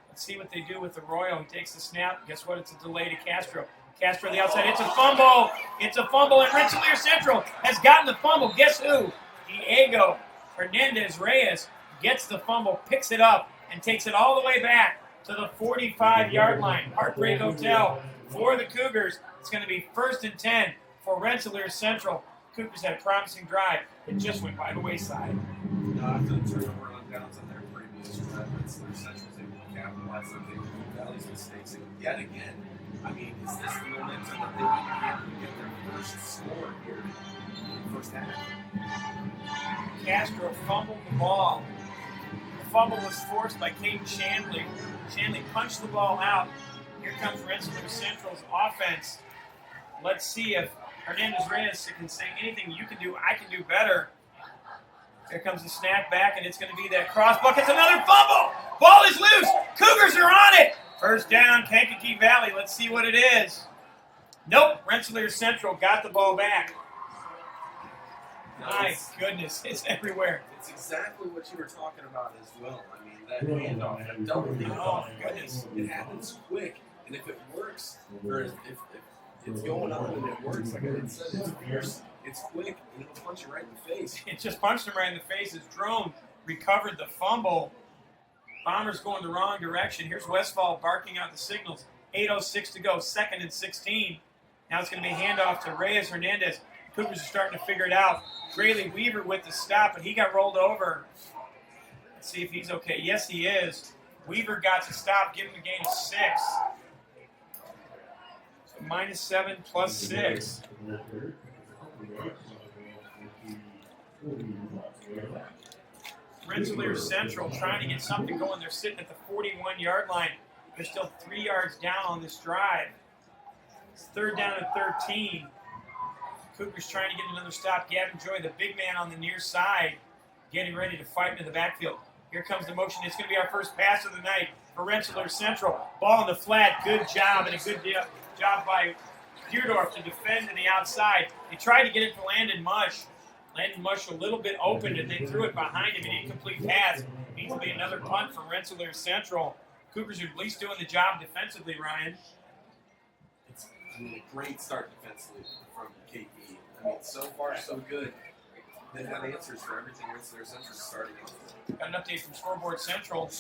Speaker 8: Let's see what they do with the Royal. He takes the snap. Guess what? It's a delay to Castro. Castro on the outside. It's a fumble. It's a fumble, and Rensselaer Central has gotten the fumble. Guess who? Diego Hernandez-Reyes gets the fumble, picks it up, and takes it all the way back to the 45-yard line. Heartbreak Hotel for the Cougars. It's going to be 1st and 10 for Rensselaer Central. Cougars had a promising drive. It just went by the wayside.
Speaker 17: After the turnover on downs on their previous drive, Rensselaer Central was able to capitalize on Kankakee Valley's mistakes. And yet again, I mean, is this the momentum that they need to get their first score here in the first half?
Speaker 8: Castro fumbled the ball. The fumble was forced by Caden Shanley. Shanley punched the ball out. Here comes Rensselaer Central's offense. Let's see if Hernandez-Reyes can say anything you can do, I can do better. Here comes the snap back, and it's going to be that cross buck. It's another fumble. Ball is loose. Cougars are on it. First down, Kankakee Valley. Let's see what it is. Nope, Rensselaer Central got the ball back. My goodness, it's everywhere.
Speaker 17: It's exactly what you were talking about as well. I mean, that handoff, that double handoff.
Speaker 8: Oh, goodness.
Speaker 17: It happens quick, and if it works, or if it's going on and it works, like I said, it's fierce, it's quick, and it'll punch you right in the face.
Speaker 8: It just punched him right in the face. His drone recovered the fumble. Bombers going the wrong direction. Here's Westfall barking out the signals. 8:06 to go, 2nd and 16. Now it's going to be a handoff to Reyes Hernandez. Cougars are starting to figure it out. Grayley Weaver with the stop, but he got rolled over. Let's see if he's okay. Yes, he is. Weaver got to stop, give him a gain of 6. So -7 plus 6. Rensselaer Central trying to get something going. They're sitting at the 41-yard line. They're still 3 yards down on this drive. It's 3rd down and 13. Cougars trying to get another stop. Gavin Joy, the big man on the near side, getting ready to fight into the backfield. Here comes the motion. It's going to be our first pass of the night for Rensselaer Central. Ball in the flat. Good job, and a good job by Deerdorf to defend to the outside. They tried to get it to Landon Mush. Landon Mush a little bit open, and they threw it behind him. An incomplete pass. Needs to be another punt from Rensselaer Central. Cougars are at least doing the job defensively, Ryan.
Speaker 17: It's a great start defensively from KP. I mean, so far, so good. They've got answers for everything Rensselaer Central starting off.
Speaker 8: Got an update from Scoreboard Central.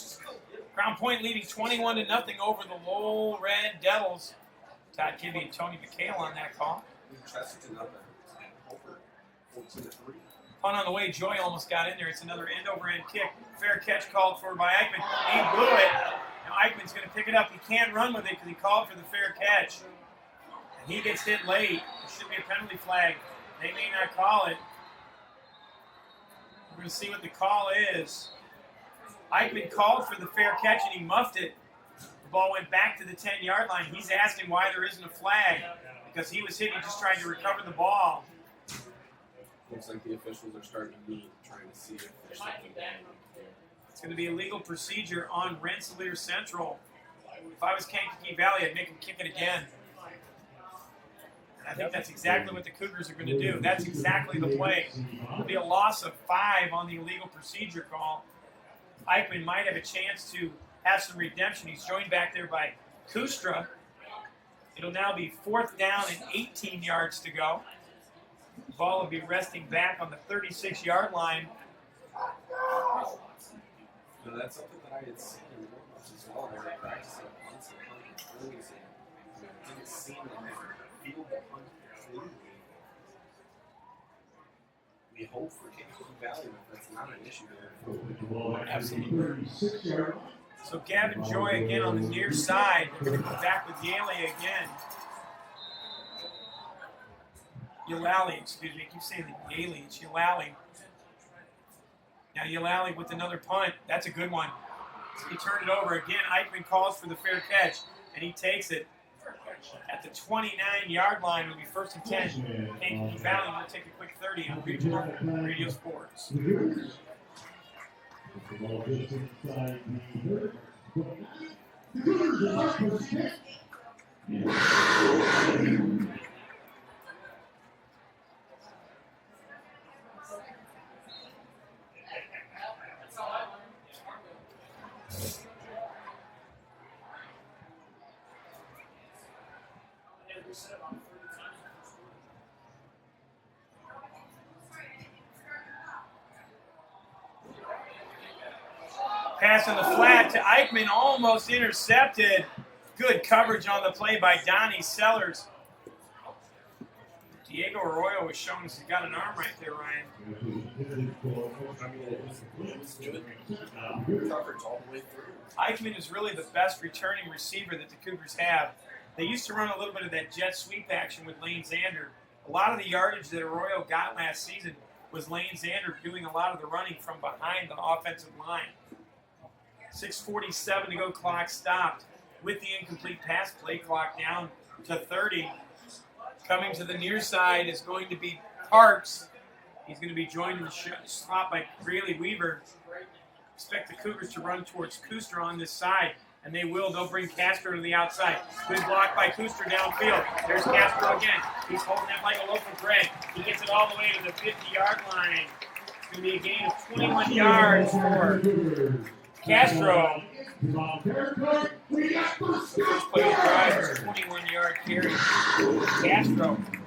Speaker 8: Crown Point leading 21-0 over the Lowell Red Devils. Todd Kibbe and Tony McHale on that call.
Speaker 17: Chesterton up over 14-3.
Speaker 8: Punt on the way. Joy almost got in there. It's another end-over-end kick. Fair catch called for by Eichmann. He blew it. Now Eichmann's going to pick it up. He can't run with it because he called for the fair catch. And he gets hit late. There should be a penalty flag. They may not call it. We're going to see what the call is. Eichmann called for the fair catch and he muffed it. Ball went back to the 10-yard line. He's asking why there isn't a flag because he was hit. He just tried to recover the ball.
Speaker 17: Looks like the officials are starting to meet, trying to see if there's something going on here.
Speaker 8: It's going to be a legal procedure on Rensselaer Central. If I was Kankakee Valley, I'd make them kick it again. And I think that's exactly what the Cougars are going to do. That's exactly the play. It'll be a loss of 5 on the illegal procedure call. Eichmann might have a chance to have some redemption. He's joined back there by Kustra. It'll now be 4th down and 18 yards to go. The ball will be resting back on the 36-yard line.
Speaker 17: You know, that's something that I had seen in warm-ups as well. They were practicing punts and punting throws, and it didn't seem like they were field the punt completely. We hope for Kankakee Valley that that's not an issue there.
Speaker 8: Absolutely. So Gavin Joy again on the near side. They're going to go back with Yaley again. Yalali, excuse me. I keep saying the Yaley. It's Yalali. Now Yalali with another punt. That's a good one. He turned it over again. Eichmann calls for the fair catch, and he takes it at the 29-yard line. It'll be 1st and 10. Kankakee Valley will take a quick 30 on Regional Radio Sports. Pass on the flat to Eichmann, almost intercepted. Good coverage on the play by Donnie Sellers. Diego Arroyo was showing he's got an arm right there, Ryan. Eichmann is really the best returning receiver that the Cougars have. They used to run a little bit of that jet sweep action with Lane Zander. A lot of the yardage that Arroyo got last season was Lane Zander doing a lot of the running from behind the offensive line. 6:47 to go, clock stopped. With the incomplete pass, play clock down to 30. Coming to the near side is going to be Parks. He's going to be joined in the slot by Greeley Weaver. Expect the Cougars to run towards Kustra on this side, and they will. They'll bring Castro to the outside. Good block by Kustra downfield. There's Castro again. He's holding it like a loaf of bread. He gets it all the way to the 50-yard line. It's going to be a gain of 21 yards for Castro. First play of the drive is a 21-yard carry.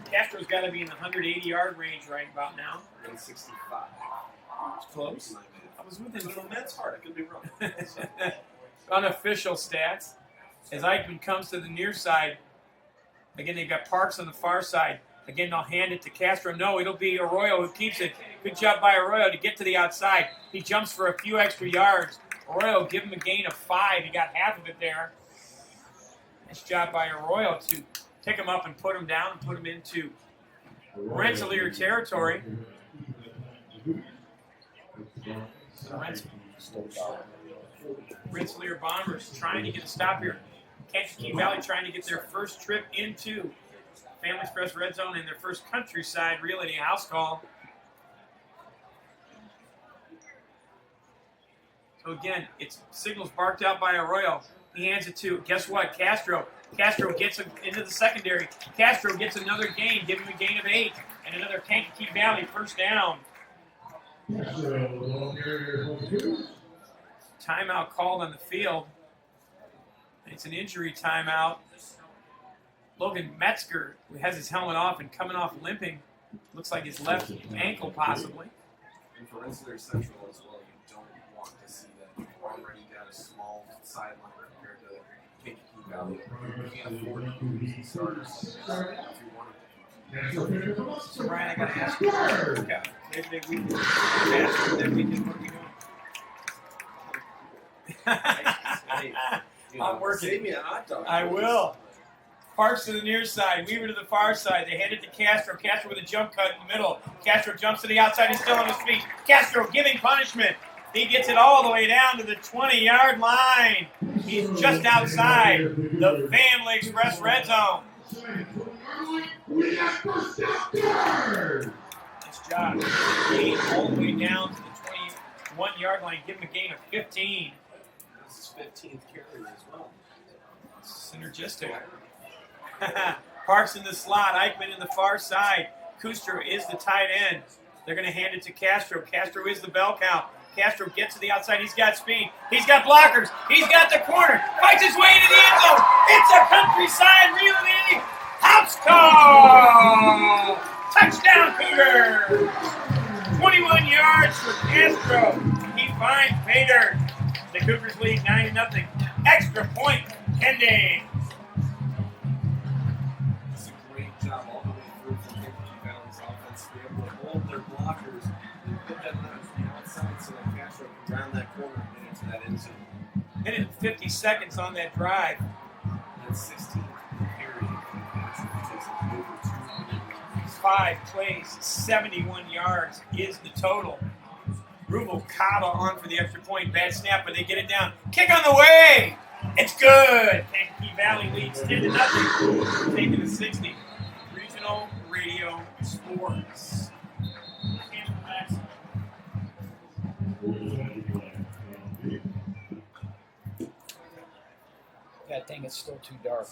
Speaker 8: Castro's got to be in the 180-yard range right about now.
Speaker 17: 165.
Speaker 8: It's close.
Speaker 17: I was within little Mets hard. I could be wrong.
Speaker 8: Unofficial stats. As Eichmann comes to the near side, again, they've got Parks on the far side. Again, they'll hand it to Castro. No, it'll be Arroyo who keeps it. Good job by Arroyo to get to the outside. He jumps for a few extra yards. Arroyo, give him a gain of 5. He got half of it there. Nice job by Arroyo to pick him up and put him down and put him into Rensselaer territory. Rensselaer Bombers trying to get a stop here. Kankakee Valley trying to get their first trip into Family Express Red Zone and their first Countryside Realty house call. So again, it's signals barked out by Arroyo. He hands it to, guess what, Castro. Castro gets him into the secondary. Castro gets another gain, give him a gain of 8, and another Kankakee Valley first down. Timeout called on the field. It's an injury timeout. Logan Metzger, who has his helmet off and coming off limping, looks like his left ankle possibly.
Speaker 17: And for Rensselaer Central as well, you don't want to see that. You've already got a small sideline compared to Kankakee Valley. You can't afford to lose starters if you want to.
Speaker 8: So Ryan, I got to ask you, maybe we can faster than we can what we do. I'm working.
Speaker 17: Save me a hot dog.
Speaker 8: I will. Parks to the near side, Weaver to the far side. They hand it to Castro. Castro with a jump cut in the middle. Castro jumps to the outside. He's still on his feet. Castro giving punishment. He gets it all the way down to the 20-yard line. He's just outside the Family Express red zone. Nice job. Gain all the way down to the 21-yard line. Give him a gain of 15.
Speaker 17: This is 15th carry as well.
Speaker 8: Synergistic. Parks in the slot. Eichmann in the far side. Kustra is the tight end. They're going to hand it to Castro. Castro is the bell count. Castro gets to the outside. He's got speed. He's got blockers. He's got the corner. Fights his way into the end zone. It's a countryside reeling. House call. Touchdown, Cougar. 21 yards for Castro. He finds Bader. The Cougars lead 9-0. Extra point pending.
Speaker 17: It's a great job all the way through from Kankakee Valley's offense to be able to hold their blockers and put them on the outside so that Castro can round that corner and get into that end zone.
Speaker 8: Minute and 50 seconds on that drive.
Speaker 17: That's 16 carry. Takes over 2 minutes.
Speaker 8: 5 plays, 71 yards is the total. Rubalcaba on for the extra point. Bad snap, but they get it down. Kick on the way. It's good. Kankakee Valley leads 10-0. Taking the 60. Regional Radio Sports.
Speaker 9: That thing is still too dark.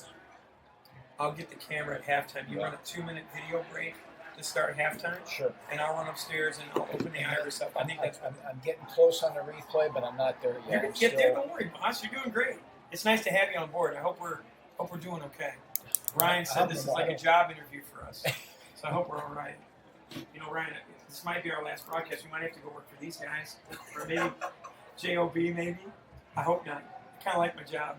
Speaker 8: I'll get the camera at halftime. You run a 2-minute video break to start halftime?
Speaker 9: Sure.
Speaker 8: And I'll run upstairs and I'll open the iris up. I think that's
Speaker 9: I'm getting close on the replay, but I'm not there yet.
Speaker 8: You're gonna get there. Don't worry, boss. You're doing great. It's nice to have you on board. I hope we're doing okay. Ryan said this is like a job interview for us, so I hope we're all right. You know, Ryan, this might be our last broadcast. We might have to go work for these guys, or maybe JOB. Maybe. I hope not. I kind of like my job.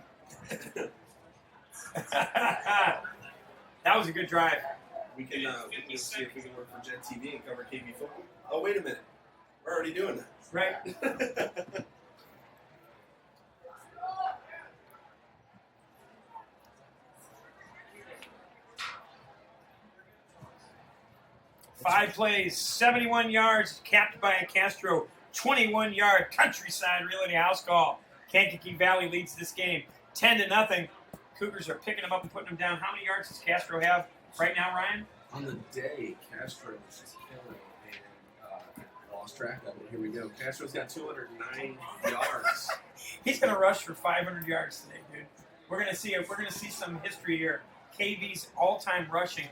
Speaker 8: That was a good drive.
Speaker 17: We can see if we can work for Jet TV and cover KB football. Oh, wait a minute. We're already doing that.
Speaker 8: Right. 5 plays, 71 yards, capped by a Castro 21-yard countryside realty house call. Kankakee Valley leads this game 10-0. Cougars are picking them up and putting them down. How many yards does Castro have right now, Ryan?
Speaker 17: On the day, Castro was just killing it, and lost track of it. Here we go. Castro's got 209 yards.
Speaker 8: He's going to rush for 500 yards today, dude. We're going to see some history here. KV's all-time rushing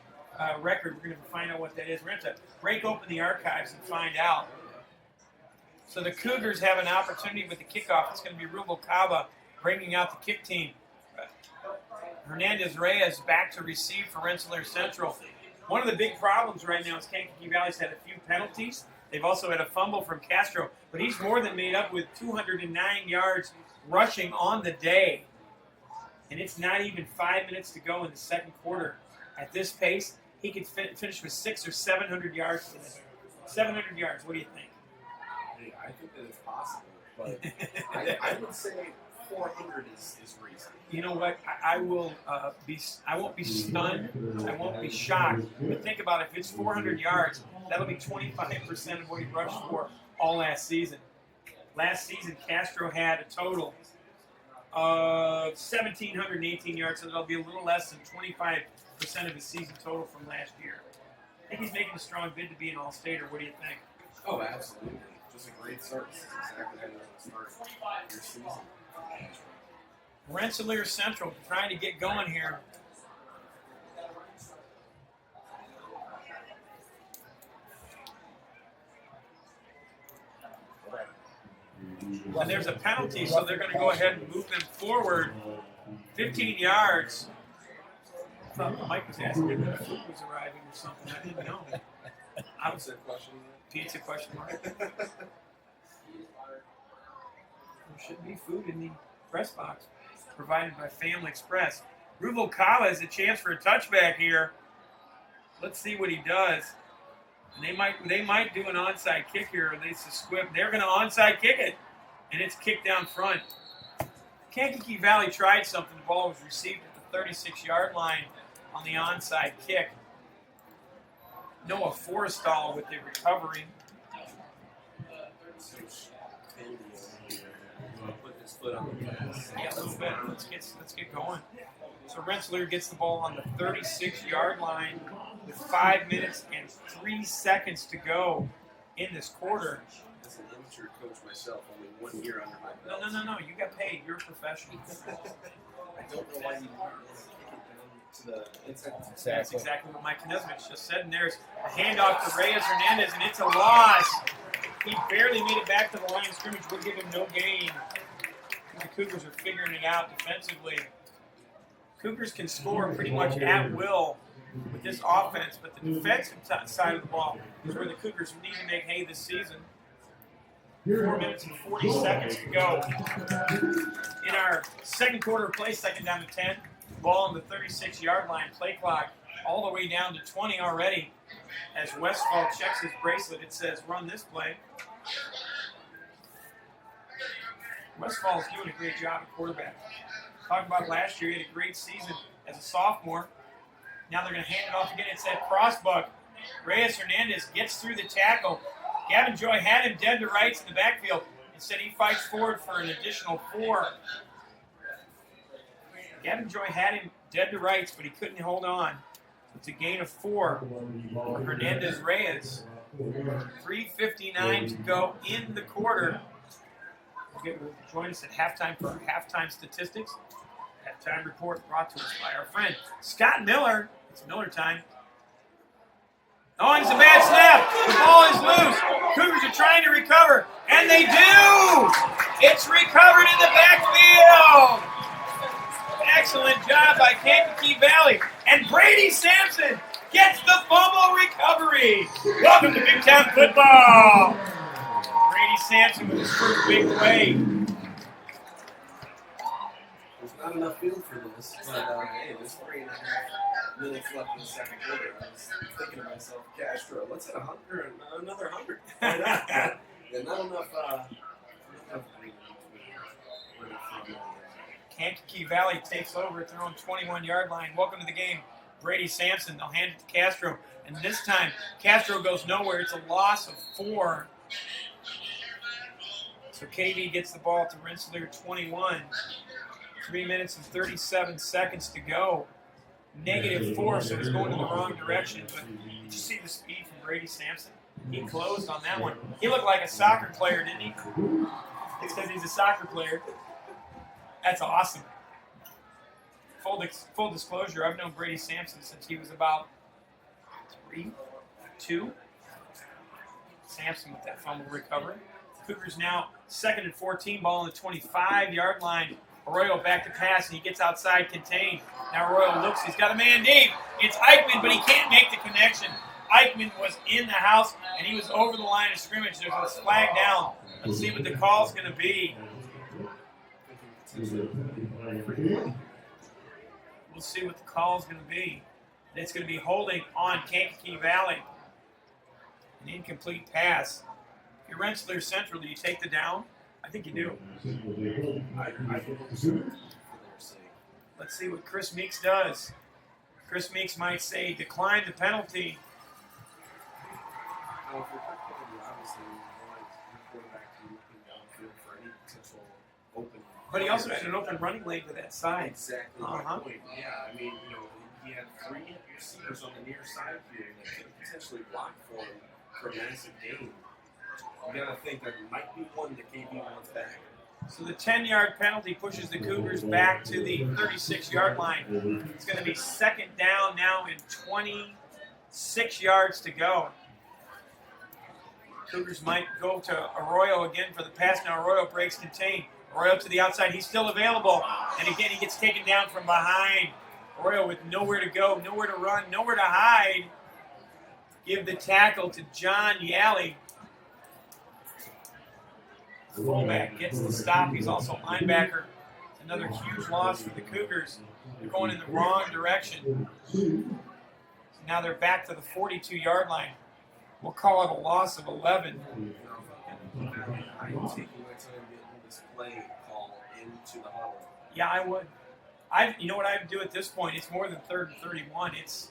Speaker 8: record. We're going to find out what that is. We're going to have to break open the archives and find out. So the Cougars have an opportunity with the kickoff. It's going to be Rubalcaba bringing out the kick team. Hernandez Reyes back to receive for Rensselaer Central. One of the big problems right now is Kankakee Valley's had a few penalties. They've also had a fumble from Castro, but he's more than made up with 209 yards rushing on the day. And it's not even 5 minutes to go in the second quarter. At this pace, he could finish with 600 or 700 yards today. 700 yards, what do you think?
Speaker 17: Hey, I think that it's possible, but I would say 400 is reasonable.
Speaker 8: You know what? I won't be stunned. I won't be shocked. But think about it. If it's 400 yards, that'll be 25% of what he rushed for all last season. Last season, Castro had a total of 1,718 yards, so that'll be a little less than 25% of his season total from last year. I think he's making a strong bid to be an All-Stater. What do you think?
Speaker 17: Oh, absolutely. Just a great start. This is exactly how you want to start your season.
Speaker 8: Rensselaer Central trying to get going here. And there's a penalty, so they're going to go ahead and move them forward 15 yards. I thought Mike was asking if the food was arriving or something. I didn't know. I was a question. Pizza question mark. There should be food in the press box provided by Family Express. Rubalcaba has a chance for a touchback here. Let's see what he does. And they might do an onside kick here, or they squib. They're going to onside kick it, and it's kicked down front. Kankakee Valley tried something. The ball was received at the 36-yard line on the onside kick. Noah Forrestal with the recovery.
Speaker 17: Put his foot on the gas.
Speaker 8: Yeah, a little bit. Let's get going. So Rensselaer gets the ball on the 36-yard line with 5 minutes and 3 seconds to go in this quarter.
Speaker 17: As an amateur coach myself, only 1 year under my belt.
Speaker 8: No. You got paid. You're a professional.
Speaker 17: I don't know why you want to kick it down to the inside.
Speaker 8: That's exactly what Mike Knesmith just said. And there's a handoff to Reyes Hernandez, and it's a loss. He barely made it back to the line of scrimmage. We'll give him no gain. The Cougars are figuring it out defensively. Cougars can score pretty much at will with this offense, but the defensive side of the ball is where the Cougars need to make hay this season. 4 minutes and 40 seconds to go. In our second quarter of play, second down to 10. Ball on the 36-yard line. Play clock all the way down to 20 already. As Westfall checks his bracelet, it says run this play. Westfall's doing a great job at quarterback. Talked about last year, he had a great season as a sophomore. Now they're going to hand it off again. It's that crossbuck. Reyes Hernandez gets through the tackle. Gavin Joy had him dead to rights in the backfield. Instead, he fights forward for an additional 4. Gavin Joy had him dead to rights, but he couldn't hold on. It's a gain of 4 for Hernandez Reyes. 3:59 to go in the quarter. Will join us at halftime for our halftime statistics. Halftime report brought to us by our friend Scott Miller. It's Miller time. Oh, and it's a bad snap. The ball is loose. Cougars are trying to recover, and they do. It's recovered in the backfield. Excellent job by Kankakee Valley. And Brady Sampson gets the fumble recovery. Welcome to Big Ten football. Brady Sampson with his first big play.
Speaker 17: There's not enough field for this, but hey, there's 3.5 minutes left in the second quarter. I was thinking to myself, Castro, let's hit 100, another 100. Why not? And not enough.
Speaker 8: Kankakee Valley takes over at their own 21-yard line. Welcome to the game, Brady Sampson. They'll hand it to Castro. And this time, Castro goes nowhere. It's a loss of 4. So KV gets the ball to Rensselaer 21. 3 minutes and 37 seconds to go. -4, so he's going in the wrong direction. But did you see the speed from Brady Sampson? He closed on that one. He looked like a soccer player, didn't he? It's because he's a soccer player. That's awesome. Full disclosure, I've known Brady Sampson since he was about 2. Sampson with that fumble recovery. Cougars now 2nd and 14, ball on the 25-yard line. Arroyo back to pass, and he gets outside contained. Now Arroyo looks, he's got a man deep. It's Eichmann, but he can't make the connection. Eichmann was in the house, and he was over the line of scrimmage. There's a flag down. Let's see what the call's going to be. We'll see what the call's going to be. It's going to be holding on Kankakee Valley. An incomplete pass. If you're Rensselaer Central, do you take the down? I think you do. Let's see what Chris Meeks does. Chris Meeks might say, decline the penalty. But he also had an open running lane to that side.
Speaker 17: Exactly my point. Yeah, I mean, he had 3 receivers on the near side here that could potentially block for him for a massive gain. You got to think there might be one that KB wants back.
Speaker 8: So the 10-yard penalty pushes the Cougars back to the 36-yard line. It's going to be 2nd down now and 26 yards to go. Cougars might go to Arroyo again for the pass. Now Arroyo breaks contain. Arroyo to the outside. He's still available. And again, he gets taken down from behind. Arroyo with nowhere to go, nowhere to run, nowhere to hide. Give the tackle to John Yalley. Fullback gets the stop. He's also linebacker. Another huge loss for the Cougars. They're going in the wrong direction. So now they're back to the 42-yard line. We'll call it a loss of 11. Yeah, I would. You know what I would do at this point? It's more than 3rd and 31. It's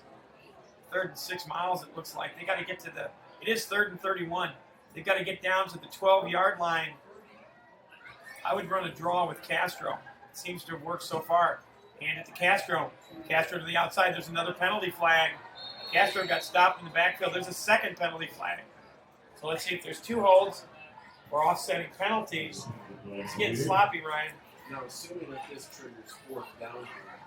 Speaker 8: 3rd and 6 miles, it looks like. They got to get to it is 3rd and 31. They've got to get down to the 12-yard line I would run a draw with Castro. It seems to have worked so far. Hand it to Castro. Castro to the outside. There's another penalty flag. Castro got stopped in the backfield. There's a second penalty flag. So let's see if there's 2 holds or offsetting penalties. It's getting sloppy, Ryan.
Speaker 17: Now, assuming that this triggers 4th down here,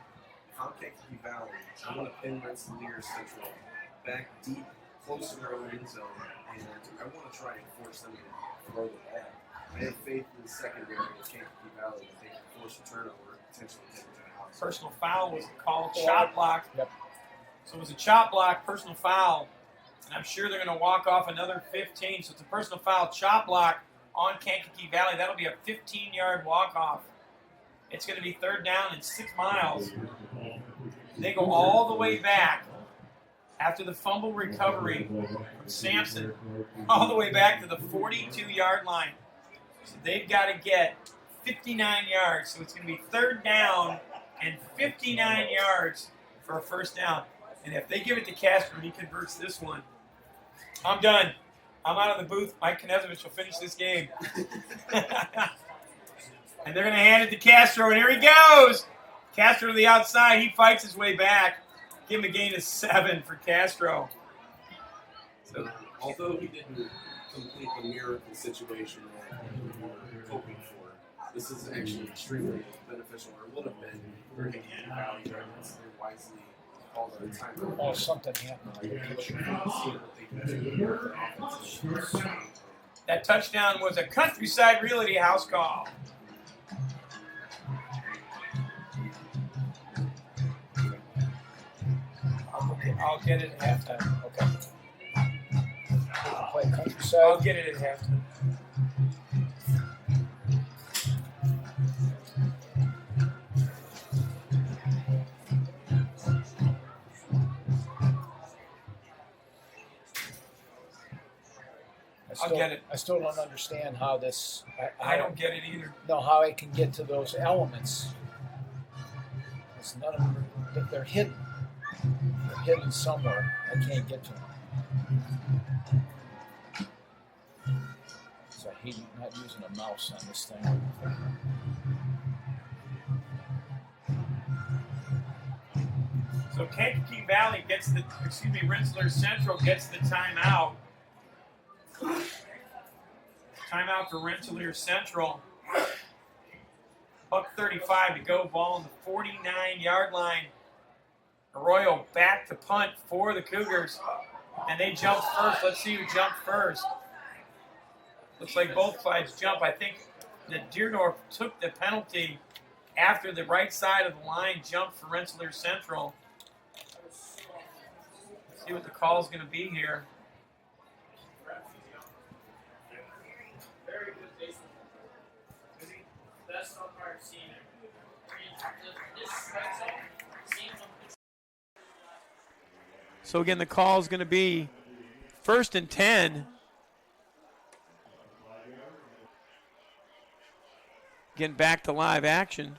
Speaker 17: if I'm Kankakee Valley, I'm going to pin Rensselaer Central back deep, close to their own end zone, and I want to try and force them to throw the ball. I have faith in the secondary of Kankakee Valley that they can force a turnover, potentially take it to the house.
Speaker 8: Personal foul was called, chop block. Yep. So it was a chop block, personal foul, and I'm sure they're going to walk off another 15. So it's a personal foul, chop block on Kankakee Valley. That'll be a 15-yard walk-off. It's going to be 3rd down and 6 miles. They go all the way back after the fumble recovery from Sampson, all the way back to the 42-yard line. So they've got to get 59 yards. So it's going to be 3rd down and 59 yards for a 1st down. And if they give it to Castro and he converts this one, I'm done. I'm out of the booth. Mike Knezovich will finish this game. And they're going to hand it to Castro, and here he goes. Castro to the outside. He fights his way back. Give him a gain of 7 for Castro.
Speaker 17: So, although he didn't complete the miracle situation that we were hoping for, this is actually extremely beneficial, or would have been for Kankakee Valley. They wisely called a timeout.
Speaker 9: Oh, something happened.
Speaker 8: That touchdown was a Countryside Realty house call. I'll get it at halftime. Okay.
Speaker 9: Play Countryside.
Speaker 8: I'll get it at halftime. I'll get it.
Speaker 9: I still don't understand how this.
Speaker 8: I don't get it either.
Speaker 9: No, how I can get to those elements. It's none of them. They're hidden. They're hidden somewhere. I can't get to them. So I hate not using a mouse on this thing.
Speaker 8: So Kankakee Valley gets the, Rensselaer Central gets the timeout. Timeout for Rensselaer Central. $1:35 to go, ball on the 49-yard line. Arroyo back to punt for the Cougars. And they jump first. Let's see who jumped first. Looks like both sides jump. I think that Deerdorf took the penalty after the right side of the line jumped for Rensselaer Central. Let's see what the call is going to be here.
Speaker 2: So again, the call is going to be 1st and 10. Getting back to live action.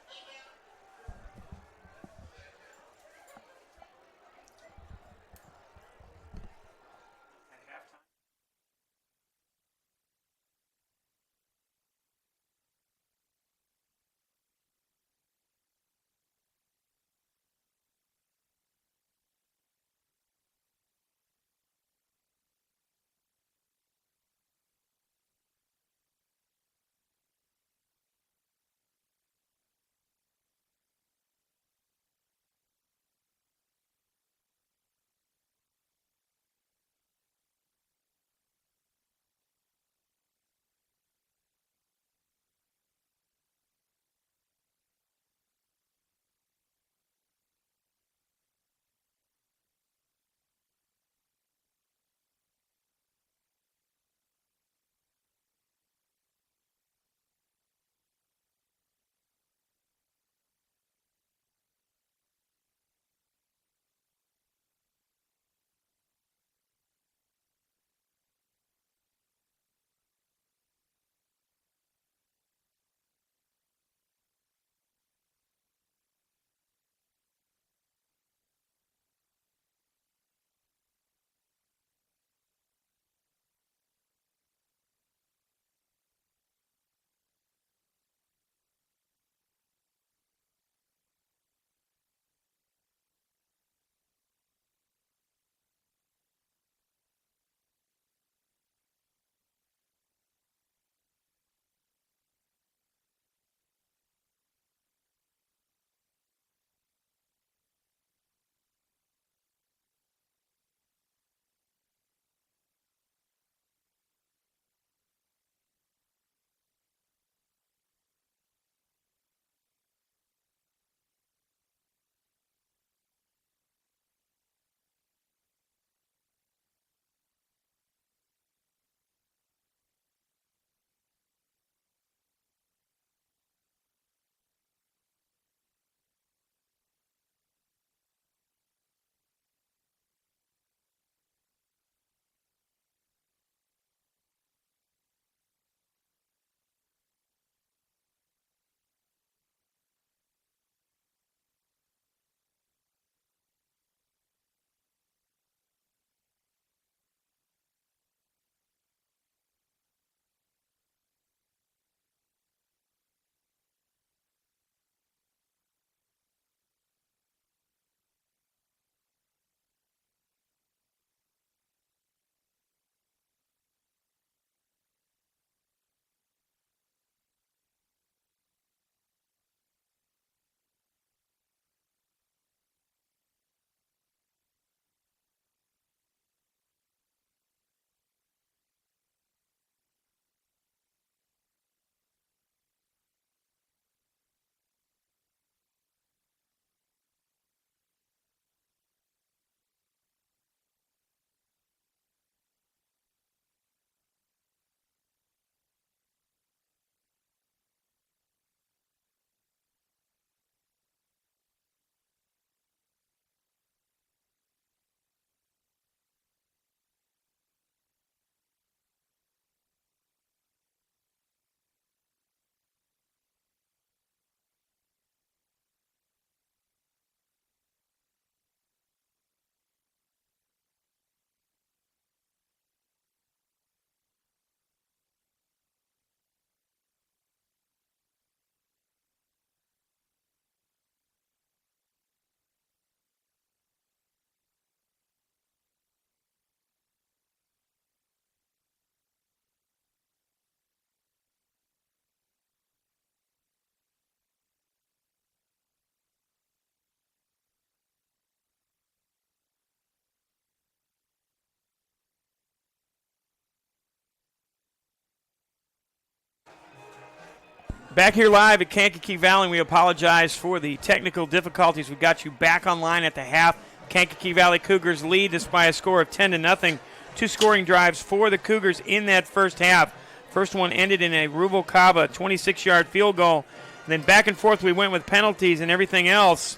Speaker 2: Back here live at Kankakee Valley, we apologize for the technical difficulties. We've got you back online at the half. Kankakee Valley Cougars lead this by a score of 10-0. 2 scoring drives for the Cougars in that first half. First one ended in a Rubalcaba 26-yard field goal. And then back and forth we went with penalties and everything else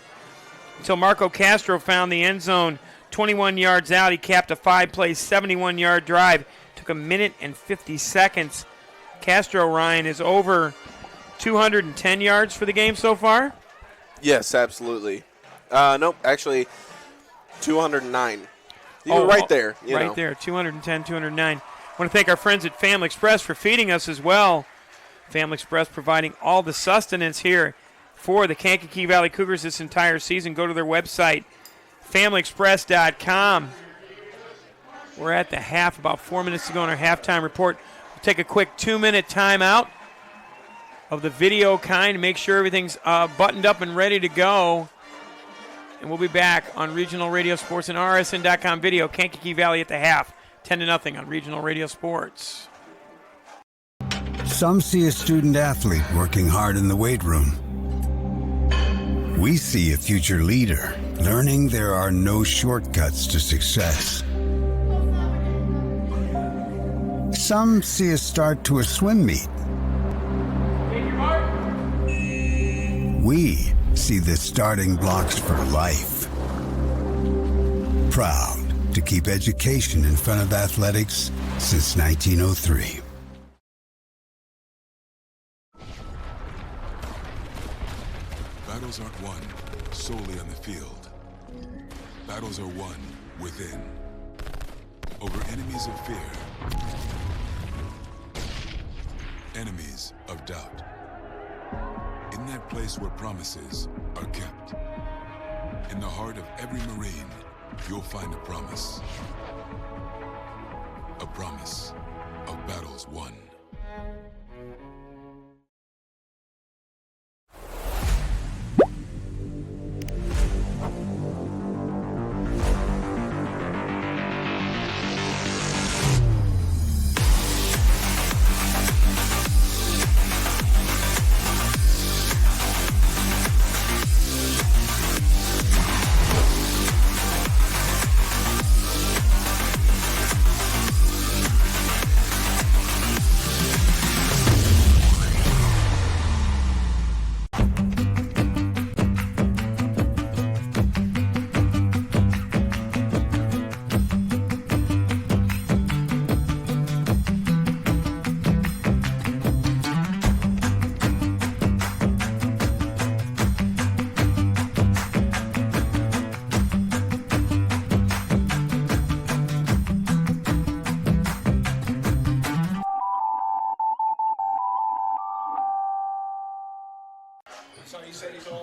Speaker 2: until Marco Castro found the end zone 21 yards out. He capped a 5-play, 71-yard drive. Took 1 minute and 50 seconds. Castro, Ryan, is over 210 yards for the game so far?
Speaker 3: Yes, absolutely. Nope, actually 209. You were right there.
Speaker 2: Right there, 210, 209. I want to thank our friends at Family Express for feeding us as well. Family Express providing all the sustenance here for the Kankakee Valley Cougars this entire season. Go to their website, familyexpress.com. We're at the half, about 4 minutes to go in our halftime report. We'll take a quick 2-minute timeout of the video kind to make sure everything's buttoned up and ready to go. And we'll be back on Regional Radio Sports and RSN.com video. Kankakee Valley at the half, 10-0 on Regional Radio Sports.
Speaker 6: Some see a student athlete working hard in the weight room. We see a future leader learning there are no shortcuts to success. Some see a start to a swim meet. We see the starting blocks for life. Proud to keep education in front of athletics since 1903.
Speaker 5: Battles aren't won solely on the field. Battles are won within. Over enemies of fear. Enemies of doubt. In that place where promises are kept. In the heart of every Marine, you'll find a promise. A promise of battles won.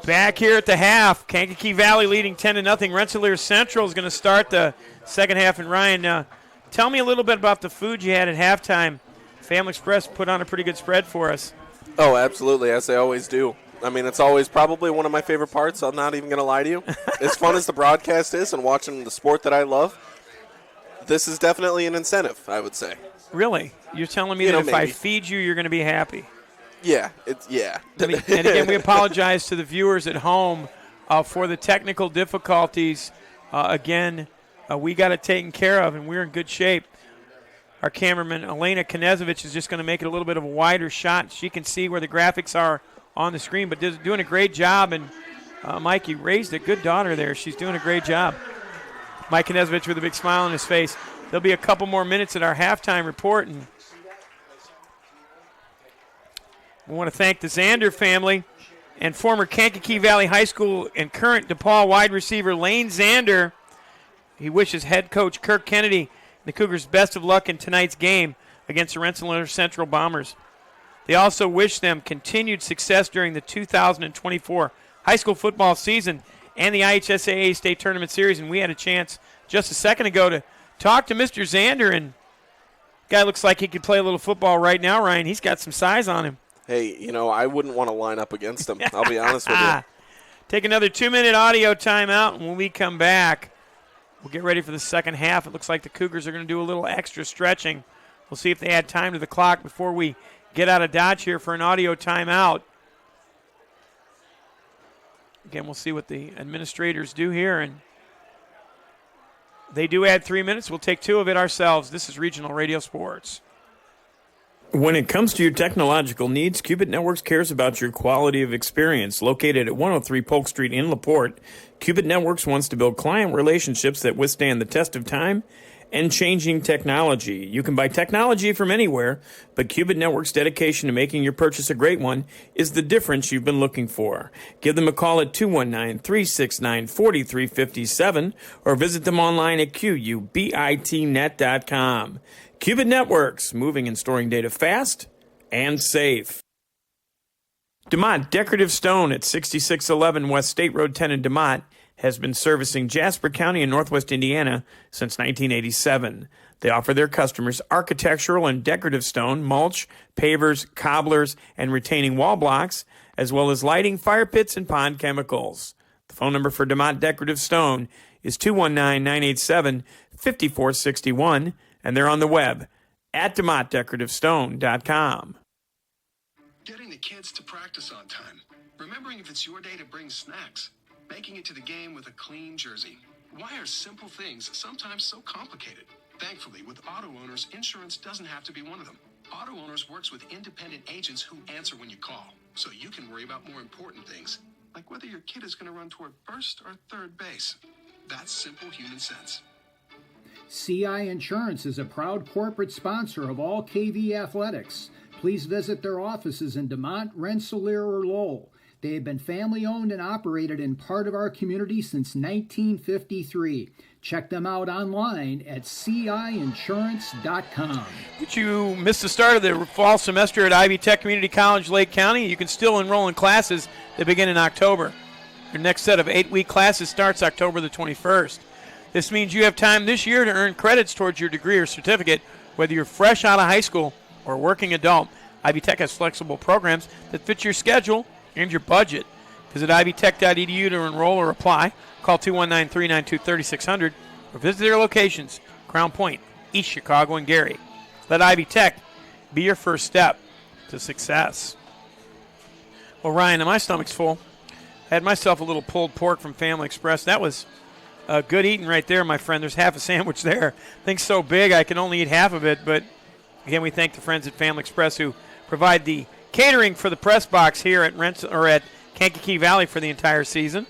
Speaker 2: Back here at the half, Kankakee Valley leading 10-0. Rensselaer Central is going to start the second half. And Ryan, tell me a little bit about the food you had at halftime. Family Express put on a pretty good spread for us.
Speaker 3: Oh, absolutely, as they always do. I mean, it's always probably one of my favorite parts. I'm not even going to lie to you. As fun as the broadcast is and watching the sport that I love, this is definitely an incentive, I would say.
Speaker 2: Really? You're telling me that if I feed you, you're going to be happy?
Speaker 3: Yeah.
Speaker 2: And again, we apologize to the viewers at home for the technical difficulties. We got it taken care of, and we're in good shape. Our cameraman, Elena Knezovich, is just going to make it a little bit of a wider shot. She can see where the graphics are on the screen, but doing a great job. And, Mike, you raised a good daughter there. She's doing a great job. Mike Knezovich with a big smile on his face. There'll be a couple more minutes at our halftime report, and we want to thank the Zander family and former Kankakee Valley High School and current DePaul wide receiver Lane Zander. He wishes head coach Kirk Kennedy and the Cougars best of luck in tonight's game against the Rensselaer Central Bombers. They also wish them continued success during the 2024 high school football season and the IHSAA State Tournament Series. And we had a chance just a second ago to talk to Mr. Zander, and guy looks like he could play a little football right now, Ryan. He's got some size on him.
Speaker 3: Hey, I wouldn't want to line up against him. I'll be honest with you.
Speaker 2: Take another 2-minute audio timeout, and when we come back, we'll get ready for the second half. It looks like the Cougars are going to do a little extra stretching. We'll see if they add time to the clock before we get out of Dodge here for an audio timeout. Again, we'll see what the administrators do here. And they do add 3 minutes. We'll take 2 of it ourselves. This is Regional Radio Sports.
Speaker 8: When it comes to your technological needs, Qubit Networks cares about your quality of experience. Located at 103 Polk Street in LaPorte, Qubit Networks wants to build client relationships that withstand the test of time and changing technology. You can buy technology from anywhere, but Qubit Networks' dedication to making your purchase a great one is the difference you've been looking for. Give them a call at 219-369-4357 or visit them online at qubitnet.com. Qubit Networks, moving and storing data fast and safe. DeMott Decorative Stone at 6611 West State Road 10 in DeMott has been servicing Jasper County in northwest Indiana since 1987. They offer their customers architectural and decorative stone, mulch, pavers, cobblers, and retaining wall blocks, as well as lighting, fire pits, and pond chemicals. The phone number for DeMott Decorative Stone is 219-987-5461, and they're on the web at DeMottDecorativeStone.com.
Speaker 11: Getting the kids to practice on time. Remembering if it's your day to bring snacks. Making it to the game with a clean jersey. Why are simple things sometimes so complicated? Thankfully, with auto owners, insurance doesn't have to be one of them. Auto Owners works with independent agents who answer when you call, so you can worry about more important things, like whether your kid is going to run toward first or third base. That's simple human sense.
Speaker 9: CI Insurance is a proud corporate sponsor of all KV athletics. Please visit their offices in DeMont, Rensselaer, or Lowell. They have been family-owned and operated in part of our community since 1953. Check them out online at ciinsurance.com.
Speaker 2: Did you miss the start of the fall semester at Ivy Tech Community College, Lake County? You can still enroll in classes that begin in October. Your next set of 8-week classes starts October the 21st. This means you have time this year to earn credits towards your degree or certificate, whether you're fresh out of high school or a working adult. Ivy Tech has flexible programs that fit your schedule and your budget. Visit ivytech.edu to enroll or apply. Call 219-392-3600 or visit their locations, Crown Point, East Chicago, and Gary. Let Ivy Tech be your first step to success. Well, Ryan, my stomach's full. I had myself a little pulled pork from Family Express. That was good eating right there, my friend. There's half a sandwich there. Thing's so big I can only eat half of it. But, again, we thank the friends at Family Express who provide the catering for the press box here at Kankakee Valley for the entire season.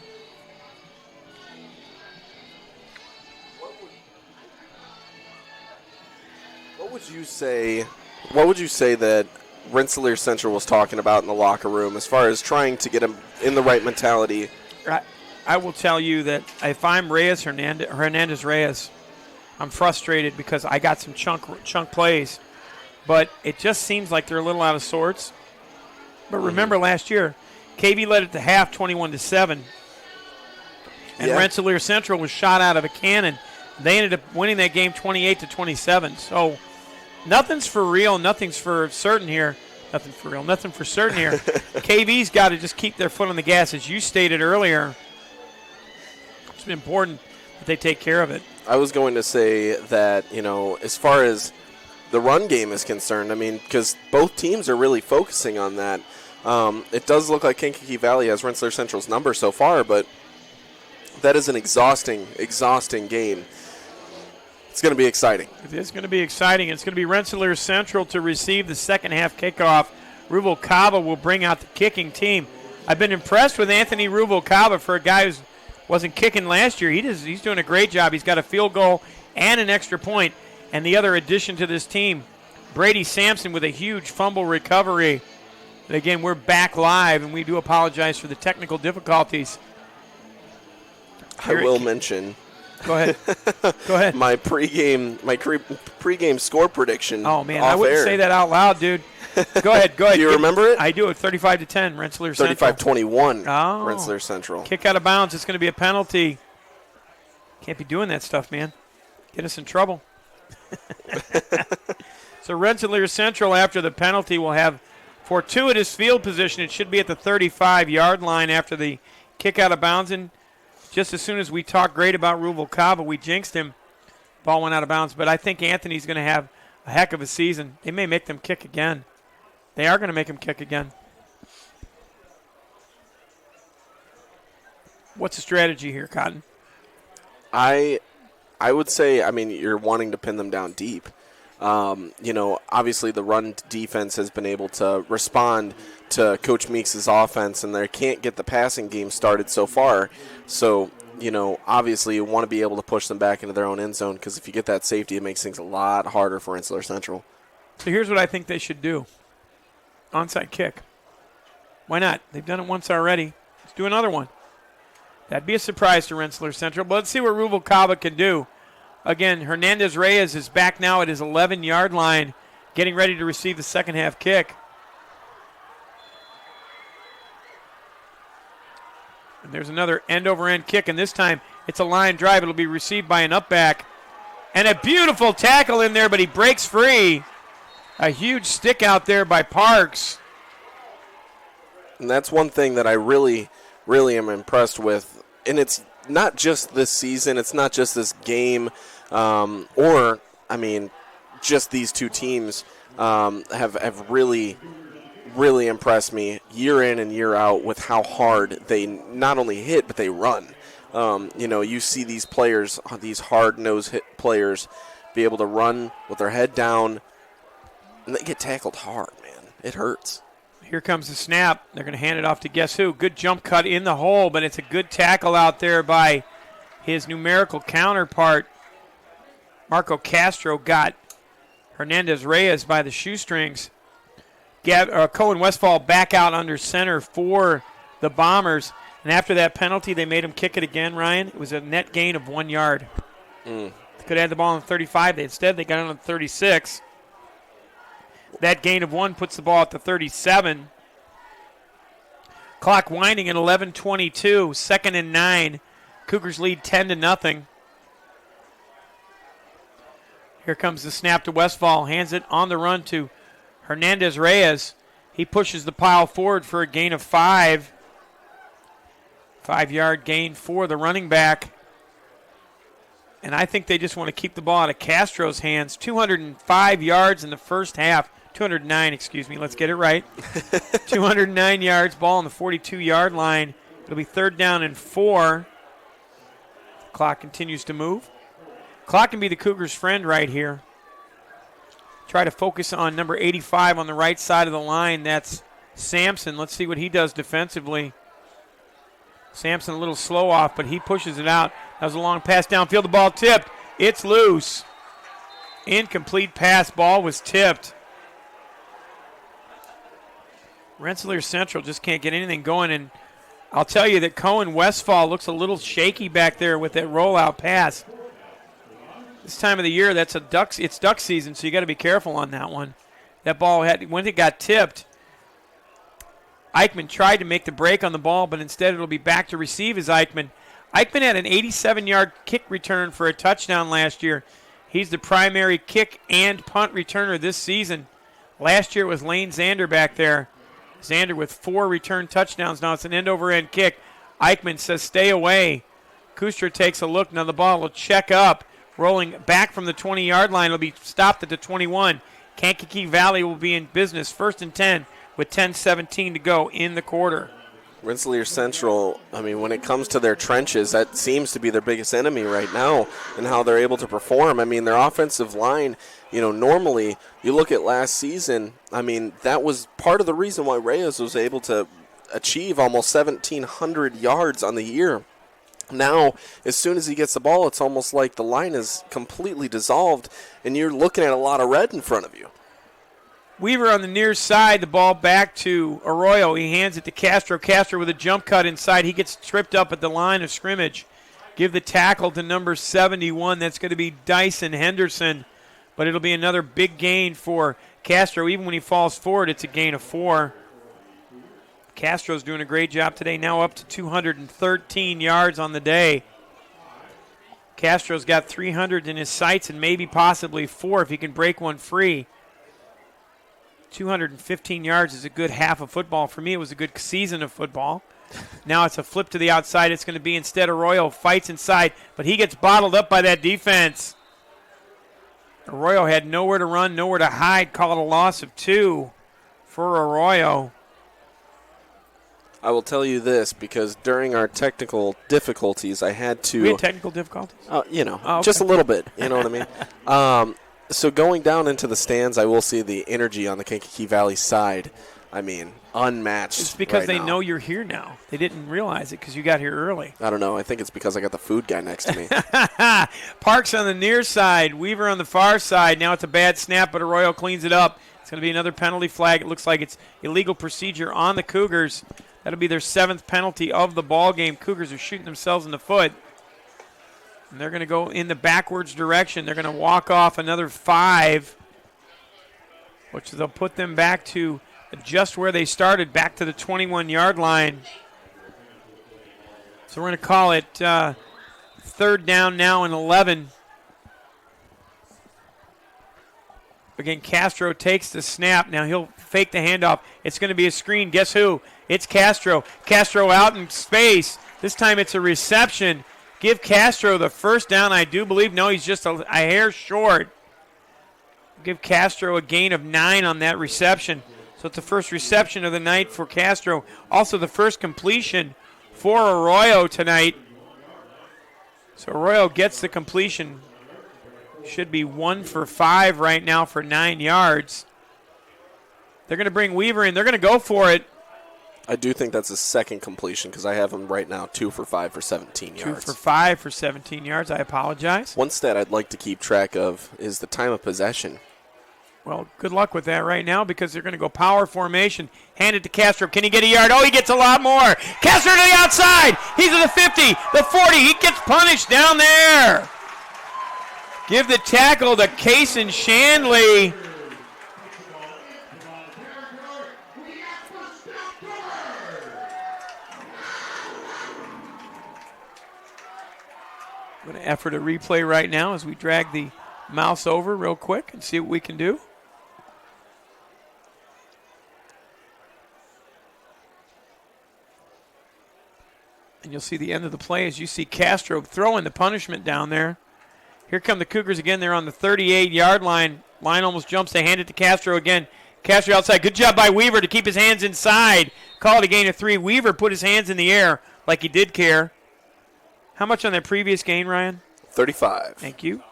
Speaker 3: What would you say that Rensselaer Central was talking about in the locker room as far as trying to get him in the right mentality?
Speaker 2: I will tell you that if I'm Hernandez-Reyes, I'm frustrated because I got some chunk plays, but it just seems like they're a little out of sorts. But remember last year, KV led at the half 21-7, and Rensselaer Central was shot out of a cannon. They ended up winning that game 28-27. So nothing's for real, nothing's for certain here. Nothing for real, nothing for certain here. KV's got to just keep their foot on the gas, as you stated earlier. It's important that they take care of it.
Speaker 3: I was going to say that, as far as the run game is concerned, I mean, because both teams are really focusing on that. It does look like Kankakee Valley has Rensselaer Central's number so far, but that is an exhausting game. It's going to be exciting.
Speaker 2: It is going to be exciting. It's going to be Rensselaer Central to receive the second half kickoff. Rubalcaba will bring out the kicking team. I've been impressed with Anthony Rubalcaba for a guy who wasn't kicking last year. He's doing a great job. He's got a field goal and an extra point. And the other addition to this team, Brady Sampson with a huge fumble recovery. But again, we're back live, and we do apologize for the technical difficulties.
Speaker 3: I will mention.
Speaker 2: Go ahead. Go ahead.
Speaker 3: My pregame score prediction.
Speaker 2: Oh man, I wouldn't say that out loud, dude. Go ahead.
Speaker 3: Do you remember it?
Speaker 2: I do. 35-10, Rensselaer Central.
Speaker 3: 35-21, Rensselaer Central.
Speaker 2: Kick out of bounds. It's going to be a penalty. Can't be doing that stuff, man. Get us in trouble. So Rensselaer Central, after the penalty, will have fortuitous field position. It should be at the 35-yard line after the kick out of bounds. And just as soon as we talked great about Rubalcaba, we jinxed him. Ball went out of bounds. But I think Anthony's going to have a heck of a season. They may make them kick again. They are going to make him kick again. What's the strategy here, Cotton?
Speaker 3: I would say, I mean, you're wanting to pin them down deep. Obviously the run defense has been able to respond to Coach Meeks' offense, and they can't get the passing game started so far. So, obviously you want to be able to push them back into their own end zone, because if you get that safety, it makes things a lot harder for Rensselaer Central.
Speaker 2: So here's what I think they should do. Onside kick. Why not? They've done it once already. Let's do another one. That'd be a surprise to Rensselaer Central, but let's see what Rubalcaba can do. Again, Hernandez-Reyes is back now at his 11-yard line, getting ready to receive the second half kick. And there's another end-over-end kick, and this time it's a line drive. It'll be received by an upback. And a beautiful tackle in there, but he breaks free. A huge stick out there by Parks.
Speaker 3: And that's one thing that I really, really am impressed with. And it's not just this season. It's not just this game. Just these two teams have really, really impressed me year in and year out with how hard they not only hit, but they run. You see these players, these hard-nosed hit players, be able to run with their head down, and they get tackled hard, man. It hurts.
Speaker 2: Here comes the snap. They're going to hand it off to guess who. Good jump cut in the hole, but it's a good tackle out there by his numerical counterpart. Marco Castro got Hernandez-Reyes by the shoestrings. Cohen Westfall back out under center for the Bombers. And after that penalty, they made him kick it again, Ryan. It was a net gain of 1 yard. They could have had the ball on the 35. Instead, they got it on the 36. That gain of 1 puts the ball at the 37. Clock winding at 11:22, 2nd and 9. Cougars lead 10-0. Here comes the snap to Westfall. Hands it on the run to Hernandez-Reyes. He pushes the pile forward for a gain of 5. 5-yard gain for the running back. And I think they just want to keep the ball out of Castro's hands. 205 yards in the first half. 209, let's get it right. 209 yards, ball on the 42-yard line. It'll be 3rd down and 4. The clock continues to move. Clock can be the Cougars' friend right here. Try to focus on number 85 on the right side of the line. That's Sampson. Let's see what he does defensively. Sampson a little slow off, but he pushes it out. That was a long pass downfield. The ball tipped. It's loose. Incomplete pass. Ball was tipped. Rensselaer Central just can't get anything going, and I'll tell you that Cohen Westfall looks a little shaky back there with that rollout pass. This time of the year, it's duck season, so you got to be careful on that one. That ball when it got tipped, Eichmann tried to make the break on the ball, but instead it'll be back to receive as Eichmann. Eichmann had an 87-yard kick return for a touchdown last year. He's the primary kick and punt returner this season. Last year it was Lane Zander back there. Zander with 4 return touchdowns. Now it's an end-over-end kick. Eichmann says stay away. Kustra takes a look. Now the ball will check up. Rolling back from the 20-yard line. It'll be stopped at the 21. Kankakee Valley will be in business. 1st and 10 with 10:17 to go in the quarter.
Speaker 3: Rensselaer Central, when it comes to their trenches, that seems to be their biggest enemy right now and how they're able to perform. Their offensive line, normally you look at last season, that was part of the reason why Reyes was able to achieve almost 1,700 yards on the year. Now, as soon as he gets the ball, it's almost like the line is completely dissolved, and you're looking at a lot of red in front of you.
Speaker 2: Weaver on the near side, the ball back to Arroyo. He hands it to Castro. Castro with a jump cut inside. He gets tripped up at the line of scrimmage. Give the tackle to number 71. That's going to be Dyson Henderson. But it'll be another big gain for Castro. Even when he falls forward, it's a gain of 4. Castro's doing a great job today, now up to 213 yards on the day. Castro's got 300 in his sights and maybe possibly 4 if he can break one free. 215 yards is a good half of football. For me, it was a good season of football. Now it's a flip to the outside. It's going to be instead Arroyo fights inside, but he gets bottled up by that defense. Arroyo had nowhere to run, nowhere to hide. Called a loss of 2 for Arroyo.
Speaker 3: I will tell you this, because during our technical difficulties, I had to...
Speaker 2: We had technical difficulties?
Speaker 3: Just a little bit, you know what I mean? So going down into the stands, I will see the energy on the Kankakee Valley side. I mean, unmatched.
Speaker 2: It's because
Speaker 3: right
Speaker 2: they
Speaker 3: now.
Speaker 2: know you're here now. They didn't realize it because you got here early.
Speaker 3: I don't know. I think it's because I got the food guy next to me.
Speaker 2: Parks on the near side, Weaver on the far side. Now it's a bad snap, but Arroyo cleans it up. It's going to be another penalty flag. It looks like it's illegal procedure on the Cougars. That'll be their 7th penalty of the ball game. Cougars are shooting themselves in the foot. And they're going to go in the backwards direction. They're going to walk off another 5, which they'll put them back to just where they started, back to the 21-yard line. So we're going to call it 3rd down now and 11. Again, Castro takes the snap. Now he'll fake the handoff. It's going to be a screen. Guess who? It's Castro. Castro out in space. This time it's a reception. Give Castro the first down, I do believe. No, he's just a hair short. Give Castro a gain of 9 on that reception. So it's the first reception of the night for Castro. Also the first completion for Arroyo tonight. So Arroyo gets the completion. Should be 1 for 5 right now for 9 yards. They're going to bring Weaver in. They're going to go for it.
Speaker 3: I do think that's his second completion because I have him right now 2 for 5 for 17 yards.
Speaker 2: 2 for 5 for 17 yards. I apologize.
Speaker 3: One stat I'd like to keep track of is the time of possession.
Speaker 2: Well, good luck with that right now because they're going to go power formation. Hand it to Castro. Can he get a yard? Oh, he gets a lot more. Castro to the outside. He's at the 50, the 40. He gets punished down there. Give the tackle to Kason Shanley. I'm going to effort a replay right now as we drag the mouse over real quick and see what we can do. And you'll see the end of the play as you see Castro throwing the punishment down there. Here come the Cougars again. They're on the 38-yard line. Line almost jumps. They hand it to Castro again. Castro outside. Good job by Weaver to keep his hands inside. Call it a gain of 3. Weaver put his hands in the air like he did care. How much on that previous gain, Ryan?
Speaker 3: 35.
Speaker 2: Thank you.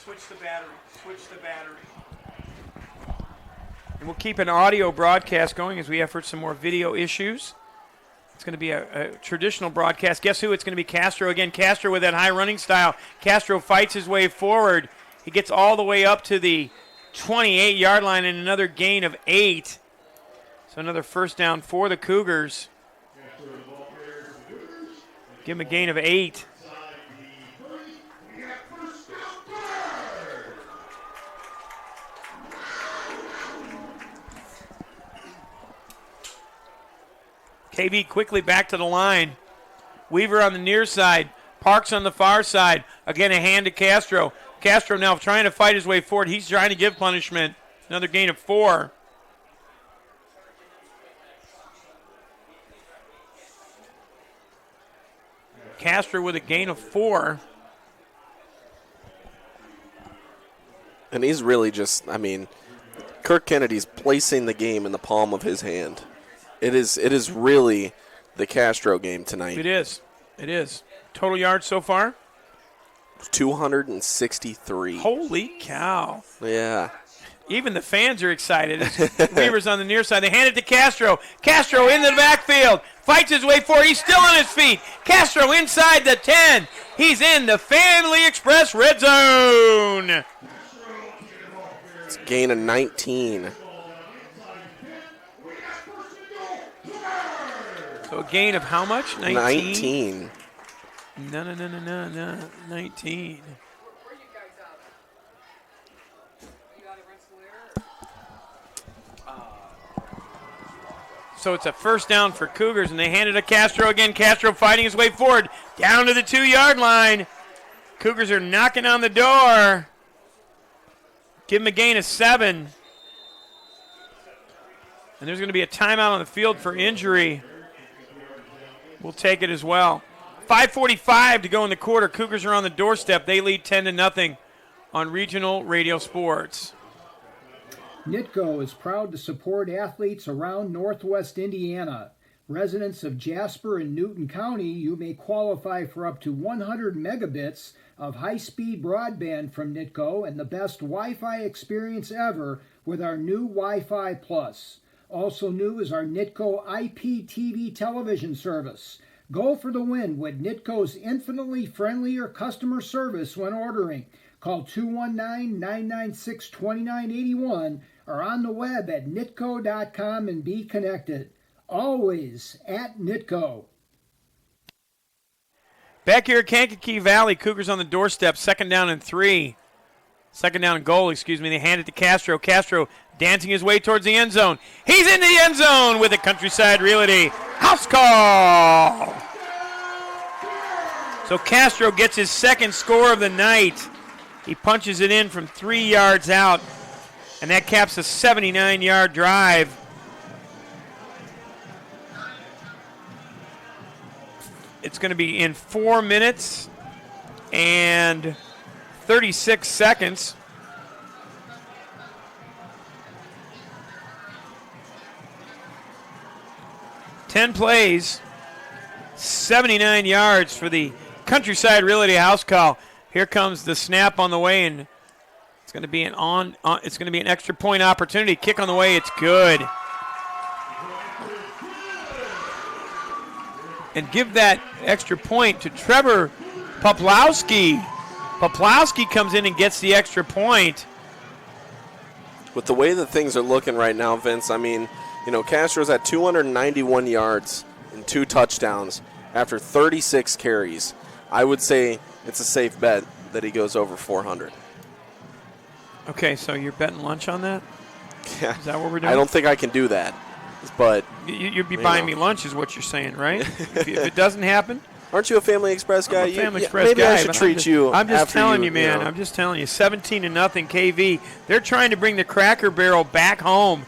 Speaker 2: Switch the battery. Switch the battery. And we'll keep an audio broadcast going as we effort some more video issues. It's going to be a traditional broadcast. Guess who? It's going to be Castro again. Castro with that high running style. Castro fights his way forward. He gets all the way up to the 28-yard line and another gain of 8. So another first down for the Cougars. Give him a gain of 8. KB quickly back to the line. Weaver on the near side. Parks on the far side. Again, a hand to Castro. Castro now trying to fight his way forward. He's trying to give punishment. Another gain of 4. Castro with a gain of 4.
Speaker 3: And he's really just, I mean, Kirk Kennedy's placing the game in the palm of his hand. It is really the Castro game tonight.
Speaker 2: It is. It is. Total yards so far?
Speaker 3: 263.
Speaker 2: Holy cow.
Speaker 3: Yeah.
Speaker 2: Even the fans are excited. Weaver's on the near side. They hand it to Castro. Castro into the backfield. Fights his way forward. He's still on his feet. Castro inside the 10. He's in the Family Express red zone.
Speaker 3: It's a gain of 19.
Speaker 2: So a gain of how much? 19?
Speaker 3: 19.
Speaker 2: No. 19. So it's a first down for Cougars, and they hand it to Castro again. Castro fighting his way forward down to the 2-yard line. Cougars are knocking on the door. Give him a gain of 7. And there's going to be a timeout on the field for injury. We'll take it as well. 5:45 to go in the quarter. Cougars are on the doorstep. They lead 10-0 on Regional Radio Sports.
Speaker 9: NITCO is proud to support athletes around Northwest Indiana. Residents of Jasper and Newton County, you may qualify for up to 100 megabits of high-speed broadband from NITCO and the best Wi-Fi experience ever with our new Wi-Fi Plus. Also new is our NITCO IPTV television service. Go for the win with NITCO's infinitely friendlier customer service when ordering. Call 219-996-2981 or on the web at nitco.com and be connected. Always at NITCO.
Speaker 2: Back here at Kankakee Valley, Cougars on the doorstep, second down and goal, They hand it to Castro. Castro dancing his way towards the end zone. He's in the end zone with a Countryside Realty house call. So Castro gets his second score of the night. He punches it in from 3 yards out, and that caps a 79-yard drive. It's going to be in 4 minutes and 36 seconds. Ten plays, 79 yards for the Countryside Realty house call. Here comes the snap on the way, and it's going to be an extra point opportunity. Kick on the way, it's good. And give that extra point to Trevor Poplowski. Poplowski comes in and gets the extra point.
Speaker 3: With the way that things are looking right now, Vince, Castro's at 291 yards and 2 touchdowns after 36 carries. I would say it's a safe bet that he goes over 400.
Speaker 2: Okay, so you're betting lunch on that?
Speaker 3: Yeah.
Speaker 2: Is that what we're doing?
Speaker 3: I don't think I can do that. But
Speaker 2: you'd be buying me lunch is what you're saying, right? if it doesn't happen.
Speaker 3: Aren't you a Family Express guy?
Speaker 2: I'm a Family Express
Speaker 3: maybe
Speaker 2: guy.
Speaker 3: I should treat you.
Speaker 2: I'm just telling you, man.
Speaker 3: know.
Speaker 2: I'm just telling you. 17-0 KV. They're trying to bring the Cracker Barrel back home,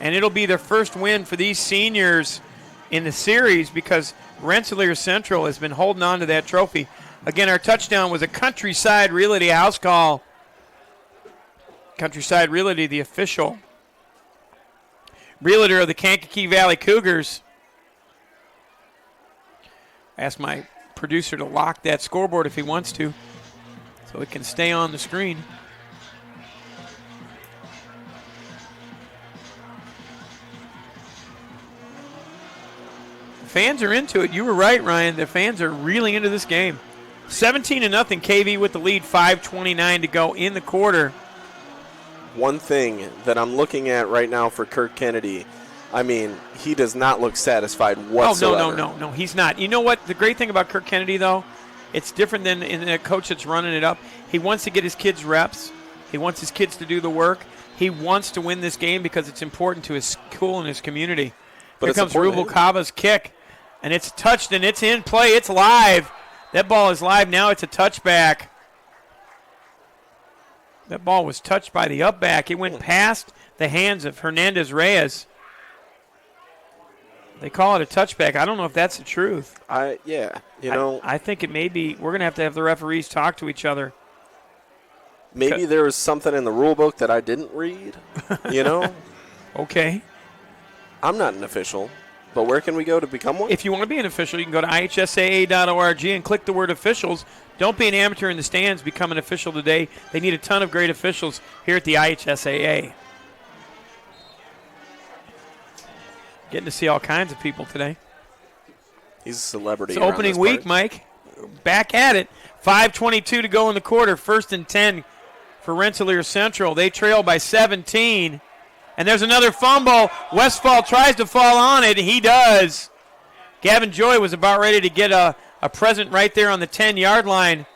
Speaker 2: and it'll be their first win for these seniors in the series because Rensselaer Central has been holding on to that trophy. Again, our touchdown was a Countryside Realty house call. Countryside Realty, the official realtor of the Kankakee Valley Cougars. Ask my producer to lock that scoreboard if he wants to so it can stay on the screen. Fans are into it. You were right, Ryan. The fans are really into this game. 17-0 KV with the lead, 5:29 to go in the quarter.
Speaker 3: One thing that I'm looking at right now for Kirk Kennedy, he does not look satisfied whatsoever.
Speaker 2: Oh, no, he's not. You know what? The great thing about Kirk Kennedy, though, it's different than in a coach that's running it up. He wants to get his kids reps. He wants his kids to do the work. He wants to win this game because it's important to his school and his community.
Speaker 3: But
Speaker 2: here comes Rubalcava's kick, and it's touched, and it's in play. It's live. That ball is live now. It's a touchback. That ball was touched by the up back. It went past the hands of Hernandez Reyes. They call it a touchback. I don't know if that's the truth.
Speaker 3: I
Speaker 2: think it may be. We're going to have the referees talk to each other.
Speaker 3: Maybe there was something in the rule book that I didn't read,
Speaker 2: Okay.
Speaker 3: I'm not an official, but where can we go to become one?
Speaker 2: If you want to be an official, you can go to ihsaa.org and click the word officials. Don't be an amateur in the stands. Become an official today. They need a ton of great officials here at the IHSAA. Getting to see all kinds of people today.
Speaker 3: He's a celebrity.
Speaker 2: It's opening week, Mike. Back at it. 5:22 to go in the quarter. 1st and 10 for Rensselaer Central. They trail by 17. And there's another fumble. Westfall tries to fall on it. He does. Gavin Joy was about ready to get a present right there on the 10-yard line.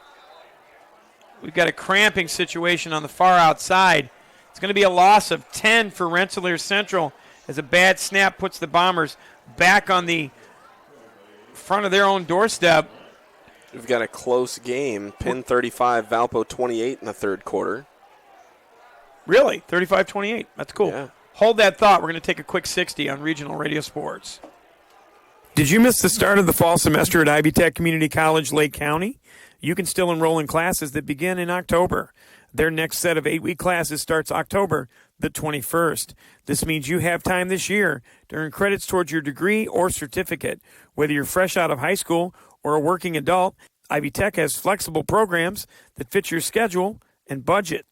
Speaker 2: We've got a cramping situation on the far outside. It's going to be a loss of 10 for Rensselaer Central as a bad snap puts the Bombers back on the front of their own doorstep.
Speaker 3: We've got a close game. Penn 35, Valpo 28 in the third quarter.
Speaker 2: Really? 35-28. That's cool.
Speaker 3: Yeah.
Speaker 2: Hold that thought. We're going to take a quick 60 on Regional Radio Sports.
Speaker 8: Did you miss the start of the fall semester at Ivy Tech Community College, Lake County? You can still enroll in classes that begin in October. Their next set of 8-week classes starts October the 21st. This means you have time this year to earn credits towards your degree or certificate. Whether you're fresh out of high school or a working adult, Ivy Tech has flexible programs that fit your schedule and budget.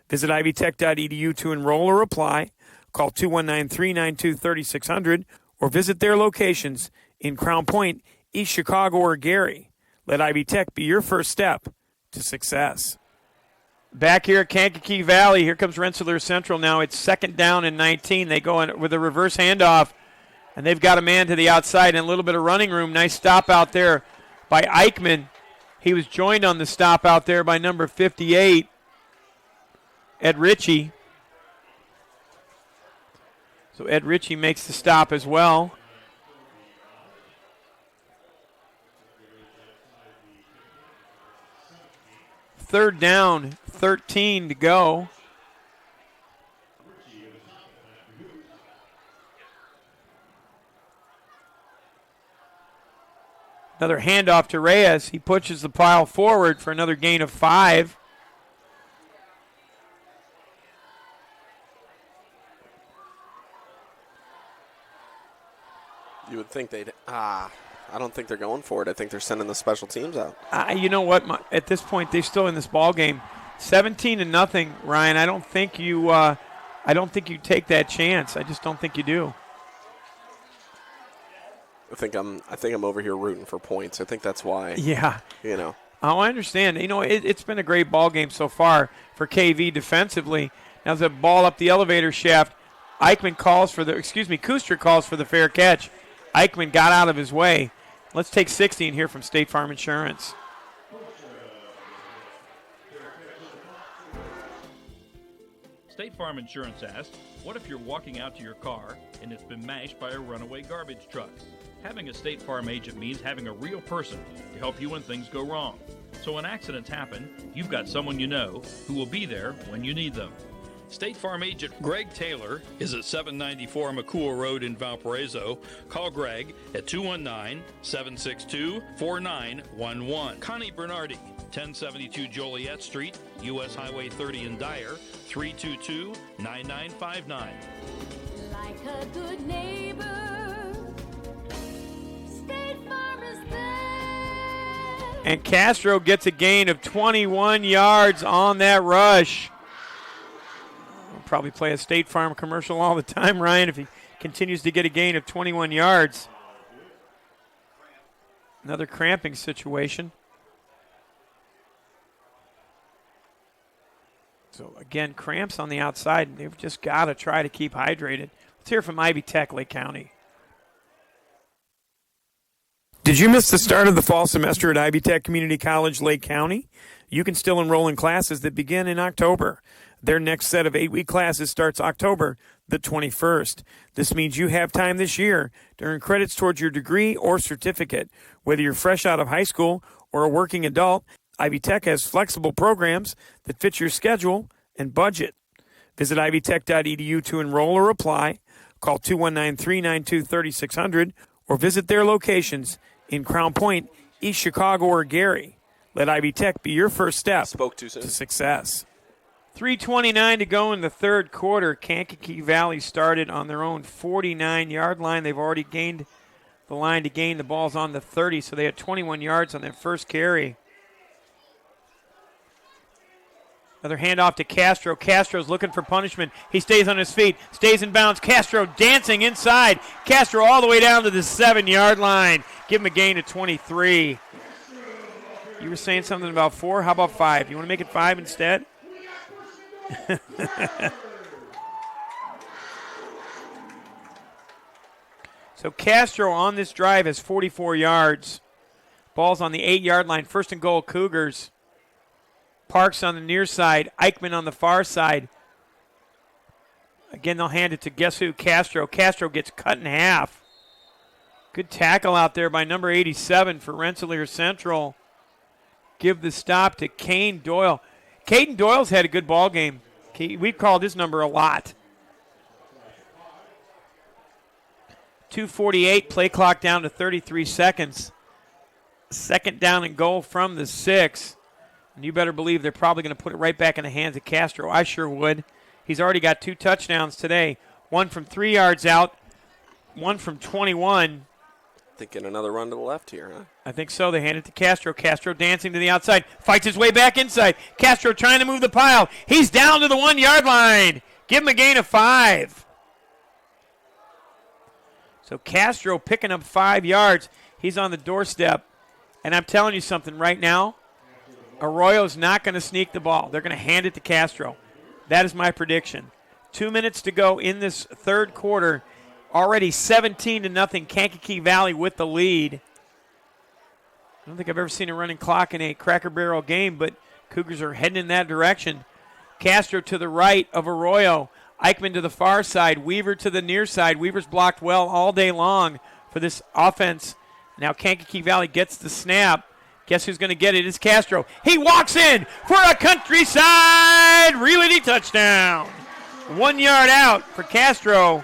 Speaker 8: Visit ivytech.edu to enroll or apply. Call 219-392-3600 or visit their locations in Crown Point, East Chicago, or Gary. Let Ivy Tech be your first step to success.
Speaker 2: Back here at Kankakee Valley, here comes Rensselaer Central now. It's 2nd down and 19. They go in with a reverse handoff, and they've got a man to the outside and a little bit of running room. Nice stop out there by Eichmann. He was joined on the stop out there by number 58, Ed Ritchie. So Ed Ritchie makes the stop as well. 3rd down, 13 to go. Another handoff to Reyes. He pushes the pile forward for another gain of 5.
Speaker 3: You would think they'd, I don't think they're going for it. I think they're sending the special teams out.
Speaker 2: You know what? At this point, they're still in this ball game, 17-0. Ryan, I don't think you take that chance. I just don't think you do.
Speaker 3: I think I'm over here rooting for points. I think that's why.
Speaker 2: Yeah.
Speaker 3: You know.
Speaker 2: Oh, I understand. You know, it's been a great ball game so far for KV defensively. Now the ball up the elevator shaft. Eichmann Kuster calls for the fair catch. Eichmann got out of his way. Let's take 16 here from State Farm Insurance.
Speaker 18: State Farm Insurance asks, what if you're walking out to your car and it's been mashed by a runaway garbage truck? Having a State Farm agent means having a real person to help you when things go wrong. So when accidents happen, you've got someone you know who will be there when you need them. State Farm agent Greg Taylor is at 794 McCool Road in Valparaiso. Call Greg at 219-762-4911. Connie Bernardi, 1072 Joliet Street, U.S. Highway 30 in Dyer, 322-9959.
Speaker 15: Like a good neighbor, State Farm is there.
Speaker 2: And Castro gets a gain of 21 yards on that rush. Probably play a State Farm commercial all the time, Ryan, if he continues to get a gain of 21 yards. Another cramping situation. So, again, cramps on the outside, and they've just got to try to keep hydrated. Let's hear from Ivy Tech, Lake County.
Speaker 8: Did you miss the start of the fall semester at Ivy Tech Community College, Lake County? You can still enroll in classes that begin in October. Their next set of 8-week classes starts October the 21st. This means you have time this year to earn credits towards your degree or certificate. Whether you're fresh out of high school or a working adult, Ivy Tech has flexible programs that fit your schedule and budget. Visit ivytech.edu to enroll or apply. Call 219-392-3600 or visit their locations in Crown Point, East Chicago, or Gary. Let Ivy Tech be your first step to success.
Speaker 2: 3:29 to go in the third quarter. Kankakee Valley started on their own 49-yard line. They've already gained the line to gain. The ball's on the 30, so they had 21 yards on their first carry. Another handoff to Castro. Castro's looking for punishment. He stays on his feet, stays in bounds. Castro dancing inside. Castro all the way down to the 7-yard line. Give him a gain of 23. You were saying something about 4? How about 5? You want to make it 5 instead? So Castro on this drive has 44 yards. Ball's on the 8-yard line. 1st and goal, Cougars. Parks on the near side. Eichmann on the far side. Again, they'll hand it to guess who? Castro. Castro gets cut in half. Good tackle out there by number 87 for Rensselaer Central. Give the stop to Kane Doyle. Caden Doyle's had a good ball game. We've called his number a lot. 2:48, play clock down to 33 seconds. Second down and goal from the 6. And you better believe they're probably going to put it right back in the hands of Castro. I sure would. He's already got 2 touchdowns today. One from 3 yards out, one from 21.
Speaker 3: Thinking another run to the left here, huh?
Speaker 2: I think so. They hand it to Castro. Castro dancing to the outside. Fights his way back inside. Castro trying to move the pile. He's down to the 1-yard line. Give him a gain of 5. So Castro picking up 5 yards. He's on the doorstep. And I'm telling you something right now, Arroyo's not going to sneak the ball. They're going to hand it to Castro. That is my prediction. 2 minutes to go in this third quarter. Already 17-0, Kankakee Valley with the lead. I don't think I've ever seen a running clock in a Cracker Barrel game, but Cougars are heading in that direction. Castro to the right of Arroyo. Eichmann to the far side. Weaver to the near side. Weaver's blocked well all day long for this offense. Now Kankakee Valley gets the snap. Guess who's going to get it? It's Castro. He walks in for a Countryside Realty touchdown. 1 yard out for Castro.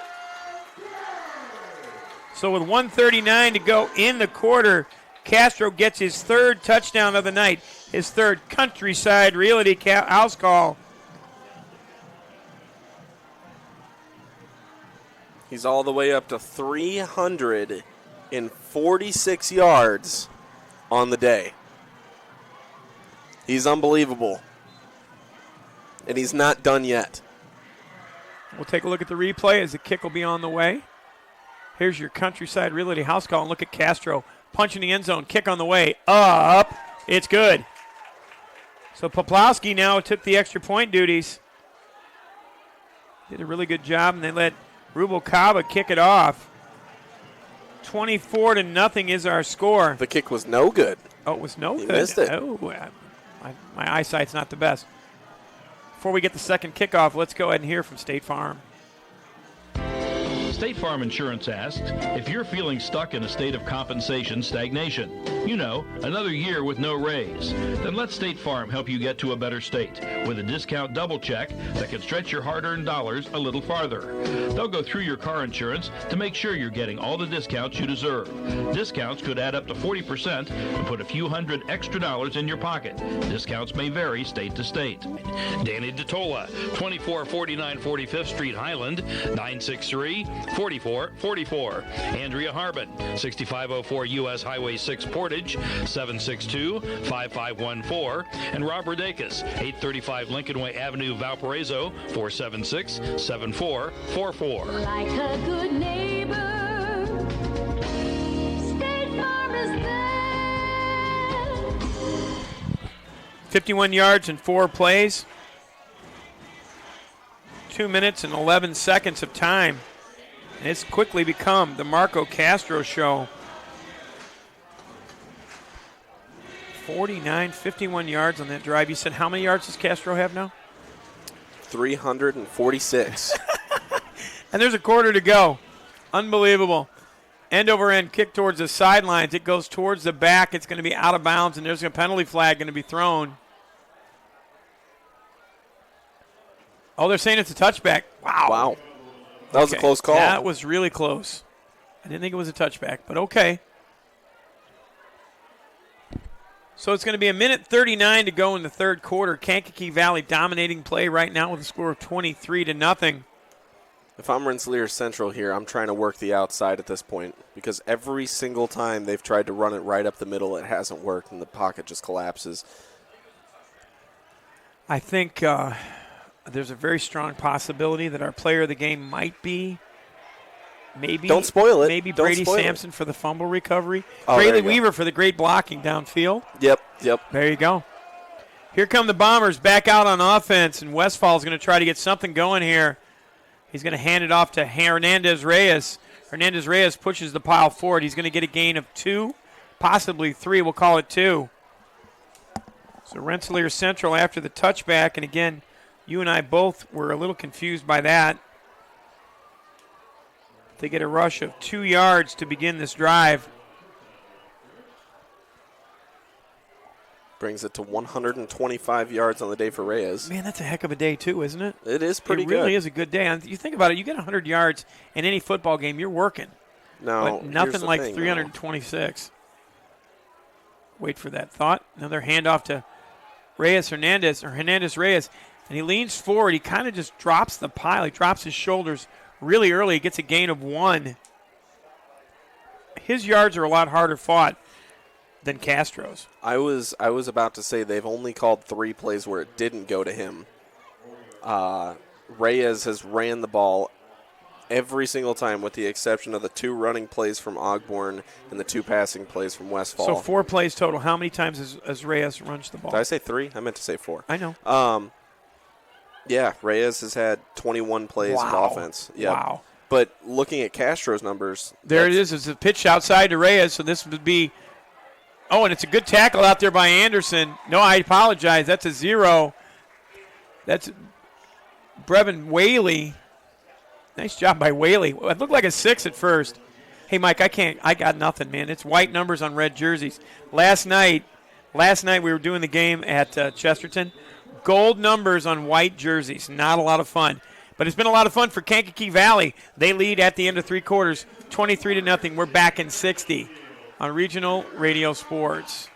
Speaker 2: So with 1:39 to go in the quarter, Castro gets his 3rd touchdown of the night, his 3rd Countryside Realty house call.
Speaker 3: He's all the way up to 346 yards on the day. He's unbelievable. And he's not done yet.
Speaker 2: We'll take a look at the replay as the kick will be on the way. Here's your Countryside Realty house call, and look at Castro punching the end zone. Kick on the way. Up. It's good. So Poplowski now took the extra point duties. Did a really good job, and they let Rubalcaba kick it off. 24-0 is our score.
Speaker 3: The kick was no good.
Speaker 2: Oh, it was no good.
Speaker 3: He missed it.
Speaker 2: Oh, my eyesight's not the best. Before we get the second kickoff, let's go ahead and hear from State Farm.
Speaker 18: State Farm Insurance asks, if you're feeling stuck in a state of compensation stagnation, another year with no raise, then let State Farm help you get to a better state with a discount double check that can stretch your hard-earned dollars a little farther. They'll go through your car insurance to make sure you're getting all the discounts you deserve. Discounts could add up to 40% and put a few hundred extra dollars in your pocket. Discounts may vary state to state. Danny DeTola, 2449 45th Street, Highland, 963-4444. Andrea Harbin, 6504 U.S. Highway 6 Portage, 762-5514. And Rob Rodakis, 835 Lincoln Way Avenue, Valparaiso, 476-7444.
Speaker 15: Like a good neighbor, State Farm is there.
Speaker 2: 51 yards and 4 plays. 2 minutes and 11 seconds of time. And it's quickly become the Marco Castro show. 51 yards on that drive. You said how many yards does Castro have now?
Speaker 3: 346.
Speaker 2: And there's a quarter to go. Unbelievable. End over end kick towards the sidelines. It goes towards the back. It's going to be out of bounds, and there's a penalty flag going to be thrown. Oh, they're saying it's a touchback. Wow.
Speaker 3: That was a close call.
Speaker 2: That was really close. I didn't think it was a touchback, but okay. So it's going to be 1:39 to go in the third quarter. Kankakee Valley dominating play right now with a score of 23-0.
Speaker 3: If I'm Rensselaer Central here, I'm trying to work the outside at this point because every single time they've tried to run it right up the middle, it hasn't worked, and the pocket just collapses.
Speaker 2: I think there's a very strong possibility that our player of the game might be
Speaker 3: Don't spoil it.
Speaker 2: Maybe
Speaker 3: Don't
Speaker 2: Brady
Speaker 3: spoil
Speaker 2: Sampson for the fumble recovery.
Speaker 3: Oh,
Speaker 2: Braylee Weaver for the great blocking downfield.
Speaker 3: Yep.
Speaker 2: There you go. Here come the Bombers back out on offense, and Westfall's going to try to get something going here. He's going to hand it off to Hernandez-Reyes. Hernandez-Reyes pushes the pile forward. He's going to get a gain of 2, possibly 3. We'll call it 2. So Rensselaer Central after the touchback, and again, you and I both were a little confused by that. They get a rush of 2 yards to begin this drive.
Speaker 3: Brings it to 125 yards on the day for Reyes.
Speaker 2: Man, that's a heck of a day, too, isn't it?
Speaker 3: It is pretty good.
Speaker 2: It really is a good day. And you think about it, you get 100 yards in any football game, you're working.
Speaker 3: Now,
Speaker 2: but nothing
Speaker 3: here's the
Speaker 2: like
Speaker 3: thing,
Speaker 2: 326. Wait for that thought. Another handoff to Hernandez Reyes, and he leans forward. He kind of just drops the pile. He drops his shoulders really early. He gets a gain of 1. His yards are a lot harder fought than Castro's.
Speaker 3: I was about to say they've only called 3 plays where it didn't go to him. Reyes has ran the ball every single time with the exception of the 2 running plays from Ogborn and the 2 passing plays from Westfall.
Speaker 2: So 4 plays total. How many times has Reyes runs the ball?
Speaker 3: Did I say 3? I meant to say 4.
Speaker 2: I know.
Speaker 3: Yeah, Reyes has had 21 plays of offense. Yep.
Speaker 2: Wow.
Speaker 3: But looking at Castro's numbers.
Speaker 2: There it is. It's a pitch outside to Reyes, so this would be – oh, and it's a good tackle out there by Anderson. No, I apologize. That's a 0. That's Brevin Whaley. Nice job by Whaley. It looked like a 6 at first. Hey, Mike, I got nothing, man. It's white numbers on red jerseys. Last night we were doing the game at Chesterton. Gold numbers on white jerseys. Not a lot of fun. But it's been a lot of fun for Kankakee Valley. They lead at the end of 3 quarters, 23-0. We're back in 60 on Regional Radio Sports.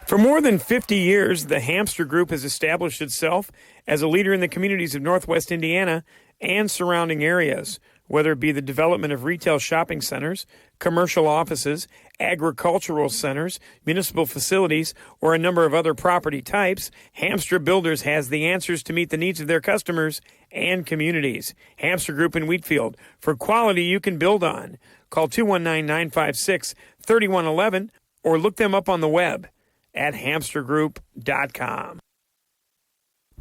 Speaker 8: For more than 50 years, the Hamster Group has established itself as a leader in the communities of Northwest Indiana and surrounding areas, whether it be the development of retail shopping centers, commercial offices, agricultural centers, municipal facilities, or a number of other property types. Hamster Builders has the answers to meet the needs of their customers and communities. Hamster Group in Wheatfield, for quality you can build on. Call 219-956-3111 or look them up on the web at hamstergroup.com.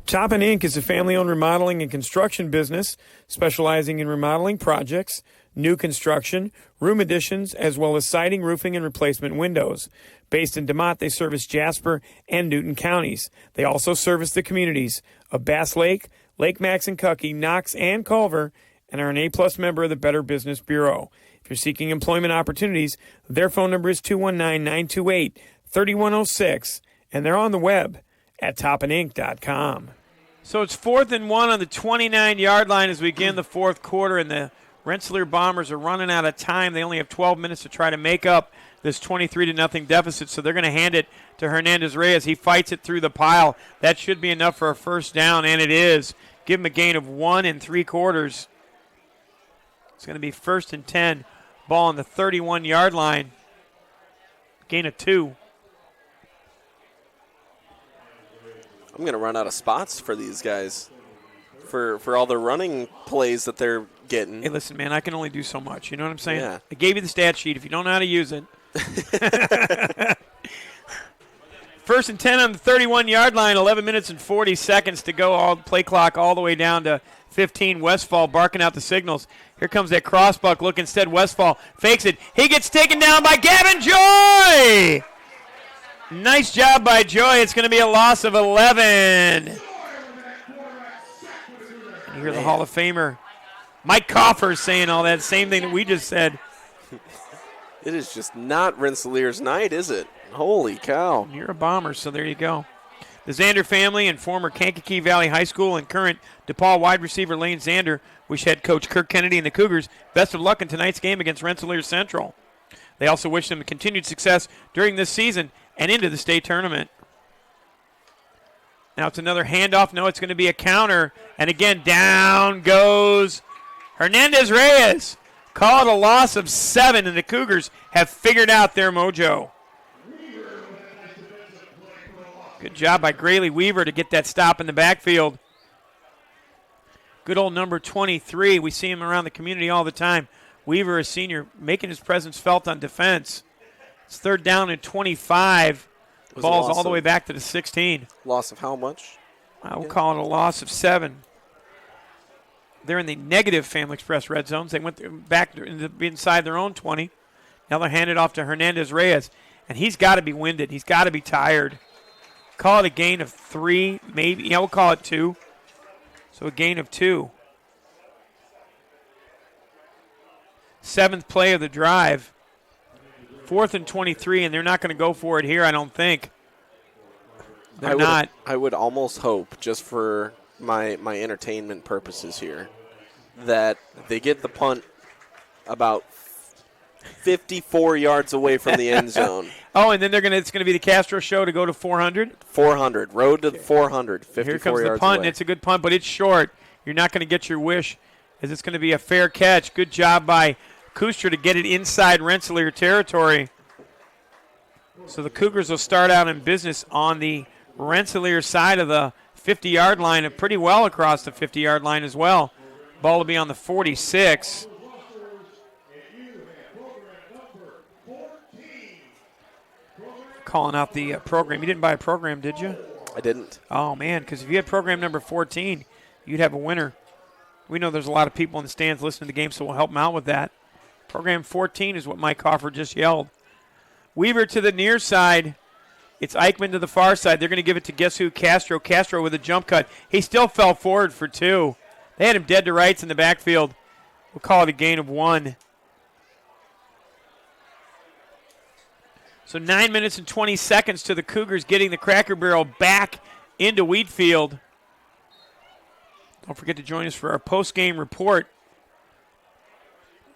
Speaker 8: Toppin Inc. is a family-owned remodeling and construction business specializing in remodeling projects, new construction, room additions, as well as siding, roofing, and replacement windows. Based in DeMotte, they service Jasper and Newton counties. They also service the communities of Bass Lake, Lake Maxinkuckee, Knox, and Culver, and are an A-plus member of the Better Business Bureau. If you're seeking employment opportunities, their phone number is 219-928-3106, and they're on the web at topininc.com.
Speaker 2: So it's 4th and 1 on the 29-yard line as we begin the 4th quarter, and the Rensselaer Bombers are running out of time. They only have 12 minutes to try to make up this 23-0 deficit, so they're going to hand it to Hernandez Reyes. He fights it through the pile. That should be enough for a first down, and it is. Give him a gain of 1 3/4. It's going to be 1st and 10. Ball on the 31-yard line. Gain of 2.
Speaker 3: I'm going to run out of spots for these guys for all the running plays that they're getting.
Speaker 2: Hey, listen, man, I can only do so much. You know what I'm saying?
Speaker 3: Yeah.
Speaker 2: I gave you the stat sheet. If you don't know how to use it. 1st and 10 on the 31-yard line, 11 minutes and 40 seconds to go. All play clock all the way down to 15. Westfall barking out the signals. Here comes that crossbuck look instead. Westfall fakes it. He gets taken down by Gavin Joy. Nice job by Joy. It's going to be a loss of 11. And you hear the Hall of Famer Mike Coffer saying all that same thing that we just said.
Speaker 3: It is just not Rensselaer's night, is it? Holy cow.
Speaker 2: You're a Bomber, so there you go. The Zander family and former Kankakee Valley High School and current DePaul wide receiver Lane Zander wish head coach Kirk Kennedy and the Cougars best of luck in tonight's game against Rensselaer Central. They also wish them continued success during this season and into the state tournament. Now it's another handoff. No, it's going to be a counter. And again, down goes Hernandez Reyes. Called a loss of 7, and the Cougars have figured out their mojo. Good job by Grayley Weaver to get that stop in the backfield. Good old number 23. We see him around the community all the time. Weaver, a senior, making his presence felt on defense. It's 3rd down and 25. Ball's all the way back to the 16.
Speaker 3: Loss of how much?
Speaker 2: I will call it a loss of 7. They're in the negative Family Express red zones. They went back inside their own 20. Now they're handed off to Hernandez Reyes, and he's got to be winded. He's got to be tired. Call it a gain of 3, maybe. Yeah, we'll call it 2. So a gain of 2. 7th play of the drive. 4th and 23, and they're not going to go for it here, I don't think. They're not.
Speaker 3: I would almost hope, just for my entertainment purposes here, that they get the punt about 54 yards away from the end zone.
Speaker 2: Oh, and then it's going to be the Castro show to go to 400?
Speaker 3: 400. Road to 400. 54
Speaker 2: Here comes
Speaker 3: yards
Speaker 2: the punt,
Speaker 3: away.
Speaker 2: and it's a good punt, but it's short. You're not going to get your wish, as it's going to be a fair catch. Good job by Kustra to get it inside Rensselaer territory. So the Cougars will start out in business on the Rensselaer side of the 50-yard line, and pretty well across the 50-yard line as well. Ball will be on the 46. Calling out the program. You didn't buy a program, did you?
Speaker 3: I didn't.
Speaker 2: Oh, man, because if you had program number 14, you'd have a winner. We know there's a lot of people in the stands listening to the game, so we'll help them out with that. Program 14 is what Mike Hoffer just yelled. Weaver to the near side. It's Eichmann to the far side. They're going to give it to guess who? Castro. Castro with a jump cut. He still fell forward for 2. They had him dead to rights in the backfield. We'll call it a gain of 1. So 9 minutes and 20 seconds to the Cougars getting the Cracker Barrel back into Wheatfield. Don't forget to join us for our post-game report.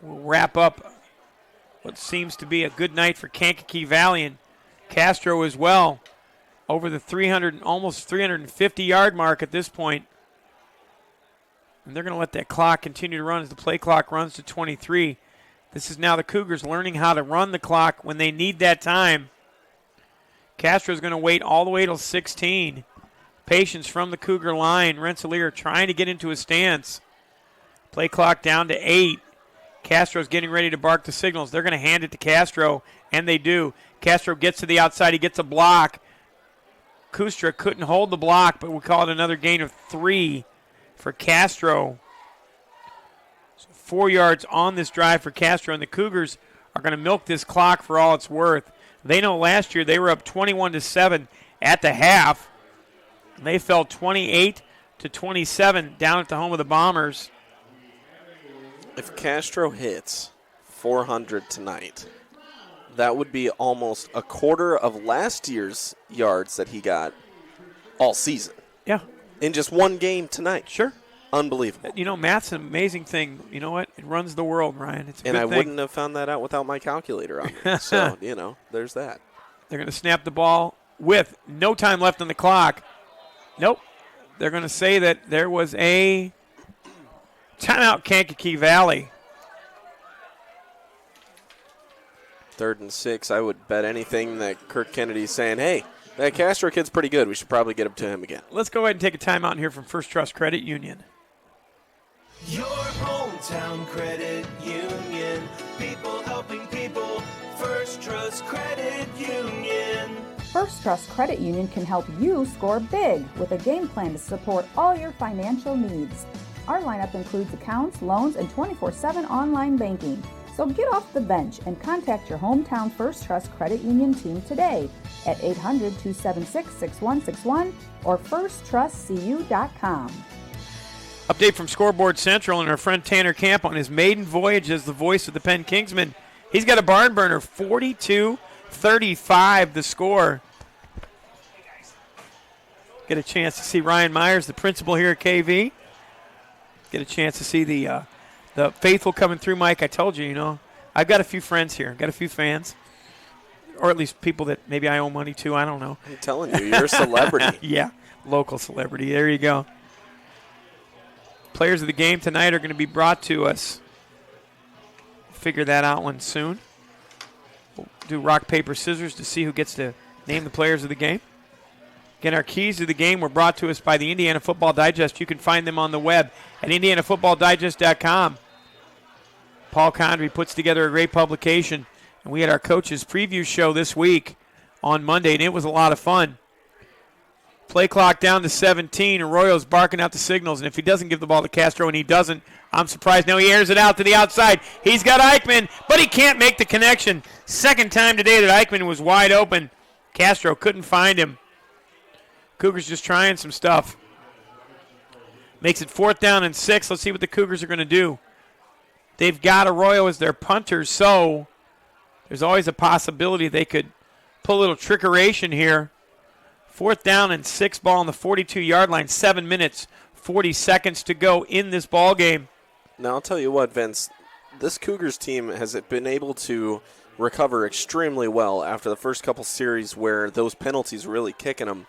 Speaker 2: We'll wrap up what seems to be a good night for Kankakee Valley and Castro as well. Over the 300, almost 350-yard mark at this point. And they're going to let that clock continue to run as the play clock runs to 23. This is now the Cougars learning how to run the clock when they need that time. Castro's going to wait all the way till 16. Patience from the Cougar line. Rensselaer trying to get into a stance. Play clock down to 8. Castro's getting ready to bark the signals. They're going to hand it to Castro, and they do. Castro gets to the outside. He gets a block. Kustra couldn't hold the block, but we call it another gain of 3 for Castro. 4 yards on this drive for Castro, and the Cougars are going to milk this clock for all it's worth. They know last year they were up 21-7 at the half. They fell 28-27 down at the home of the Bombers.
Speaker 3: If Castro hits 400 tonight, that would be almost a quarter of last year's yards that he got all season.
Speaker 2: Yeah.
Speaker 3: In just one game tonight.
Speaker 2: Sure.
Speaker 3: Unbelievable.
Speaker 2: You know, math's an amazing thing. You know what? It runs the world, Ryan. It's a
Speaker 3: and
Speaker 2: good
Speaker 3: I
Speaker 2: thing.
Speaker 3: wouldn't have found that out without my calculator on me. So, there's that.
Speaker 2: They're going to snap the ball with no time left on the clock. Nope. They're going to say that there was a timeout, Kankakee Valley.
Speaker 3: 3rd and 6. I would bet anything that Kirk Kennedy's saying, hey, that Castro kid's pretty good. We should probably get him to him again.
Speaker 2: Let's go ahead and take a timeout here from First Trust Credit Union.
Speaker 19: Your hometown credit union. People helping people. First Trust Credit Union.
Speaker 16: First Trust Credit Union can help you score big with a game plan to support all your financial needs. Our lineup includes accounts, loans, and 24/7 online banking. So get off the bench and contact your hometown First Trust Credit Union team today at 800-276-6161 or firsttrustcu.com.
Speaker 2: Update from Scoreboard Central and our friend Tanner Camp on his maiden voyage as the voice of the Penn Kingsmen. He's got a barn burner, 42-35 the score. Get a chance to see Ryan Myers, the principal here at KV. Get a chance to see the faithful coming through, Mike. I told you, I've got a few friends here. I've got a few fans. Or at least people that maybe I owe money to. I don't know.
Speaker 3: I'm telling you, you're a celebrity.
Speaker 2: Yeah, local celebrity. There you go. Players of the game tonight are going to be brought to us. Figure that out one soon. We'll do rock, paper, scissors to see who gets to name the players of the game. Again, our keys to the game were brought to us by the Indiana Football Digest. You can find them on the web at indianafootballdigest.com. Paul Condry puts together a great publication, and we had our coaches preview show this week on Monday, and it was a lot of fun. Play clock down to 17. Arroyo's barking out the signals, and if he doesn't give the ball to Castro, and he doesn't, I'm surprised. Now he airs it out to the outside. He's got Eichmann, but he can't make the connection. Second time today that Eichmann was wide open. Castro couldn't find him. Cougars just trying some stuff. Makes it 4th down and 6. Let's see what the Cougars are going to do. They've got Arroyo as their punter, so there's always a possibility they could pull a little trickeration here. 4th down and 6, ball on the 42-yard line. 7 minutes, 40 seconds to go in this ball game.
Speaker 3: Now, I'll tell you what, Vince. this Cougars team has been able to recover extremely well after the first couple series where those penalties were really kicking them.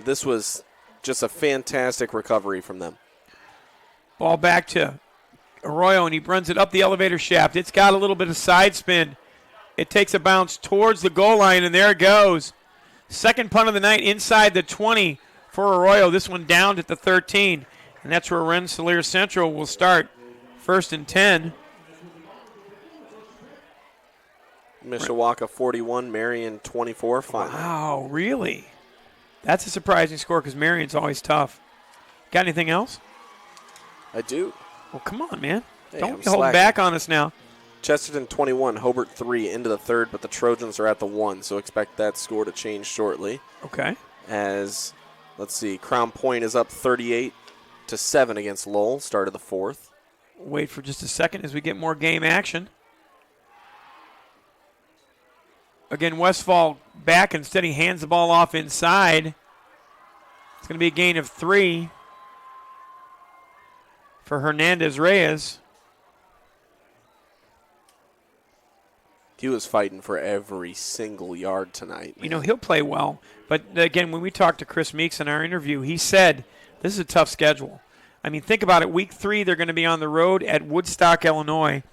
Speaker 3: This was just a fantastic recovery from them.
Speaker 2: Ball back to Arroyo, and he runs it up the elevator shaft. It's got a little bit of side spin. It takes a bounce towards the goal line, and there it goes. Second punt of the night inside the 20 for Arroyo. This one down at the 13, and that's where Rensselaer Central will start. 1st and 10.
Speaker 3: Mishawaka 41, Marion 24. Final.
Speaker 2: Wow, really? That's a surprising score because Marion's always tough. Got anything else?
Speaker 3: I do.
Speaker 2: Well, come on, man.
Speaker 3: Hey,
Speaker 2: Don't
Speaker 3: I'm
Speaker 2: be holding
Speaker 3: slacking.
Speaker 2: back on us now.
Speaker 3: Chesterton 21, Hobart 3 into the 3rd, but the Trojans are at the 1, so expect that score to change shortly.
Speaker 2: Okay.
Speaker 3: As, let's see, Crown Point is up 38-7 against Lowell, start of the 4th.
Speaker 2: Wait for just a second as we get more game action. Again, Westfall back. Instead, he hands the ball off inside. It's going to be a gain of 3 for Hernandez-Reyes.
Speaker 3: He was fighting for every single yard tonight.
Speaker 2: You know, he'll play well. But, again, when we talked to Chris Meeks in our interview, he said this is a tough schedule. I mean, think about it. Week 3, they're going to be on the road at Woodstock, Illinois.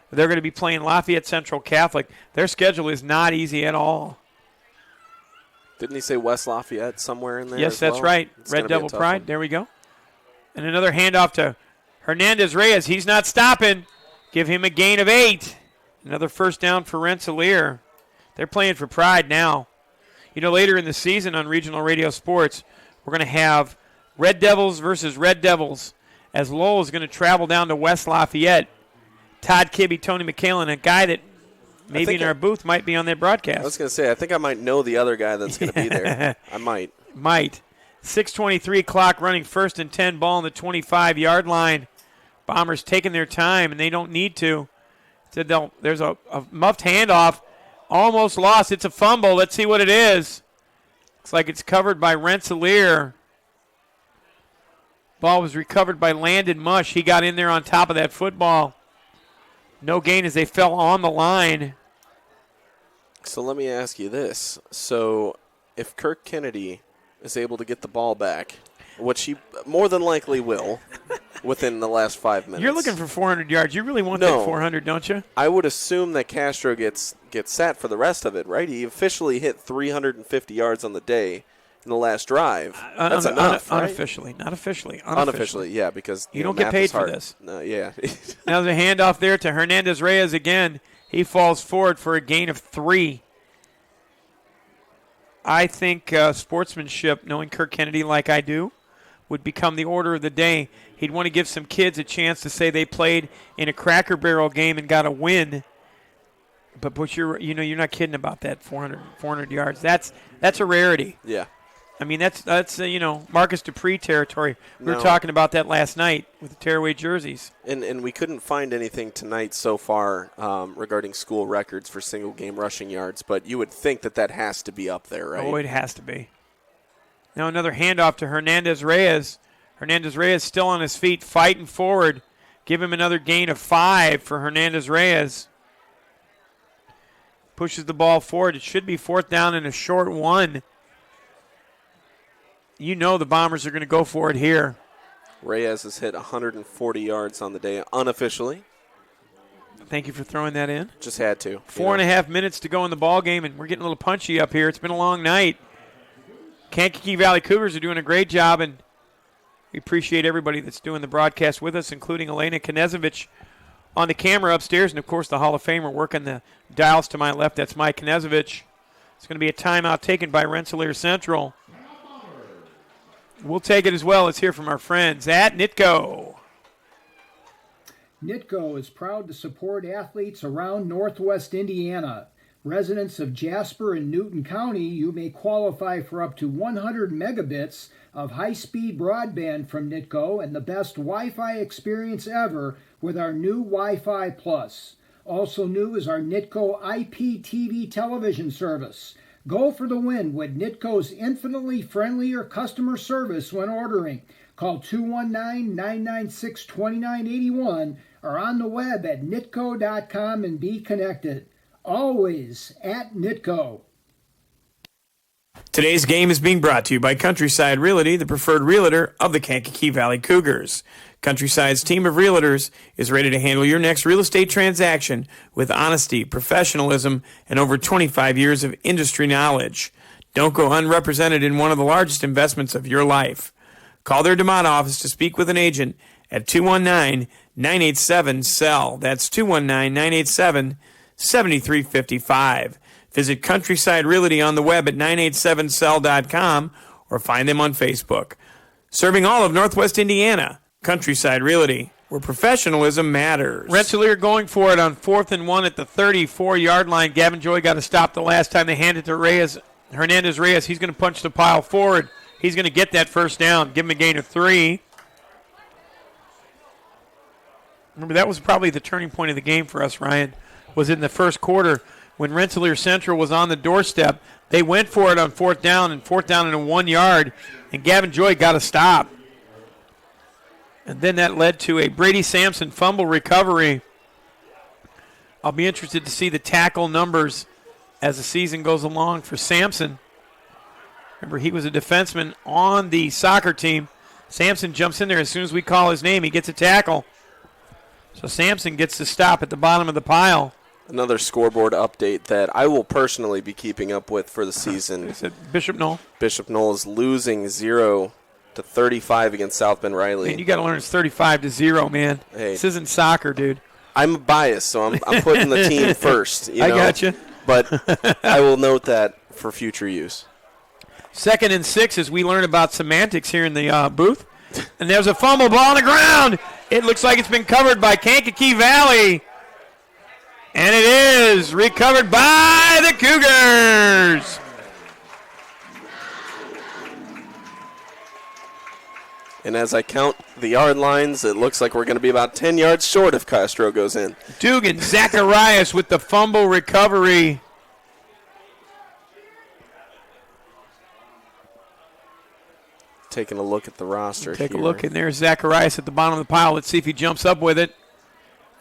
Speaker 2: They're going to be playing Lafayette Central Catholic. Their schedule is not easy at all.
Speaker 3: Didn't he say West Lafayette somewhere in there?
Speaker 2: Yes, that's
Speaker 3: well?
Speaker 2: right.
Speaker 3: It's
Speaker 2: Red
Speaker 3: gonna be a
Speaker 2: Devil
Speaker 3: tough
Speaker 2: Pride.
Speaker 3: one.
Speaker 2: There we go. And another handoff to Hernandez-Reyes. He's not stopping. Give him a gain of 8. Another first down for Rensselaer. They're playing for pride now. You know, later in the season on Regional Radio Sports, we're going to have Red Devils versus Red Devils as Lowell is going to travel down to West Lafayette. Todd Kibbe, Tony McKalen, a guy that maybe in our booth might be on that broadcast.
Speaker 3: I was going to say, I think I might know the other guy that's going to be there. I might.
Speaker 2: Might. 6:23 clock running, 1st and 10, ball on the 25-yard line. Bombers taking their time, and they don't need to. There's a muffed handoff. Almost lost. It's a fumble. Let's see what it is. Looks like it's covered by Rensselaer. Ball was recovered by Landon Mush. He got in there on top of that football. No gain as they fell on the line.
Speaker 3: So let me ask you this. So if Kirk Kennedy is able to get the ball back, which he more than likely will within the last 5 minutes.
Speaker 2: You're looking for 400 yards. You really want that 400, don't you?
Speaker 3: I would assume that Castro gets set for the rest of it, right? He officially hit 350 yards on the day in the last drive. That's enough, right?
Speaker 2: Unofficially. Not officially.
Speaker 3: Unofficially, yeah, because
Speaker 2: you don't get paid for this.
Speaker 3: No, yeah.
Speaker 2: Now the handoff there to Hernandez-Reyes again. He falls forward for a gain of 3. I think sportsmanship, knowing Kirk Kennedy like I do, would become the order of the day. He'd want to give some kids a chance to say they played in a Cracker Barrel game and got a win. But you're not kidding about that 400 yards. That's a rarity.
Speaker 3: Yeah.
Speaker 2: I mean, that's Marcus Dupree territory. We were talking about that last night with the tearaway jerseys.
Speaker 3: And we couldn't find anything tonight so far regarding school records for single-game rushing yards, but you would think that has to be up there, right?
Speaker 2: Oh, it has to be. Now another handoff to Hernandez-Reyes. Hernandez-Reyes still on his feet, fighting forward. Give him another gain of 5 for Hernandez-Reyes. Pushes the ball forward. It should be 4th down and a short 1. You know the Bombers are going to go for it here.
Speaker 3: Reyes has hit 140 yards on the day unofficially.
Speaker 2: Thank you for throwing that in.
Speaker 3: Just had to.
Speaker 2: 4.5 minutes to go in the ball game, and we're getting a little punchy up here. It's been a long night. Kankakee Valley Cougars are doing a great job, and we appreciate everybody that's doing the broadcast with us, including Elena Knezevich on the camera upstairs, and, of course, the Hall of Famer working the dials to my left. That's Mike Knezevich. It's going to be a timeout taken by Rensselaer Central. We'll take it as well. Let's hear from our friends at NITCO.
Speaker 9: NITCO is proud to support athletes around Northwest Indiana. Residents of Jasper and Newton County, you may qualify for up to 100 megabits of high-speed broadband from NITCO and the best Wi-Fi experience ever with our new Wi-Fi Plus. Also new is our NITCO IPTV television service. Go for the win with Nitco's infinitely friendlier customer service when ordering. Call 219-996-2981 or on the web at nitco.com and be connected. Always at Nitco.
Speaker 2: Today's game is being brought to you by Countryside Realty, the preferred realtor of the Kankakee Valley Cougars. Countryside's team of realtors is ready to handle your next real estate transaction with honesty, professionalism, and over 25 years of industry knowledge. Don't go unrepresented in one of the largest investments of your life. Call their DeMont office to speak with an agent at 219-987-SELL. That's 219-987-7355. Visit Countryside Realty on the web at 987sell.com or find them on Facebook. Serving all of Northwest Indiana, Countryside Realty, where professionalism matters. Rensselaer going for it on 4th and 1 at the 34-yard line. Gavin Joy got a stop the last time they handed it to Hernandez-Reyes. He's going to punch the pile forward. He's going to get that first down, give him a gain of 3. Remember, that was probably the turning point of the game for us, Ryan, was in the first quarter when Rensselaer Central was on the doorstep. They went for it on 4th down and 1 yard, and Gavin Joy got a stop. And then that led to a Brady Sampson fumble recovery. I'll be interested to see the tackle numbers as the season goes along for Sampson. Remember, he was a defenseman on the soccer team. Sampson jumps in there as soon as we call his name. He gets a tackle. So Sampson gets to stop at the bottom of the pile.
Speaker 3: Another scoreboard update that I will personally be keeping up with for the season.
Speaker 2: Is it Bishop Knoll?
Speaker 3: Bishop Knoll is losing 0-35 against South Bend Riley.
Speaker 2: Man, you got to learn it's 35-0, man.
Speaker 3: Hey.
Speaker 2: This isn't soccer, dude.
Speaker 3: I'm biased, so I'm putting the team first. You know?
Speaker 2: I got you.
Speaker 3: But I will note that for future use.
Speaker 2: 2nd and 6 as we learn about semantics here in the booth. And there's a fumble ball on the ground. It looks like it's been covered by Kankakee Valley. And it is recovered by the Cougars.
Speaker 3: And as I count the yard lines, it looks like we're going to be about 10 yards short if Castro goes in.
Speaker 2: Dugan Zacharias with the fumble recovery.
Speaker 3: Taking a look at the roster
Speaker 2: Take
Speaker 3: here.
Speaker 2: a look, and there's Zacharias at the bottom of the pile. Let's see if he jumps up with it.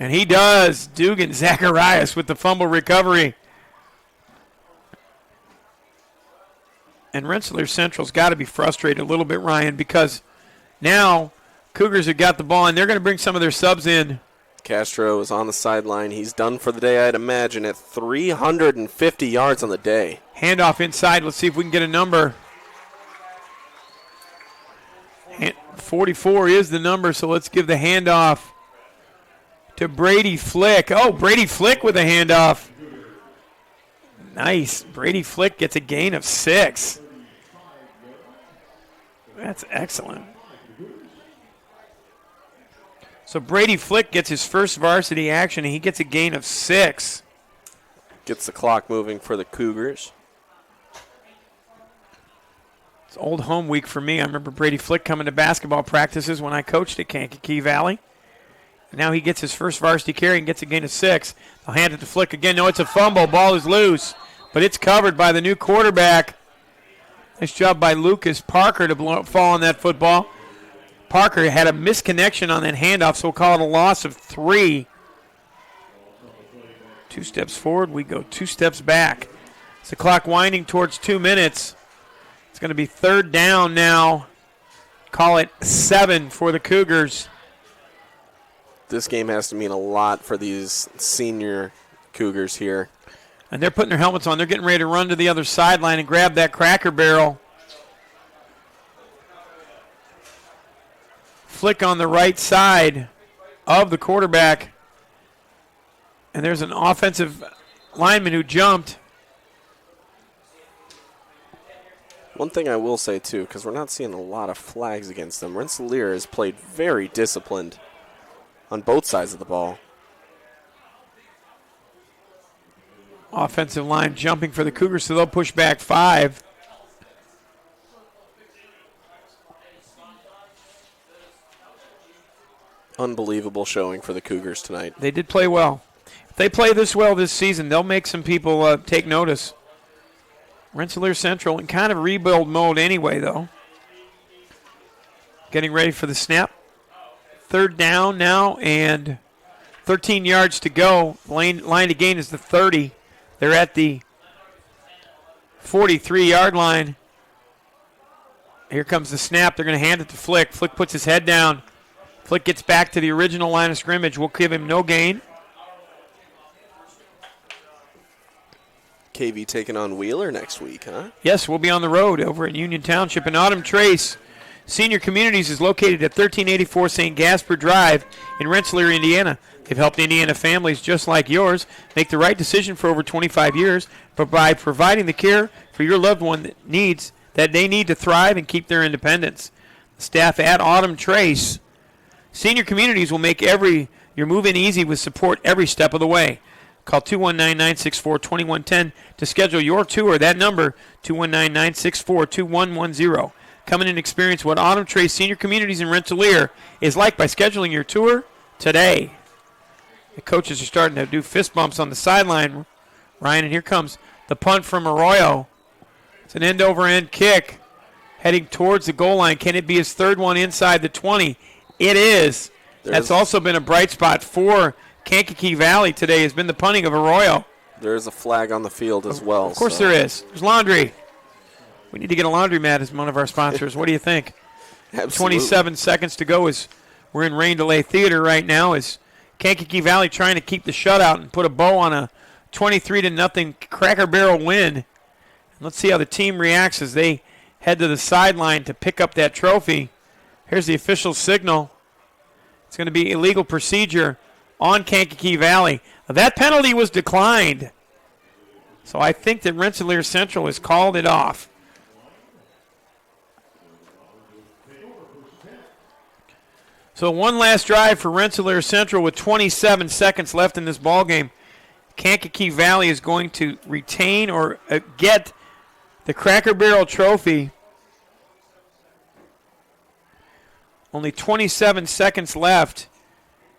Speaker 2: And he does. Dugan Zacharias with the fumble recovery. And Rensselaer Central's got to be frustrated a little bit, Ryan, because now Cougars have got the ball, and they're going to bring some of their subs in.
Speaker 3: Castro is on the sideline. He's done for the day, I'd imagine, at 350 yards on the day.
Speaker 2: Handoff inside. Let's see if we can get a number. 44 is the number, so let's give the handoff to Brady Flick. Oh, Brady Flick with a handoff. Nice. Brady Flick gets a gain of 6. That's excellent. So Brady Flick gets his first varsity action, and he gets a gain of 6.
Speaker 3: Gets the clock moving for the Cougars.
Speaker 2: It's old home week for me. I remember Brady Flick coming to basketball practices when I coached at Kankakee Valley. And now he gets his first varsity carry and gets a gain of 6. They'll hand it to Flick again. No, it's a fumble. Ball is loose, but it's covered by the new quarterback. Nice job by Lucas Parker to fall on that football. Parker had a misconnection on that handoff, so we'll call it a loss of 3. 2 steps forward, we go 2 steps back. It's the clock winding towards 2 minutes. It's going to be 3rd down now. Call it 7 for the Cougars.
Speaker 3: This game has to mean a lot for these senior Cougars here.
Speaker 2: And they're putting their helmets on. They're getting ready to run to the other sideline and grab that Cracker Barrel. Flick on the right side of the quarterback. And there's an offensive lineman who jumped.
Speaker 3: One thing I will say, too, because we're not seeing a lot of flags against them, Rensselaer has played very disciplined on both sides of the ball.
Speaker 2: Offensive line jumping for the Cougars, so they'll push back 5.
Speaker 3: Unbelievable showing for the Cougars tonight.
Speaker 2: They did play well. If they play this well this season, they'll make some people take notice. Rensselaer Central in kind of rebuild mode anyway, though. Getting ready for the snap. Third down now and 13 yards to go. Line to gain is the 30. They're at the 43-yard line. Here comes the snap. They're going to hand it to Flick. Flick puts his head down. Flick gets back to the original line of scrimmage. We'll give him no gain.
Speaker 3: KV taking on Wheeler next week, huh?
Speaker 2: Yes, we'll be on the road over at Union Township. And Autumn Trace Senior Communities is located at 1384 St. Gaspar Drive in Rensselaer, Indiana. They've helped Indiana families just like yours make the right decision for over 25 years by providing the care for your loved one that they need to thrive and keep their independence. The staff at Autumn Trace Senior Communities will make your move-in easy with support every step of the way. Call 219-964-2110 to schedule your tour. That number, 219-964-2110. Come in and experience what Autumn Trace Senior Communities in Rensselaer is like by scheduling your tour today. The coaches are starting to do fist bumps on the sideline, Ryan, and here comes the punt from Arroyo. It's an end-over-end kick heading towards the goal line. Can it be his third one inside the 20? It is. That's also been a bright spot for Kankakee Valley today, has been the punting of Arroyo.
Speaker 3: There is a flag on the field as well.
Speaker 2: Of course there is. There's laundry. We need to get a laundromat as one of our sponsors. What do you think? 27 seconds to go as we're in rain delay theater right now as Kankakee Valley trying to keep the shutout and put a bow on a 23-0 Cracker Barrel win. Let's see how the team reacts as they head to the sideline to pick up that trophy. Here's the official signal. It's going to be illegal procedure on Kankakee Valley. That penalty was declined. So I think that Rensselaer Central has called it off. So one last drive for Rensselaer Central with 27 seconds left in this ballgame. Kankakee Valley is going to retain or get the Cracker Barrel trophy. Only 27 seconds left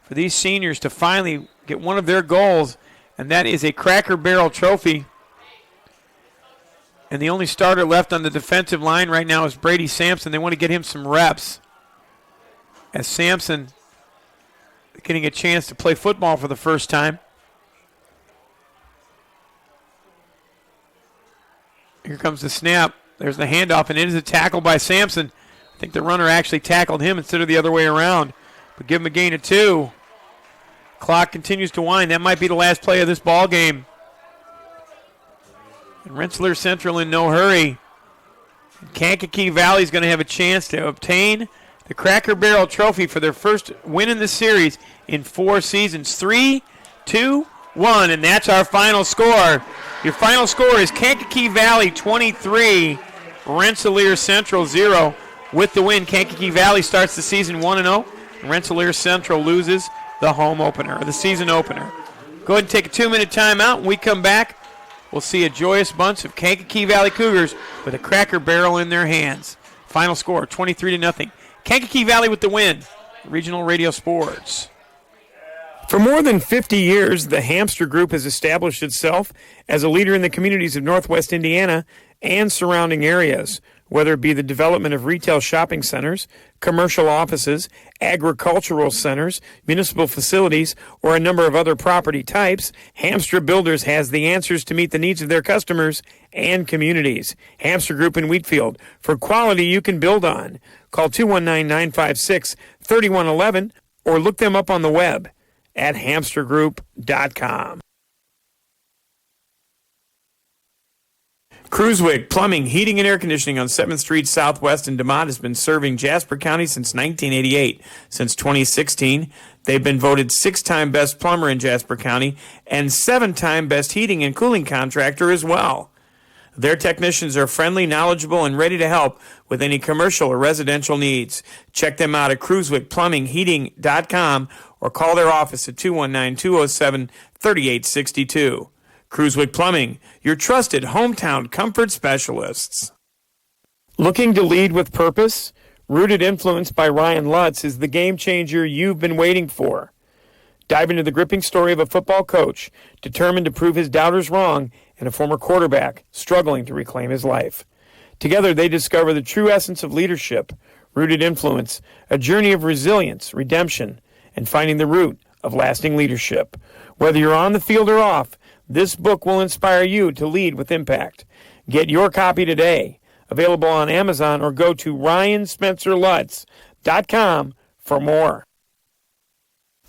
Speaker 2: for these seniors to finally get one of their goals, and that is a Cracker Barrel trophy. And the only starter left on the defensive line right now is Brady Sampson. They want to get him some reps. As Sampson getting a chance to play football for the first time. Here comes the snap. There's the handoff, and it is a tackle by Sampson. I think the runner actually tackled him instead of the other way around. But give him a gain of 2. Clock continues to wind. That might be the last play of this ball game. And Rensselaer Central in no hurry. And Kankakee Valley is going to have a chance to obtain the Cracker Barrel trophy for their first win in the series in 4 seasons. 3, 2, 1, and that's our final score. Your final score is Kankakee Valley 23, Rensselaer Central 0. With the win, Kankakee Valley starts the season 1-0. Rensselaer Central loses the home opener, or the season opener. Go ahead and take a 2-minute timeout. When we come back, we'll see a joyous bunch of Kankakee Valley Cougars with a Cracker Barrel in their hands. Final score, 23-0. Kankakee Valley with the win. Regional Radio Sports.
Speaker 8: For more than 50 years, the Hamster Group has established itself as a leader in the communities of Northwest Indiana and surrounding areas, whether it be the development of retail shopping centers, commercial offices, agricultural centers, municipal facilities, or a number of other property types. Hamster Builders has the answers to meet the needs of their customers and communities. Hamster Group in Wheatfield, for quality you can build on. Call 219-956-3111 or look them up on the web at hamstergroup.com. Cruiswick Plumbing, Heating, and Air Conditioning on 7th Street Southwest in DeMont has been serving Jasper County since 1988. Since 2016, they've been voted 6-time best plumber in Jasper County and 7-time best heating and cooling contractor as well. Their technicians are friendly, knowledgeable, and ready to help with any commercial or residential needs. Check them out at cruiswickplumbingheating.com or call their office at 219-207-3862. Cruiswick Plumbing, your trusted hometown comfort specialists. Looking to lead with purpose? Rooted Influence by Ryan Lutz is the game changer you've been waiting for. Dive into the gripping story of a football coach determined to prove his doubters wrong and a former quarterback struggling to reclaim his life. Together, they discover the true essence of leadership, rooted influence, a journey of resilience, redemption, and finding the root of lasting leadership. Whether you're on the field or off, this book will inspire you to lead with impact. Get your copy today. Available on Amazon or go to RyanSpencerLutz.com for more.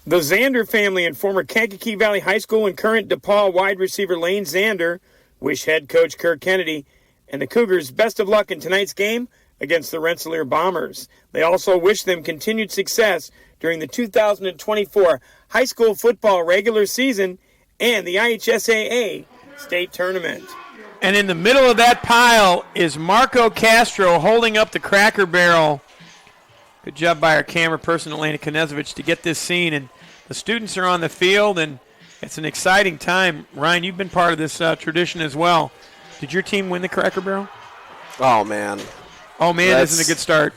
Speaker 8: The Zander family and former Kankakee Valley High School and current DePaul wide receiver Lane Zander wish head coach Kirk Kennedy and the Cougars best of luck in tonight's game against the Rensselaer Bombers. They also wish them continued success during the 2024 high school football regular season and the IHSAA state tournament.
Speaker 2: And in the middle of that pile is Marco Castro holding up the Cracker Barrel. Good job by our camera person, Elena Knezovich, to get this scene. And the students are on the field, and it's an exciting time. Ryan, you've been part of this tradition as well. Did your team win the Cracker Barrel?
Speaker 3: Oh, man.
Speaker 2: Oh, man, isn't it a good start?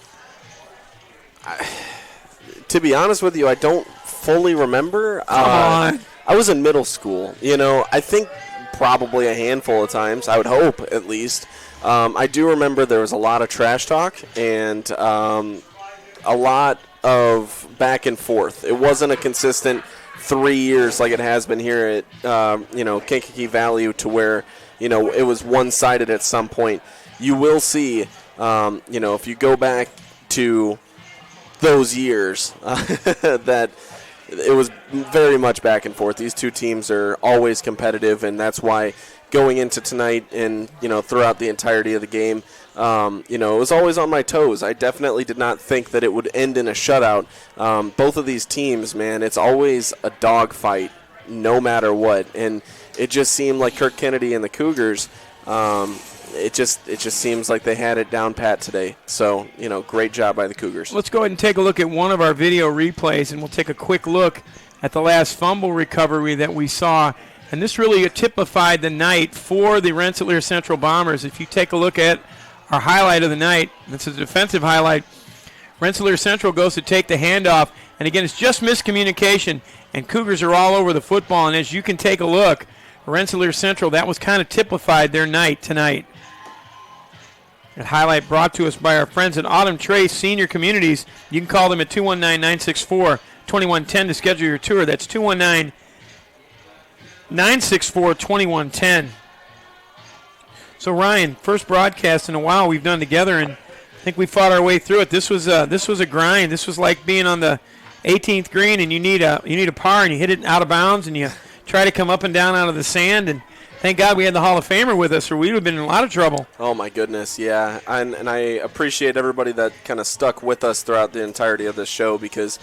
Speaker 3: To be honest with you, I don't fully remember.
Speaker 2: Come on.
Speaker 3: I was in middle school. You know, I think probably a handful of times. I would hope, at least. I do remember there was a lot of trash talk and a lot of back and forth. It wasn't a consistent 3 years like it has been here at, Kankakee Valley to where, it was one-sided at some point. You will see, if you go back to those years, that it was very much back and forth. These two teams are always competitive, and that's why going into tonight and, throughout the entirety of the game, it was always on my toes. I definitely did not think that it would end in a shutout. Both of these teams, man, it's always a dogfight no matter what. And it just seemed like Kirk Kennedy and the Cougars, it just seems like they had it down pat today. So, great job by the Cougars.
Speaker 2: Let's go ahead and take a look at one of our video replays, and we'll take a quick look at the last fumble recovery that we saw. And this really typified the night for the Rensselaer Central Bombers. If you take a look at our highlight of the night, this is a defensive highlight. Rensselaer Central goes to take the handoff, and again, it's just miscommunication, and Cougars are all over the football. And as you can take a look, Rensselaer Central, that was kind of typified their night tonight. That highlight brought to us by our friends at Autumn Trace Senior Communities. You can call them at 219-964-2110 to schedule your tour. That's 219-964-2110. So, Ryan, first broadcast in a while we've done together, and I think we fought our way through it. This was a grind. This was like being on the 18th green, and you need a par, and you hit it out of bounds, and you try to come up and down out of the sand. And thank God we had the Hall of Famer with us, or we would have been in a lot of trouble.
Speaker 3: Oh, my goodness, yeah. And I appreciate everybody that kind of stuck with us throughout the entirety of this show because,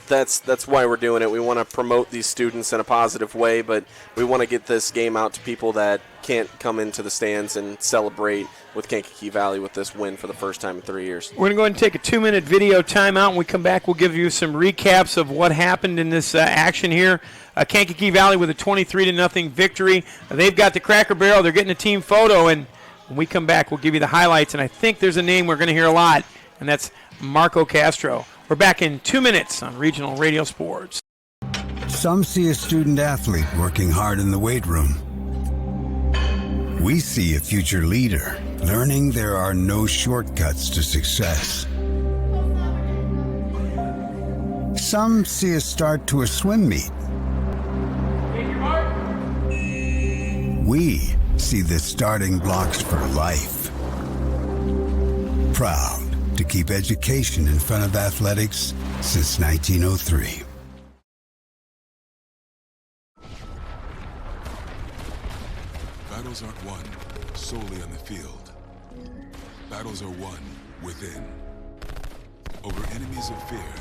Speaker 3: that's why we're doing it. We want to promote these students in a positive way, but we want to get this game out to people that can't come into the stands and celebrate with Kankakee Valley with this win for the first time in 3 years.
Speaker 2: We're going to go ahead and take a 2-minute video timeout. When we come back, we'll give you some recaps of what happened in this action here. Kankakee Valley with a 23-0 victory. They've got the Cracker Barrel. They're getting a team photo, and when we come back, we'll give you the highlights. And I think there's a name we're going to hear a lot, and that's Marco Castro. We're back in 2 minutes on Regional Radio Sports.
Speaker 6: Some see a student athlete working hard in the weight room. We see a future leader learning there are no shortcuts to success. Some see a start to a swim meet. We see the starting blocks for life. Proud to keep education in front of athletics since 1903.
Speaker 5: Battles aren't won solely on the field. Battles are won within. Over enemies of fear.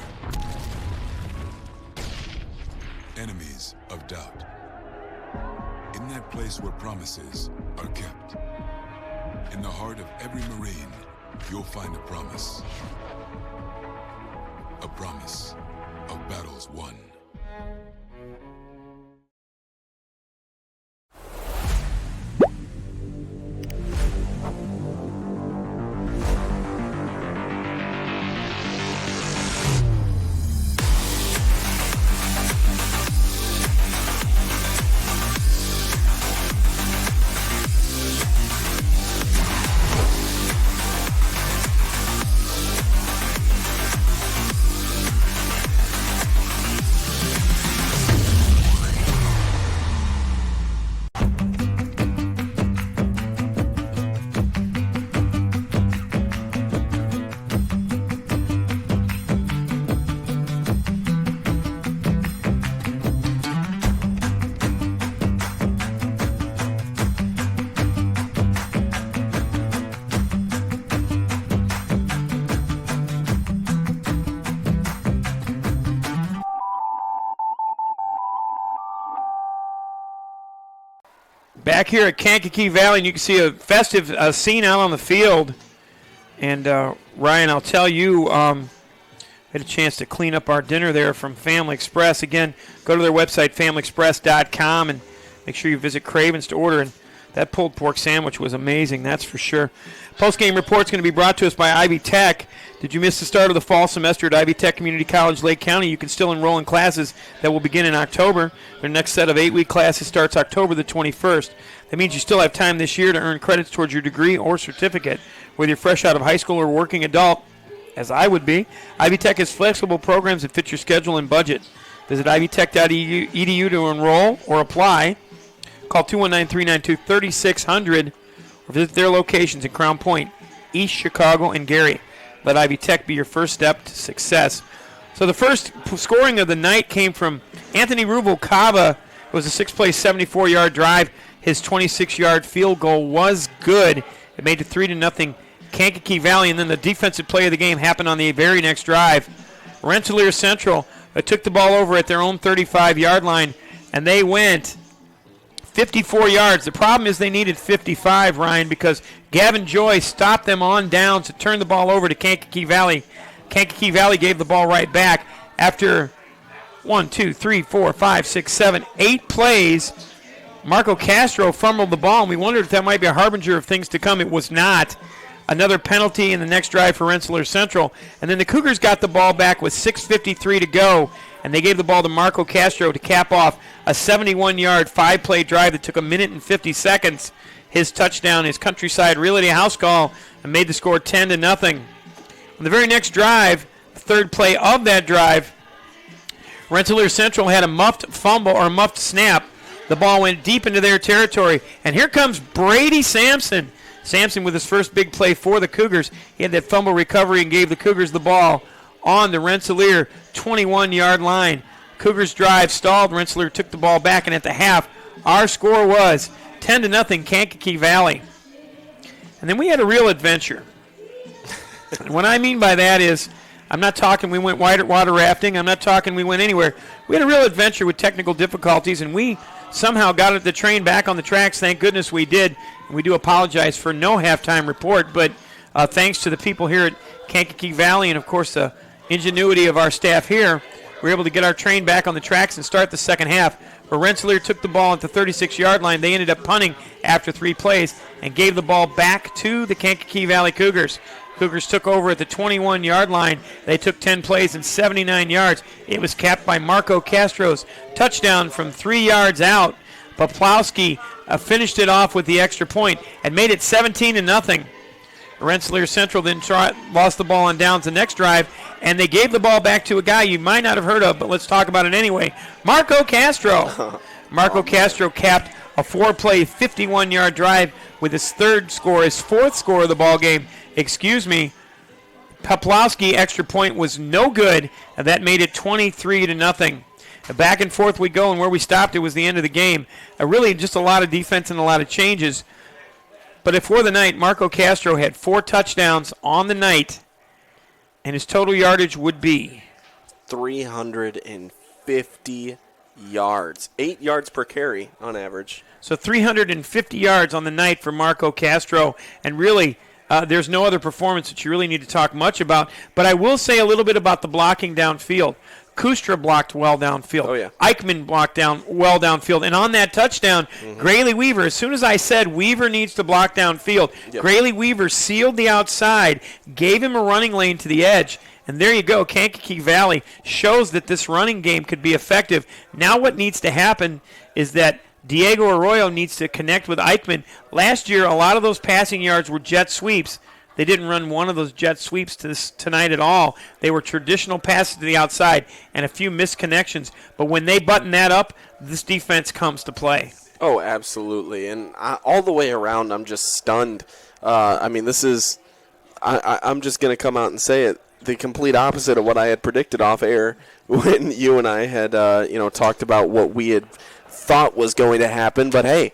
Speaker 5: Enemies of doubt. In that place where promises are kept. In the heart of every Marine, you'll find a promise. A promise of battles won.
Speaker 2: Back here at Kankakee Valley, and you can see a festive scene out on the field. And, Ryan, I'll tell you, had a chance to clean up our dinner there from Family Express. Again, go to their website, familyexpress.com, and make sure you visit Craven's to order. And that pulled pork sandwich was amazing, that's for sure. Post-game report's going to be brought to us by Ivy Tech. Did you miss the start of the fall semester at Ivy Tech Community College, Lake County? You can still enroll in classes that will begin in October. Their next set of 8-week classes starts October the 21st. That means you still have time this year to earn credits towards your degree or certificate. Whether you're fresh out of high school or working adult, as I would be, Ivy Tech has flexible programs that fit your schedule and budget. Visit ivytech.edu to enroll or apply. Call 219-392-3600 or visit their locations in Crown Point, East Chicago, and Gary. Let Ivy Tech be your first step to success. So the first scoring of the night came from Anthony Rubalcaba. It was a 6-play, 74-yard drive. His 26-yard field goal was good. It made it 3-0 Kankakee Valley, and then the defensive play of the game happened on the very next drive. Rensselaer Central took the ball over at their own 35-yard line, and they went 54 yards. The problem is they needed 55, Ryan, because Gavin Joy stopped them on downs to turn the ball over to Kankakee Valley. Kankakee Valley gave the ball right back after 8 plays. Marco Castro fumbled the ball, and we wondered if that might be a harbinger of things to come. It was not. Another penalty in the next drive for Rensselaer Central. And then the Cougars got the ball back with 6:53 to go, and they gave the ball to Marco Castro to cap off a 71-yard, 5-play drive that took 1 minute and 50 seconds. His touchdown, his Countryside Realty house call, and made the score 10-0. On the very next drive, the third play of that drive, Rensselaer Central had a muffed fumble or a muffed snap. The ball went deep into their territory, and here comes Brady Sampson. Sampson with his first big play for the Cougars. He had that fumble recovery and gave the Cougars the ball on the Rensselaer 21-yard line. Cougars drive stalled. Rensselaer took the ball back, and at the half, our score was 10-0 Kankakee Valley. And then we had a real adventure. And what I mean by that is, I'm not talking we went water rafting. I'm not talking we went anywhere. We had a real adventure with technical difficulties, and we somehow got the train back on the tracks. Thank goodness we did. And we do apologize for no halftime report, but thanks to the people here at Kankakee Valley and, of course, the ingenuity of our staff here, we were able to get our train back on the tracks and start the second half. Where Rensselaer took the ball at the 36-yard line, they ended up punting after 3 plays and gave the ball back to the Kankakee Valley Cougars. Cougars took over at the 21-yard line. They took 10 plays and 79 yards. It was capped by Marco Castro's touchdown from 3 yards out. Poplowski finished it off with the extra point and made it 17-0. Rensselaer Central then lost the ball on downs the next drive, and they gave the ball back to a guy you might not have heard of, but let's talk about it anyway. Marco Castro. Marco Castro capped a 4-play, 51-yard drive with his fourth score of the ball game. Poplowski extra point was no good, and that made it 23-0. Back and forth we go, and where we stopped, it was the end of the game. Really just a lot of defense and a lot of changes. But for the night, Marco Castro had 4 touchdowns on the night, and his total yardage would be
Speaker 3: 350 yards. 8 yards per carry on average.
Speaker 2: So 350 yards on the night for Marco Castro, and really there's no other performance that you really need to talk much about. But I will say a little bit about the blocking downfield. Kustra blocked well downfield.
Speaker 3: Oh, yeah.
Speaker 2: Eichmann blocked well downfield. And on that touchdown, Grayley Weaver, as soon as I said Weaver needs to block downfield, Grayley Weaver sealed the outside, gave him a running lane to the edge. And there you go. Kankakee Valley shows that this running game could be effective. Now what needs to happen is that Diego Arroyo needs to connect with Eichmann. Last year, a lot of those passing yards were jet sweeps. They didn't run one of those jet sweeps tonight at all. They were traditional passes to the outside and a few missed connections. But when they button that up, this defense comes to play.
Speaker 3: Oh, absolutely. And all the way around, I'm just stunned. This is I'm just going to come out and say it, the complete opposite of what I had predicted off air when you and I had talked about what we had thought was going to happen. But hey,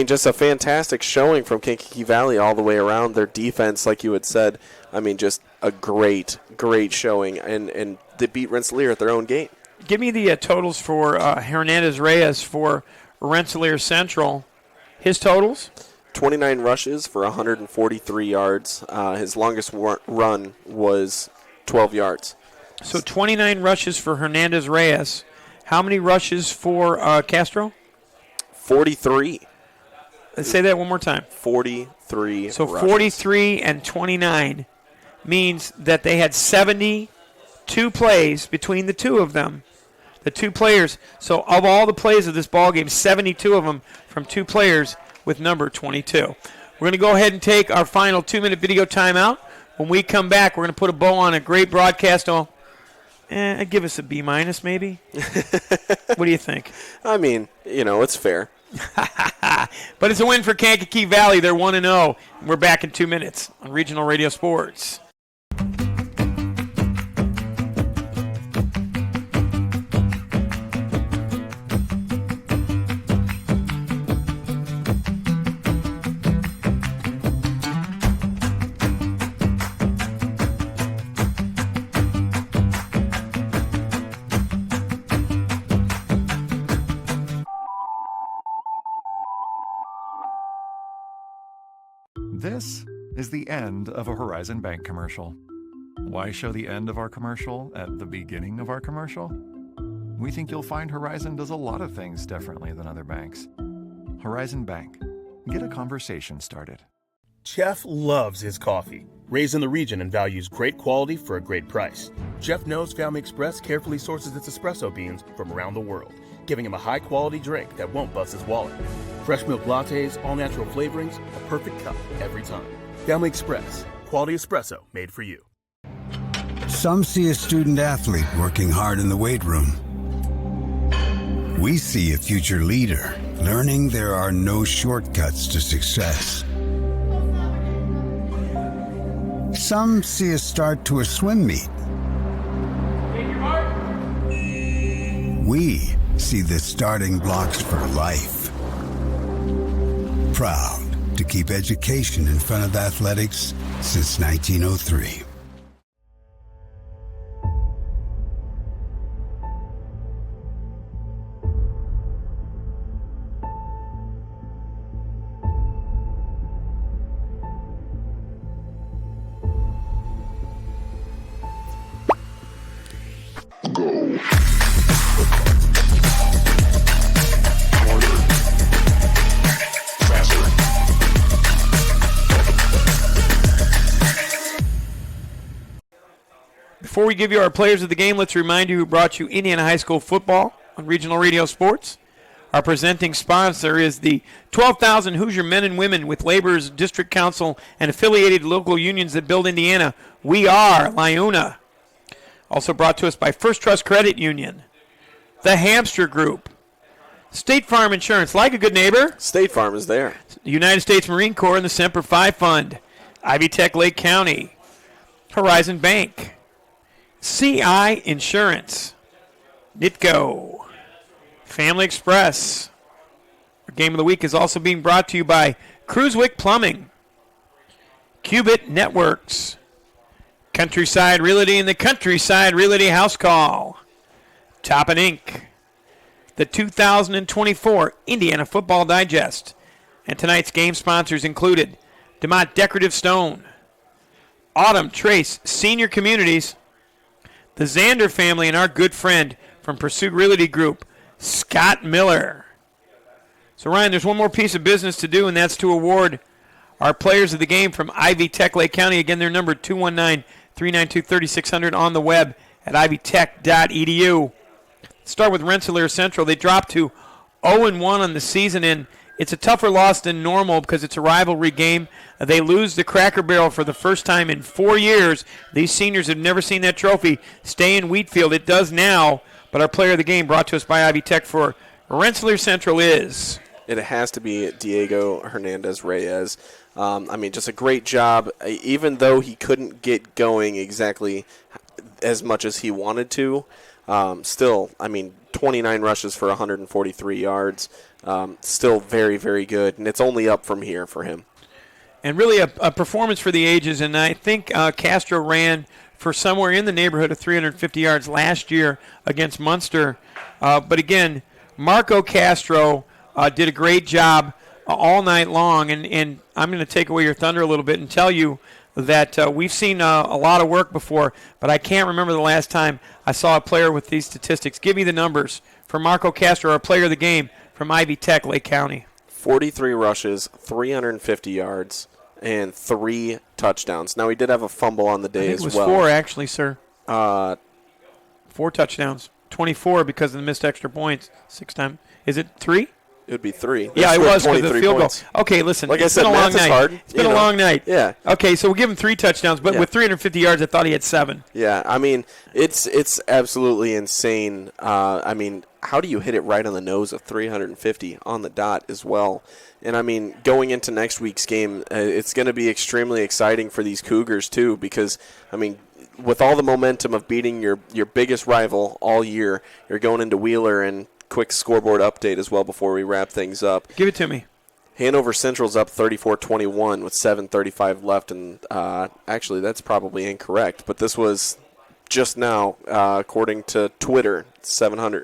Speaker 3: just a fantastic showing from Kankakee Valley all the way around. Their defense, like you had said, just a great showing, and they beat Rensselaer at their own gate.
Speaker 2: Give me the totals for Hernandez Reyes for Rensselaer Central. His totals?
Speaker 3: 29 rushes for 143 yards. His longest run was 12 yards.
Speaker 2: So 29 rushes for Hernandez-Reyes. How many rushes for Castro?
Speaker 3: 43.
Speaker 2: Let's say that one more time.
Speaker 3: 43
Speaker 2: So
Speaker 3: rushes.
Speaker 2: 43 and 29 means that they had 72 plays between the two of them. The two players. So of all the plays of this ballgame, 72 of them from two players with number 22. We're going to go ahead and take our final 2-minute video timeout. When we come back, we're going to put a bow on a great broadcast. Give us a B- maybe. What do you think?
Speaker 3: I mean, it's fair.
Speaker 2: But it's a win for Kankakee Valley. They're 1-0. We're back in 2 minutes on Regional Radio Sports.
Speaker 4: This is the end of a Horizon Bank commercial. Why show the end of our commercial at the beginning of our commercial? We think you'll find Horizon does a lot of things differently than other banks. Horizon Bank. Get a conversation started.
Speaker 20: Jeff loves his coffee, raised in the region and values great quality for a great price. Jeff knows Family Express carefully sources its espresso beans from around the world, giving him a high-quality drink that won't bust his wallet. Fresh milk lattes, all-natural flavorings, a perfect cup every time. Family Express, quality espresso made for you.
Speaker 6: Some see a student athlete working hard in the weight room. We see a future leader learning there are no shortcuts to success. Some see a start to a swim meet. We see the starting blocks for life. Proud to keep education in front of athletics since 1903.
Speaker 5: Go.
Speaker 2: Before we give you our players of the game, let's remind you who brought you Indiana High School football on Regional Radio Sports. Our presenting sponsor is the 12,000 Hoosier men and women with Labor's District Council and affiliated local unions that build Indiana. We are LIUNA. Also brought to us by First Trust Credit Union, the Hamster Group, State Farm Insurance, like a good neighbor.
Speaker 3: State Farm is there.
Speaker 2: The United States Marine Corps and the Semper Fi Fund, Ivy Tech Lake County, Horizon Bank, CI Insurance, Nitco, Family Express. Our game of the week is also being brought to you by Cruisewick Plumbing, Cubit Networks, Countryside Realty and the Countryside Realty House Call, Toppin Inc., the 2024 Indiana Football Digest, and tonight's game sponsors included DeMont Decorative Stone, Autumn Trace Senior Communities, the Zander family, and our good friend from Pursuit Realty Group, Scott Miller. So, Ryan, there's one more piece of business to do, and that's to award our players of the game from Ivy Tech Lake County. Again, their number 219-392-3600 on the web at ivytech.edu. Let's start with Rensselaer Central. They dropped to 0-1 on the season, and it's a tougher loss than normal because it's a rivalry game. They lose the Cracker Barrel for the first time in 4 years. These seniors have never seen that trophy stay in Wheatfield. It does now, but our player of the game brought to us by Ivy Tech for Rensselaer Central is...
Speaker 3: It has to be Diego Hernandez-Reyes. Just a great job. Even though he couldn't get going exactly as much as he wanted to, still, 29 rushes for 143 yards. Still very, very good, and it's only up from here for him.
Speaker 2: And really a performance for the ages, and I think Castro ran for somewhere in the neighborhood of 350 yards last year against Munster. But again, Marco Castro did a great job all night long. And I'm going to take away your thunder a little bit and tell you that we've seen a lot of work before, but I can't remember the last time I saw a player with these statistics. Give me the numbers for Marco Castro, our player of the game from Ivy Tech, Lake County.
Speaker 3: 43 rushes, 350 yards, and 3 touchdowns. Now, he did have a fumble on the day as well.
Speaker 2: It was 4, actually, sir. 4 touchdowns. 24 because of the missed extra points. 6 times. Is it 3?
Speaker 3: It would be 3.
Speaker 2: Yeah, it was because of the field goal. Okay, listen.
Speaker 3: Like I said, math is hard.
Speaker 2: It's been a long night.
Speaker 3: Yeah.
Speaker 2: Okay, so we'll give him 3 touchdowns, but with 350 yards, I thought he had 7.
Speaker 3: Yeah, I mean, it's absolutely insane. I mean, how do you hit it right on the nose of 350 on the dot as well? And, I mean, going into next week's game, it's going to be extremely exciting for these Cougars, too, because, I mean, with all the momentum of beating your biggest rival all year, you're going into Wheeler, and quick scoreboard update as well before we wrap things up.
Speaker 2: Give it to me.
Speaker 3: Hanover Central's up 34-21 with 7:35 left, and actually that's probably incorrect, but this was just now, according to Twitter, 700.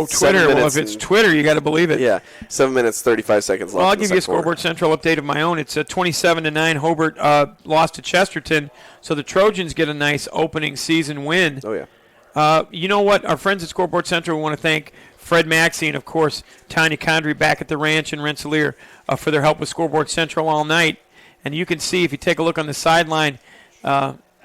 Speaker 2: Twitter. Well, if it's Twitter, you got to believe it.
Speaker 3: Yeah, 7 minutes, 35 seconds left.
Speaker 2: Well, I'll give you a scoreboard Central update of my own. It's a 27-9. Hobart lost to Chesterton, so the Trojans get a nice opening season win.
Speaker 3: Oh, yeah.
Speaker 2: You know what? Our friends at Scoreboard Central, we want to thank Fred Maxey and, of course, Tanya Condry back at the ranch in Rensselaer for their help with Scoreboard Central all night. And you can see, if you take a look on the sideline,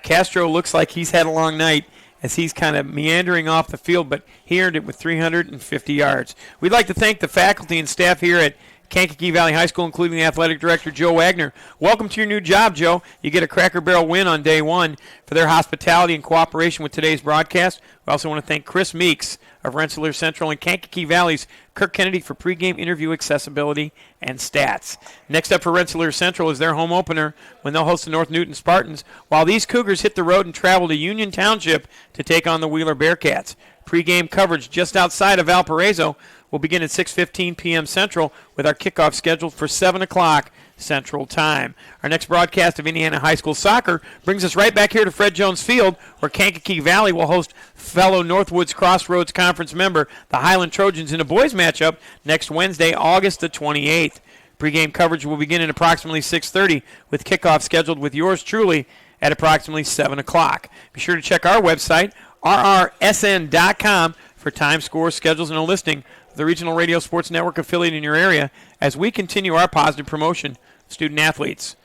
Speaker 2: Castro looks like he's had a long night as he's kind of meandering off the field, but he earned it with 350 yards. We'd like to thank the faculty and staff here at Kankakee Valley High School, including the athletic director, Joe Wagner. Welcome to your new job, Joe. You get a Cracker Barrel win on day 1 for their hospitality and cooperation with today's broadcast. We also want to thank Chris Meeks of Rensselaer Central and Kankakee Valley's Kirk Kennedy for pregame interview accessibility and stats. Next up for Rensselaer Central is their home opener when they'll host the North Newton Spartans, while these Cougars hit the road and travel to Union Township to take on the Wheeler Bearcats. Pregame coverage just outside of Valparaiso will begin at 6:15 p.m. Central with our kickoff scheduled for 7 o'clock Central Time. Our next broadcast of Indiana High School soccer brings us right back here to Fred Jones Field, where Kankakee Valley will host fellow Northwoods Crossroads Conference member, the Highland Trojans, in a boys matchup next Wednesday, August the 28th. Pregame coverage will begin at approximately 6:30 with kickoff scheduled with yours truly at approximately 7 o'clock. Be sure to check our website, rrsn.com, for time, scores, schedules, and a listing of the Regional Radio Sports Network affiliate in your area as we continue our positive promotion of student athletes.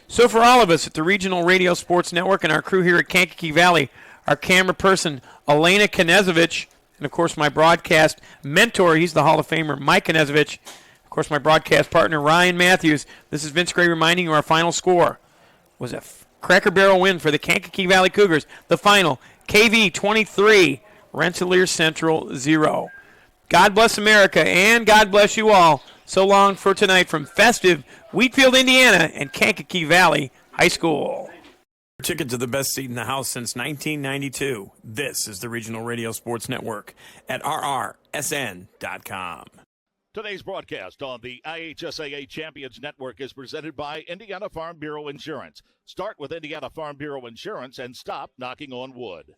Speaker 2: So for all of us at the Regional Radio Sports Network and our crew here at Kankakee Valley, our camera person, Elena Knezovich, and, of course, my broadcast mentor, he's the Hall of Famer, Mike Knezovich, of course, my broadcast partner, Ryan Matthews. This is Vince Gray reminding you our final score was a Cracker Barrel win for the Kankakee Valley Cougars. The final, KV 23, Rensselaer Central 0. God bless America, and God bless you all. So long for tonight from festive Wheatfield, Indiana, and Kankakee Valley High School. Ticket to the best seat in the house since 1992. This is the Regional Radio Sports Network at rrsn.com.
Speaker 1: Today's broadcast on the IHSAA Champions Network is presented by Indiana Farm Bureau Insurance. Start with Indiana Farm Bureau Insurance and stop knocking on wood.